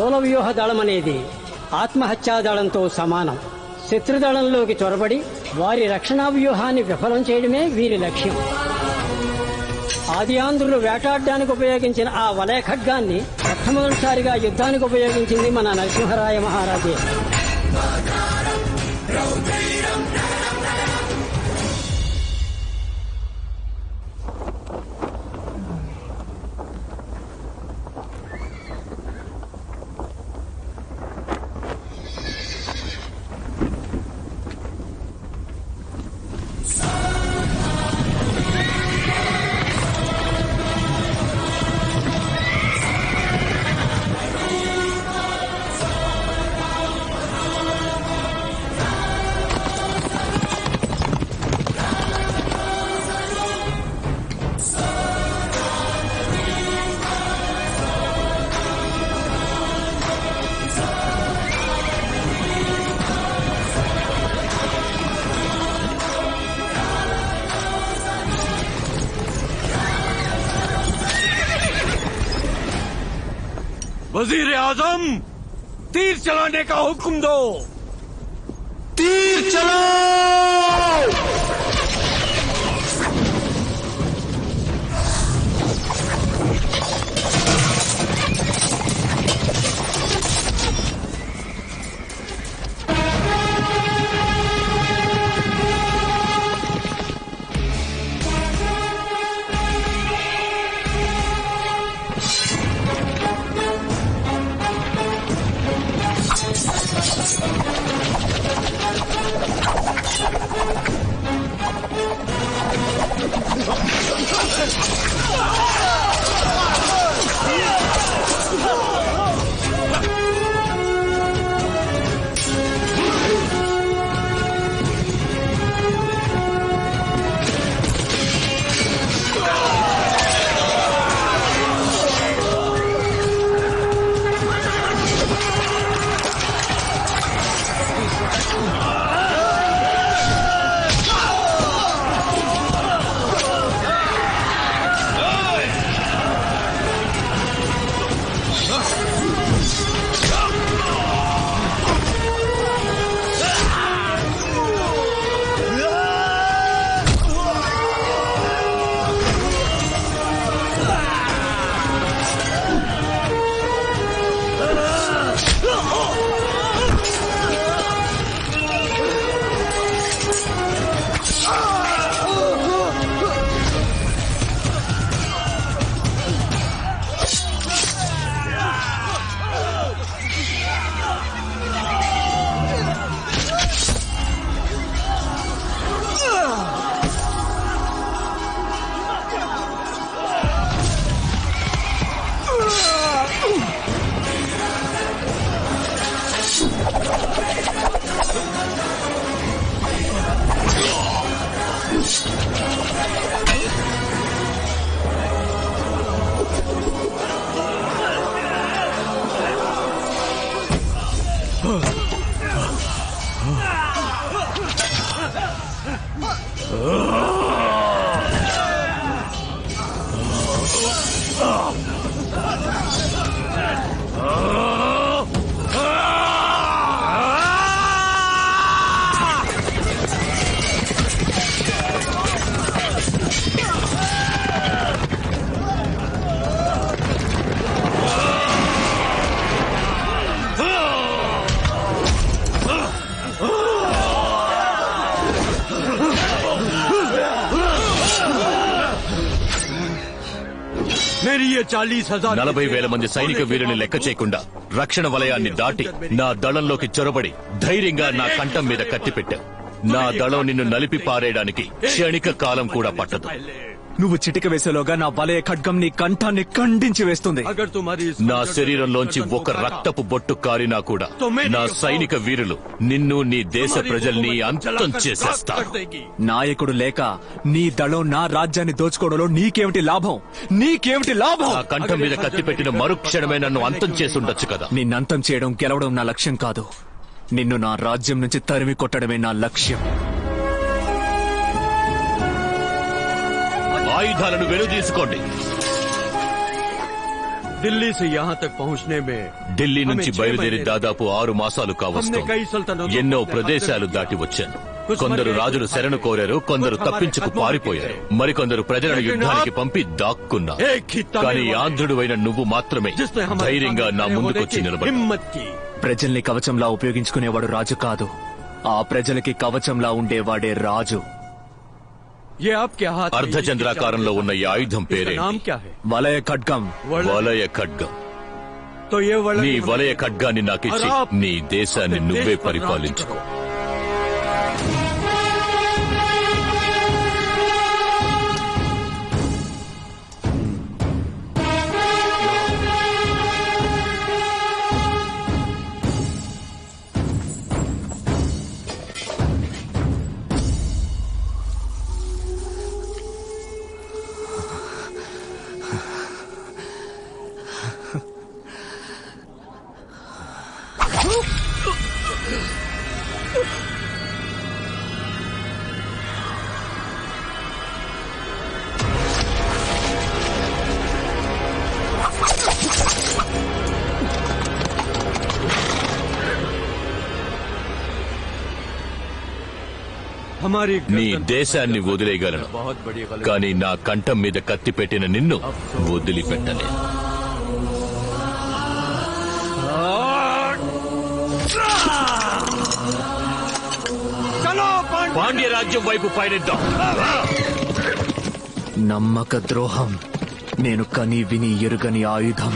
శూల వ్యూహ దళం అనేది ఆత్మహత్యా దళంతో సమానం. శత్రుదళంలోకి చొరబడి వారి రక్షణా వ్యూహాన్ని విఫలం చేయడమే వీరి లక్ష్యం. ఆది ఆంధ్రులు వేటాడడానికి ఉపయోగించిన ఆ వలయ ఖడ్గాన్ని మొట్టమొదటిసారిగా యుద్ధానికి ఉపయోగించింది మన నరసింహరాయ మహారాజే. वजीर आजम, तीर चलाने का हुक्म दो. तीर चलाओ. मेरी ये 40,000 40,000 మంది సైనిక వీరుని లెక్క చేయకుండా రక్షణ వలయాన్ని దాటి నా దళంలోకి చొరబడి ధైర్యంగా నా కంఠం మీద కత్తి పెట్టావు. నా దళం నిన్ను నలిపి పారేయడానికి క్షణిక కాలం కూడా పట్టదు. నువ్వు చిటిక వేసేలోగా నా వలయ ఖడ్గం నీ కంఠాన్ని ఖండించి వేస్తుంది. నా శరీరంలోంచి ఒక రక్తపు బొట్టు కారినా కూడా నా సైనిక వీరులు నిన్ను నీ దేశ ప్రజల్ని అంతం చేసేస్తారు. నాయకుడు లేక నీ దళం నా రాజ్యాన్ని దోచుకోవడంలో నీకేమిటి లాభం? నీకేమిటి లాభం? నా కంఠం మీద కత్తి పెట్టిన మరుక్షణమే నన్ను అంతం చేసి ఉండొచ్చు కదా. నిన్నంతం చేయడం గెలవడం నా లక్ష్యం కాదు. నిన్ను నా రాజ్యం నుంచి తరిమి కొట్టడమే నా లక్ష్యం. ఆయుధాలను వెనుదీసుకోండి. दिल्ली से यहाँ तक पहुँचने में ఢిల్లీ నుంచి బయలుదేరి దాదాపు 6 మాసాలు కావస్తుంది. ఎన్నో ప్రదేశాలు దాటి వచ్చాను. కొందరు రాజులు శరణు కోరారు, కొందరు తప్పించుకు పారిపోయారు, మరికొందరు ప్రజలను యుద్ధానికి పంపి దాక్కున్నారు. కానీ ఆంధ్రుడువైన నువ్వు మాత్రమే ధైర్యంగా నా ముందుకొచ్చి నిలబడి. ప్రజల్ని కవచంలా ఉపయోగించుకునేవాడు రాజు కాదు, ఆ ప్రజలకి కవచంలా ఉండేవాడే రాజు. అర్ధచంద్రాకారంలో ఉన్న ఈ ఆయుధం పేరే వలయ ఖడ్గం. వలయ ఖడ్గం. నీ వలయ ఖడ్గాన్ని నాకిచ్చి నీ దేశాన్ని నువ్వే పరిపాలించుకో. నీ దేశాన్ని వదిలేయగలను, కానీ నా కంఠం మీద కత్తి పెట్టిన నిన్ను వదిలిపెట్టలే. పాండ్య రాజ్యం వైపు పయనిద్దాం. నమ్మక ద్రోహం నేను కని విని ఎరుగని ఆయుధం.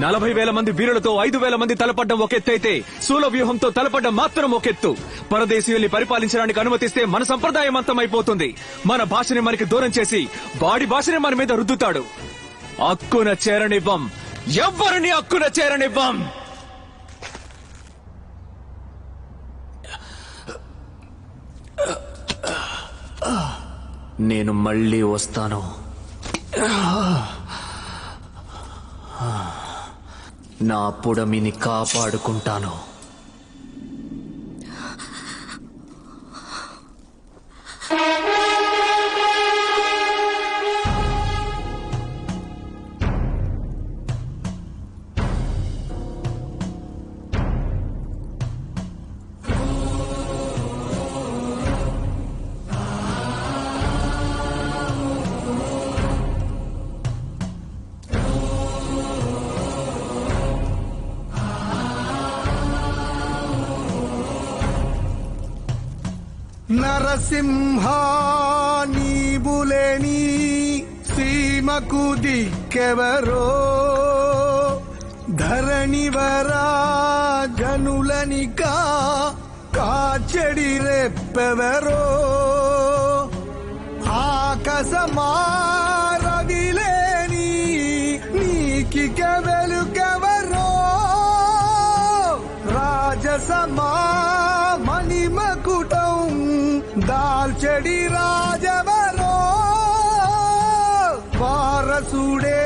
నలభై 40,000 మంది వీరులతో 5,000 మంది తలపడ్డం ఒకెత్తైతే శూల వ్యూహంతో తలపడ్డం మాత్రం ఒకెత్తు. పరదేశీయుల్ని పరిపాలించడానికి అనుమతిస్తే మన సంప్రదాయం అంతమైపోతుంది. మన భాషని మనకి దూరం చేసి వాడి భాషని మన మీద రుద్దుతాడు. హక్కున చేరనివ్వం, ఎవ్వరిని హక్కున చేరనివ్వం. నేను మళ్ళీ వస్తాను. నా పుడమిని కాపాడుకుంటాను. నరసింహ నీబులేని సీమకు దిక్కెవరో ధరణివరా జనులనికా కాచెడి రెప్పెవరో ఆకాశమారవిలేని నీకిక వెలుకెవరో రాజసమా మణిమకుటం దాల్చెడి రాజవరో వారసుడే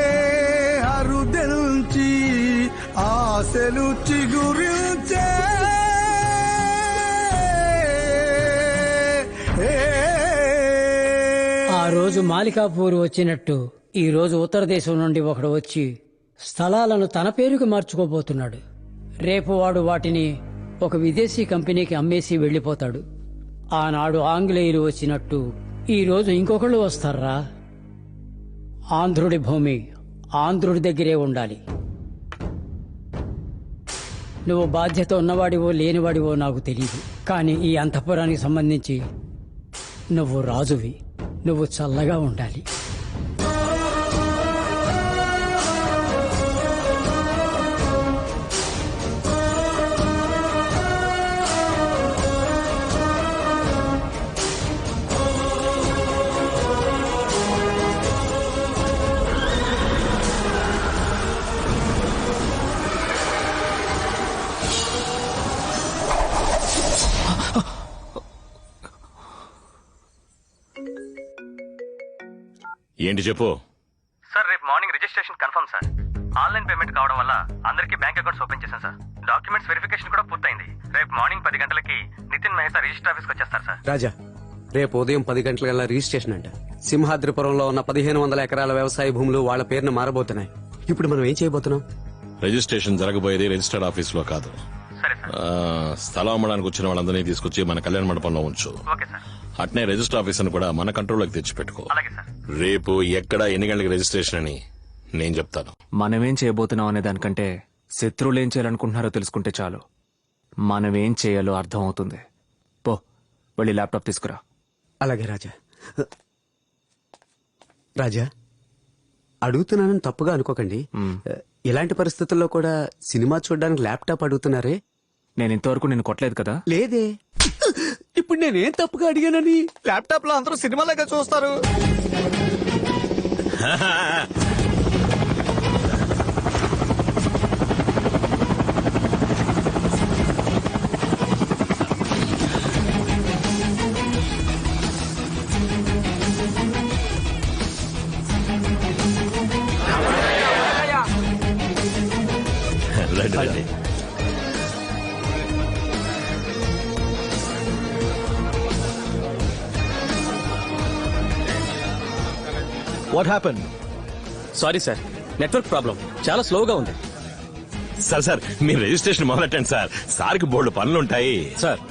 హరుదెల్చి ఆశలు చిగురిల్చే ఆ రోజు మాలికాపూర్ వచ్చినట్టు ఈ రోజు ఉత్తర దేశం నుండి ఒకడు వచ్చి స్థలాలను తన పేరుకు మార్చుకోబోతున్నాడు. రేపు వాడు వాటిని ఒక విదేశీ కంపెనీకి అమ్మేసి వెళ్లిపోతాడు. ఆనాడు ఆంగ్లేయులు వచ్చినట్టు ఈ రోజు ఇంకొకళ్ళు వస్తారా? ఆంధ్రుడి భూమి ఆంధ్రుడి దగ్గరే ఉండాలి. నువ్వు బాధ్యత ఉన్నవాడివో లేనివాడివో నాకు తెలియదు, కానీ ఈ అంతఃపురానికి సంబంధించి నువ్వు రాజువి. నువ్వు చల్లగా ఉండాలి. ఏంటి చెప్పు. సార్ రేపు morning registration confirm sir. Online payment కావడం వల్ల అందరికీ బ్యాంక్ అకౌంట్స్ ఓపెన్ చేశాను సార్. డాక్యుమెంట్స్ వెరిఫికేషన్ కూడా పూర్తయింది. రేపు మార్నింగ్ 10 గంటలకి నితిన్ మహేతా రిజిస్టర్ ఆఫీస్కి వచ్చేస్తారు సార్. రాజా, రేపు ఉదయం 10 గంటలకల్లా రిజిస్ట్రేషన్ అంట. సింహాద్రిపురంలో ఉన్న 1500 ఎకరాల వ్యవసాయ భూములు వాళ్ళ పేరును మారబోతున్నాయి. ఇప్పుడు మనం ఏం చేయబోతున్నాం? రిజిస్ట్రేషన్ జరగబోయేది రిజిస్టర్డ్ ఆఫీస్ లో కాదు. స్థలం అమ్మడానికి వచ్చిన వాళ్ళందరినీ తీసుకొచ్చి మన కళ్యాణ మండపంలో ఉంచు. అట్నే రిజిస్టర్ ఆఫీసర్ కూడా మన కంట్రోల్లోకి తెచ్చిపెట్టుకో. రేపు ఎక్కడ ఎన్ని గంటలకు రిజిస్ట్రేషన్ అని నేను చెప్తాను. మనమేం చేయబోతున్నాం అనే దానికంటే శత్రువులు ఏం చేయాలనుకుంటున్నారో తెలుసుకుంటే చాలు. మనమేం చేయాలో అర్థం అవుతుంది. పో, వెళ్ళి ల్యాప్టాప్ తీసుకురా. అలాగే రాజా. రాజా, అడుగుతున్నానని తప్పుగా అనుకోకండి. ఇలాంటి పరిస్థితుల్లో కూడా సినిమా చూడడానికి ల్యాప్టాప్ అడుగుతున్నారే. నేను ఇంతవరకు నేను కొట్టలేదు కదా. లేదే. ఇప్పుడు నేనేం తప్పుగా అడిగానని ల్యాప్టాప్ లో అందరూ సినిమాలాగా చూస్తారు. రండి. What happen? Sorry sir, network problem. చాలా స్లోగా ఉంది. సార్ మీరు రిజిస్ట్రేషన్ మొదలెట్టండి సార్. సార్కి బోర్డు పనులుంటాయి. సార్,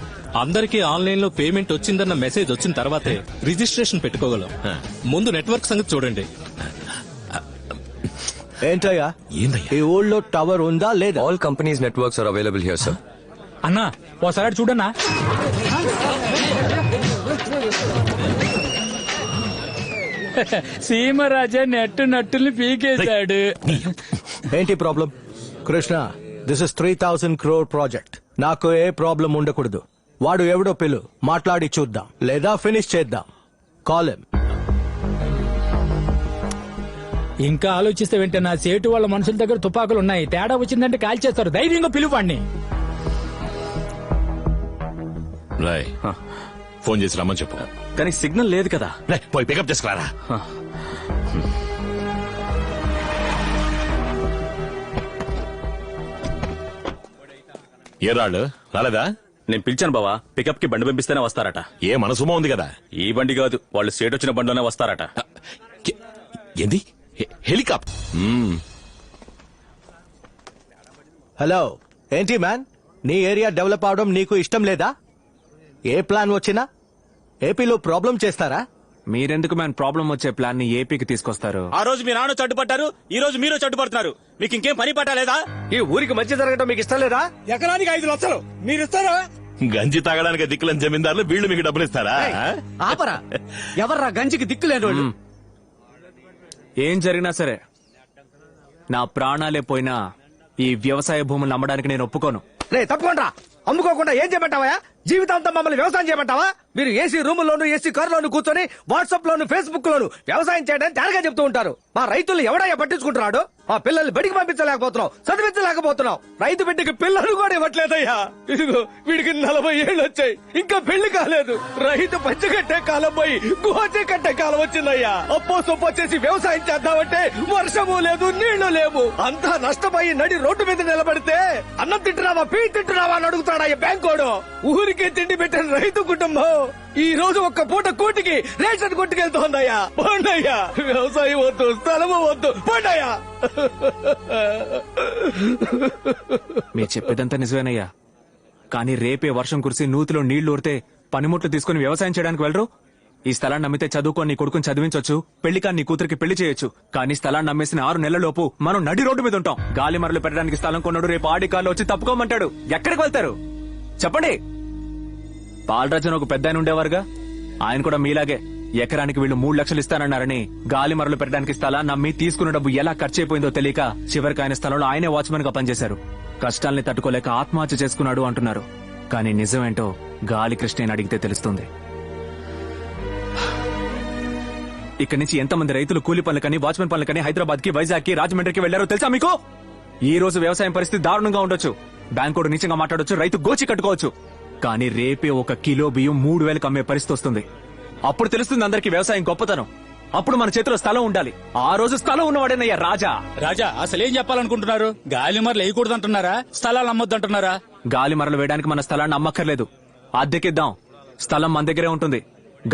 అందరికీ ఆన్లైన్ లో పేమెంట్ వచ్చిందన్న మెసేజ్ వచ్చిన తర్వాతే రిజిస్ట్రేషన్ పెట్టుకోగలం. ముందు నెట్వర్క్ సంగతి చూడండి. ఏంటయ్యా ఈ ఊళ్ళో టవర్ ఉందా లేదా? All companies networks are available here sir. అన్నా ఓసారి చూడన్నా. సీమరాజా నట్టుల్ని పీకేశాడు. ఏంటి problem? Krishna, this is 3000 crore project. నాకు ఏ ప్రాబ్లం ఉండకూడదు. వాడు ఎవడో పిలు, మాట్లాడి చూద్దాం, లేదా ఫినిష్ చేద్దాం. Call him. ఇంకా ఆలోచిస్తే వెంటే నా సేటు వాళ్ళ మనుషుల దగ్గర తుపాకులు ఉన్నాయి. తేడా వచ్చిందంటే కాల్ చేస్తారు. ధైర్యంగా పిలువాడిని. రాయ్, ఫోన్ చేసి రమ్మని చెప్పు. కానీ సిగ్నల్ లేదు కదా. పోయి పికప్ చేసుకురారా. ఏ రాళ్ళు రాలేదా? నేను పిలిచాను బావా. పికప్ కి బండి పంపిస్తేనే వస్తారట. ఏ మనసుమో ఉంది కదా. ఈ బండి కాదు, వాళ్ళు సేట్ వచ్చిన బండిలోనే వస్తారట. ఏంది? హెలికాప్టర్? హలో, ఏంటి మ్యాన్, నీ ఏరియా డెవలప్ అవడం నీకు ఇష్టం లేదా? ఏ ప్లాన్ వచ్చినా ఏపీలో ప్రాబ్లం చేస్తారా? మీరెందుకు మ్యాన్ ప్రాబ్లం వచ్చే ప్లాన్ ని ఏపీకి తీసుకొస్తారు? ఆ రోజు మీ నాన్న చట్టుపట్టారు, ఈ రోజు మీరు చట్టుపడుతున్నారు. మీకు ఇంకేం పని పట్టలేదా? ఈ ఊరికి మంచి జరగడం మీకు ఇష్టం లేదా? ఎకరానికి 5 లక్షలు మీరు ఇస్తారా? గంజి తాగడానికి దిక్కులేని జమీందారులు వీళ్ళు మీకు డబ్బులు ఇస్తారా? ఆపరా, ఎవర్రా గంజికి దిక్కులేని వాళ్ళు? ఏం జరిగినా సరే నా ప్రాణాలే పోయినా ఈ వ్యవసాయ భూములు అమ్మడానికి నేను ఒప్పుకోను. రే తప్పకుండా అమ్ముకోకుండా ఏం చేయమంటావా? జీవితాంతం మమ్మల్ని వ్యవసాయం చేయమంటావా? మీరు ఏసీ రూముల్లోను ఏసీ కారులోను కూర్చొని వాట్సాప్ లోను ఫేస్బుక్ లోను వ్యవసాయం చేయడానికి తేరగా చెప్తూ ఉంటారు. మా రైతులు ఎవడయ్యా పట్టించుకుంటున్నాడు? మా పిల్లల్ని బడికి పంపించలేకపోతున్నావు, చదివించలేకపోతున్నావు. రైతు బిడ్డకి పిల్లలు కూడా ఇవ్వట్లేదయ్యా. ఇదిగో వీడికి 40 ఏళ్ళు వచ్చాయి, ఇంకా పెళ్లి కాలేదు. రైతు పంచగట్టే కాలం పోయి గోచే కట్టే కాలం వచ్చిందయ్యా. అప్పో సొప్పో చేసి వ్యవసాయం చేద్దామంటే వర్షము లేదు, నీళ్లు లేవు. అంతా నష్టపోయి నడి రోడ్డు మీద నిలబడితే అన్నం తింటున్నావా, పీ తింటున్నావా అని అడుగుతాడయ్యా బ్యాంకోడు. ఊరికే తిండి పెట్టిన రైతు కుటుంబం ఈ రోజు ఒక్క పూట కూటికి రేషన్ కొట్టుకెళ్తోందయ్యా. పోండయ్యా, వ్యవసాయం వద్దు, స్థలము వద్దు, పోండయ్యా. మీరు చెప్పేదంతా నిజమేనయ్యా, కానీ రేపే వర్షం కురిసి నూతిలో నీళ్లు ఊరితే పనిముట్లు తీసుకుని వ్యవసాయం చేయడానికి వెళ్ళరు? ఈ స్థలాన్ని నమ్మితే చదువుకొని నీ కొడుకుని చదివించొచ్చు, పెళ్లి కాని నీ కూతురికి పెళ్లి చేయొచ్చు. కానీ స్థలాన్ని నమ్మేసిన 6 నెలలలోపు మనం నడి రోడ్డు మీద ఉంటాం. గాలి మరలు పెట్టడానికి స్థలం కొన్నాడు, రేపు ఆడి కాళ్ళు వచ్చి తప్పుకోమంటాడు. ఎక్కడికి వెళ్తారు చెప్పండి? బాలరాజన్ ఒక పెద్ద ఆయన ఉండేవారుగా, ఆయన కూడా మీలాగే ఎకరానికి వీళ్ళు 3 లక్షలు ఇస్తానన్నారని గాలి మరలు పెట్టడానికి స్థలాన్ని నమ్మి తీసుకున్న డబ్బు ఎలా ఖర్చయిపోయిందో తెలియక చివరికి ఆయన స్థలంలో ఆయనే వాచ్మెన్ గా పనిచేశారు. కష్టాల్ని తట్టుకోలేక ఆత్మహత్య చేసుకున్నాడు అంటున్నారు. కానీ నిజమేంటో గాలి కృష్ణని అడిగితే తెలుస్తుంది. ఇక్కడి నుంచి ఎంతమంది రైతులు కూలి పనులకని, వాచ్మెన్ పనులకని హైదరాబాద్ కి, వైజాగ్ కి, రాజమండ్రికి వెళ్లారో తెలుసా మీకు? ఈ రోజు వ్యవసాయం పరిస్థితి దారుణంగా ఉండొచ్చు, బ్యాంకోడు నీచంగా మాట్లాడొచ్చు, రైతు గోచి కట్టుకోవచ్చు. కానీ రేపే 1 కిలో బియ్యం 3,000కి అమ్మే పరిస్థితి వస్తుంది. అప్పుడు తెలుస్తుంది అందరికి వ్యవసాయం గొప్పతనం. అప్పుడు మన చేతిలో స్థలం ఉండాలి. ఆ రోజు స్థలం ఉన్నవాడేనయ్యా రాజా. రాజా అసలేం చెప్పాలనుకుంటున్నారు? గాలి మరలు వేయకూడదంటున్నారా, స్థలాలు అమ్మొద్దంటున్నారా? గాలి మరలు వేయడానికి మన స్థలాన్ని అమ్మక్కర్లేదు, అద్దెకిద్దాం. స్థలం మన దగ్గరే ఉంటుంది.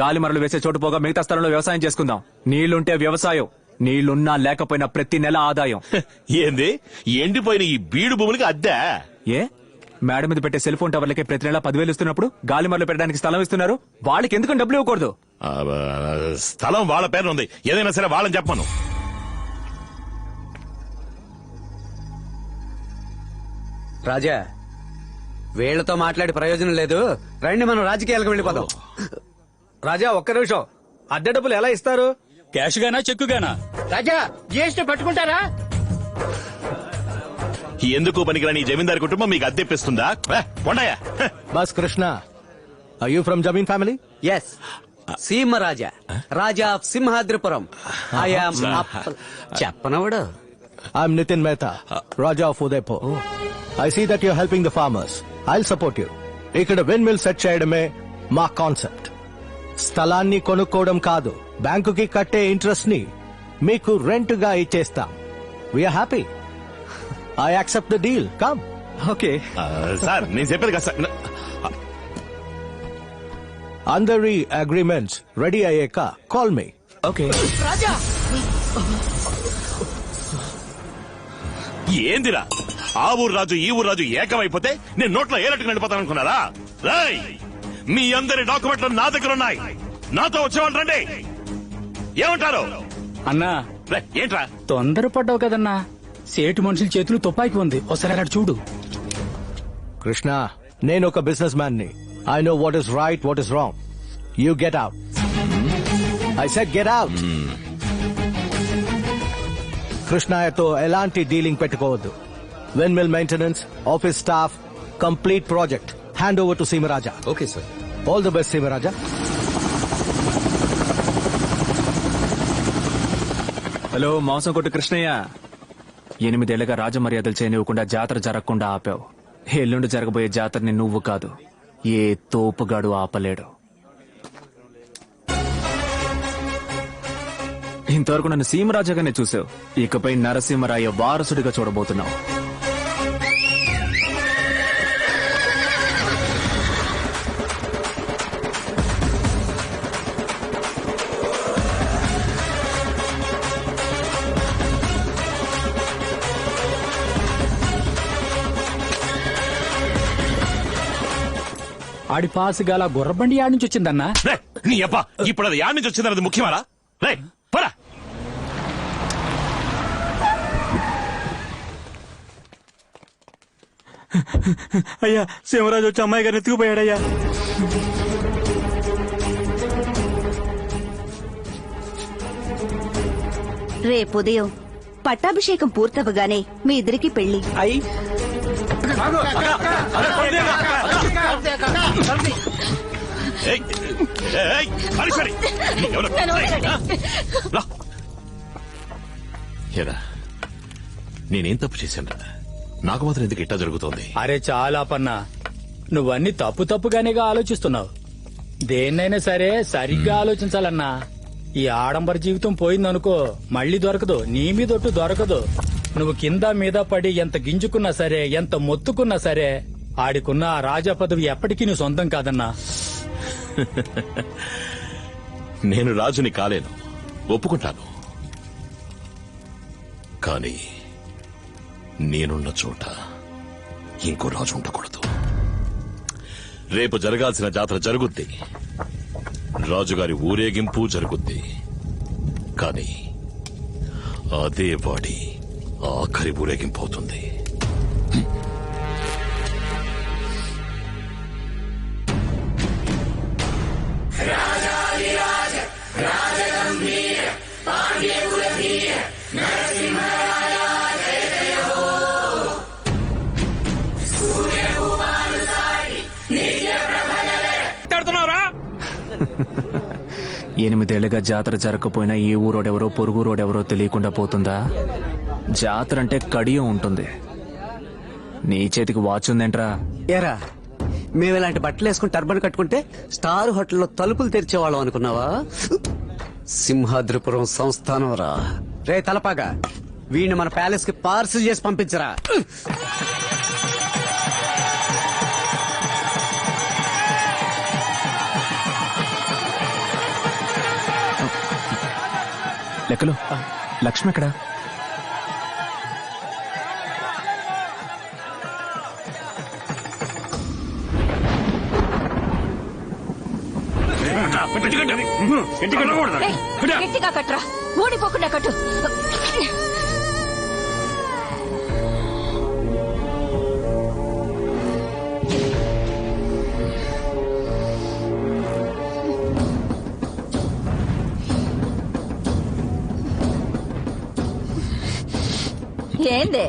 గాలి మరలు వేసే చోటు పోగా మిగతా స్థలంలో వ్యవసాయం చేసుకుందాం. నీళ్లుంటే వ్యవసాయం, నీళ్లున్నా లేకపోయినా ప్రతి నెల ఆదాయం. ఏంది ఎండిపోయిన ఈ బీడు భూములకి అద్దె? ఏ మేడ మీద పెట్టే సెల్ ఫోన్ టవర్లకే ప్రతి నెల 10,000 ఇస్తున్నప్పుడు గాలి మరలు పెట్టడానికి స్థలం ఇస్తున్నారు, వాళ్ళకి ఎందుకు డబ్బులు ఇవ్వకూడదు? స్థలం వాళ్ళ పేరు ఉంది, ఏదైనా సరే వాళ్ళని చెప్పను. రాజా, వీళ్లతో మాట్లాడి ప్రయోజనం లేదు, రండి మనం రాజకీయాలకు వెళ్ళిపోదాం. రాజా ఒక్క నిమిషం, అద్దె డబ్బులు ఎలా ఇస్తారు? క్యాష్ గానా, చెక్కు గానా? రాజా జిఎస్టీ పట్టుకుంటారా? ఎందుకు పనికిరాని ఈ జమీందారు కుటుంబం మీకు అద్దెప్పిస్తుందా? కొండయ్యా. బస్ కృష్ణ, ఆర్ యూ ఫ్రమ్ జమీన్ family? Yes, Seemaraja, Raja of Simhadripuram. చెప్పనవడు. I'm Nitin Mehta, Raja of Udaipur. I see that you're helping the farmers. I'll support you. ఇక్కడ windmill సెట్ చేయడమే మా కాన్సెప్ట్. స్థలాన్ని కొనుక్కోవడం కాదు, బ్యాంకుకి కట్టే ఇంట్రెస్ట్ ని మీకు రెంట్ గా ఇచ్చేస్తాం. We're happy. I accept the deal. Come. Okay sir, నేను చెప్పేది కదా సార్. అందరి అగ్రిమెంట్స్ రెడీ అయ్యాక కాల్ మీ. ఓకే. రాజా, ఏందిరా ఆ ఊరు రాజు ఈ ఊరు రాజు ఏకమైపోతే నేను నోట్లో ఏలట్టుకు నడిపోతాను అనుకున్నారా? రేయ్, మీ అందరి డాక్యుమెంట్లు నా దగ్గర ఉన్నాయి, నాతో వచ్చేవాళ్ళు రండి. ఏమంటారు అన్నా? ఏంట్రా తొందరపడ్డావు కదన్నా, సేటు మనుషుల చేతులు తుపాకి ఉంది, ఒకసారి అక్కడ చూడు. కృష్ణ, నేను ఒక బిజినెస్ మ్యాన్ ని. I know what is right, what is wrong. You get out. I said get out. కృష్ణయ్యతో ఎలాంటి డీలింగ్ పెట్టుకోవద్దు. Windmill maintenance, office staff, complete project hand over to Seemaraja. Okay sir. All the best Seemaraja. Hello మాంసం కొట్టు కృష్ణయ్య, 8 ఏళ్లుగా రాజమర్యాదలు చేయనివ్వకుండా జాతర జరగకుండా ఆపావు. ఎల్లుండి జరగబోయే జాతరని నువ్వు కాదు, ఏ తోపుగాడు ఆపలేడు. ఇంతవరకు నన్ను సీమరాజాగానే చూసావు, ఇకపై నరసింహరాయ వారసుడిగా చూడబోతున్నావు. ఆడి పాసుగాల గుర్రబండి యాడ్ నుంచి వచ్చిందన్నా. నీ అబ్బా, ఇప్పుడు అది యాడ్ నుంచి వచ్చిందన్నది ముఖ్యమారా? రే పరా. అయ్యా సింహరాజు వచ్చి అమ్మాయి గారిని ఎత్తుకుపోయాడయ్యా. రేపు ఉదయం పట్టాభిషేకం పూర్తవగానే మీ ఇద్దరికి పెళ్లి. నేనేం తప్పు చేశాను? నాకు మాత్రం ఎందుకు ఇట్టా జరుగుతోంది? అరే చాలా పన్నా, నువ్వన్నీ తప్పుగానేగా ఆలోచిస్తున్నావు. దేన్నైనా సరే సరిగ్గా ఆలోచించాలన్నా. ఈ ఆడంబర జీవితం పోయిందనుకో మళ్ళీ దొరకదు, నీ మీదొట్టు దొరకదు. నువ్వు కింద మీద పడి ఎంత గింజుకున్నా సరే, ఎంత మొత్తుకున్నా సరే, ఆడికున్న ఆ రాజా పదవి ఎప్పటికీ నీ సొంతం కాదన్నా. నేను రాజుని కాలేను, ఒప్పుకుంటాను. కానీ నేనున్న చోట ఇంకో రాజు ఉండకూడదు. రేపు జరగాల్సిన జాతర జరుగుద్ది, రాజుగారి ఊరేగింపు జరుగుద్ది. కానీ అదే వాడి ఆఖరి ఊరేగింపు అవుతుంది. ఎనిమిదేళ్లుగా జాతర జరగకపోయినా ఈ ఊరోడెవరో పొరుగు రోడెవరో తెలియకుండా పోతుందా? జాతర అంటే కడియం ఉంటుంది. నీ చేతికి వాచ్ ఉందేంట్రా? ఏరా, మేము ఇలాంటి బట్టలు వేసుకుని టర్బన్ కట్టుకుంటే స్టార్ హోటల్లో తలుపులు తెరిచేవాళ్ళం అనుకున్నావా? సింహాద్రిపురం సంస్థానం రా. రే తలపాగా, వీడిని మన ప్యాలెస్ కి పార్సిల్ చేసి పంపించరా. లెక్కలు లక్ష్మి ఎక్కడా? గట్టిగా కట్టరా, ఊడిపోకుండా కట్టు. ఏందే,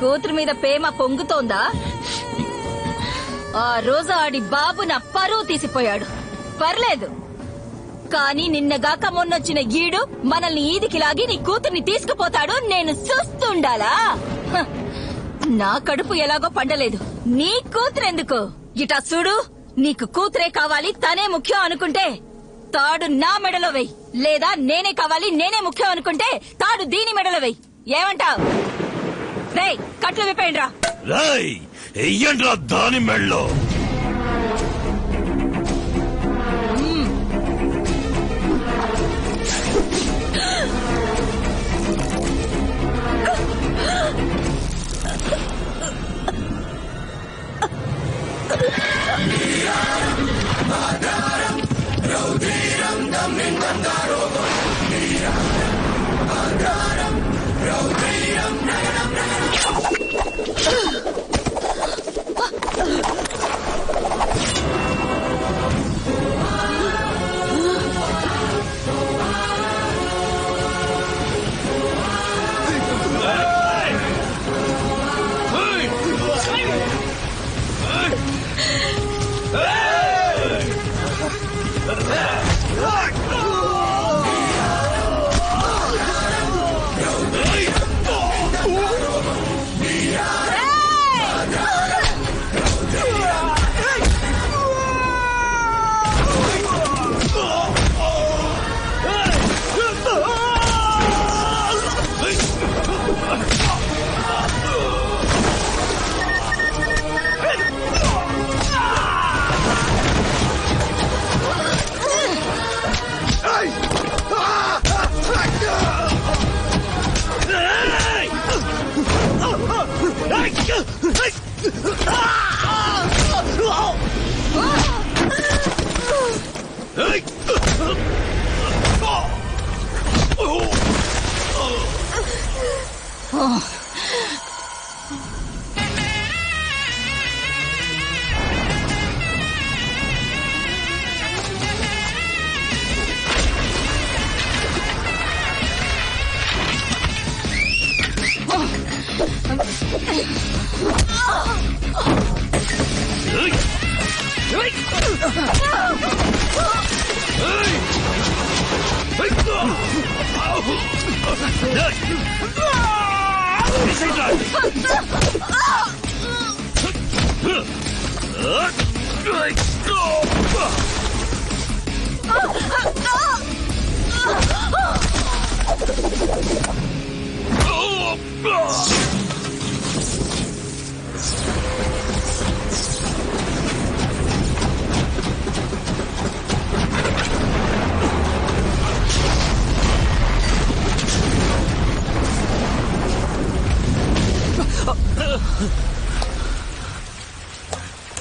కూతురు మీద ప్రేమ పొంగుతోందా? ఆ రోజు ఆడి బాబు నా పరువు తీసిపోయాడు, పర్లేదు. కానీ నిన్నగాక మొన్నొచ్చిన ఈడు మనల్ని ఈదికి లాగి నీ కూతుర్ని తీసుకుపోతాడు, నేను చూస్తుండాలా? హ, నా కడుపు ఎలాగో పండలేదు, నీ కూతురెందుకు? ఇటా చూడు, నీకు కూతురే కావాలి, తనే ముఖ్యం అనుకుంటే తాడు నా మెడలో వెయ్యి. లేదా నేనే కావాలి, నేనే ముఖ్యం అనుకుంటే తాడు దీని మెడలో వెయ్యి. ఏమంటావ్? రేయ్, కట్లు విప్పేయండి రా. రేయ్, ఎయ్యండ్రా దాని మెళ్ళో.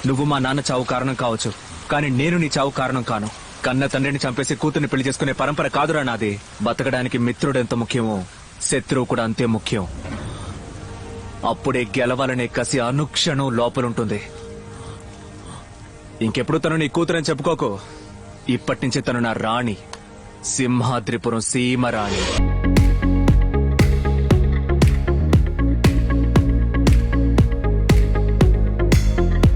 నువ్వు మా నాన్న చావు కారణం కావచ్చు, కానీ నేను నీ చావు కారణం కాను. కన్న తండ్రిని చంపేసి కూతుర్ని పెళ్లి చేసుకునే పరంపర కాదురా నాది. బతకడానికి మిత్రుడు ఎంత ముఖ్యమో శత్రువు కూడా అంతే ముఖ్యం. అప్పుడే గెలవాలనే కసి అనుక్షణం లోపలుంటుంది. ఇంకెప్పుడు తను నీ కూతురని చెప్పుకోకు. ఇప్పటి నుంచి తను నా రాణి, సింహాద్రిపురం సీమ రాణి.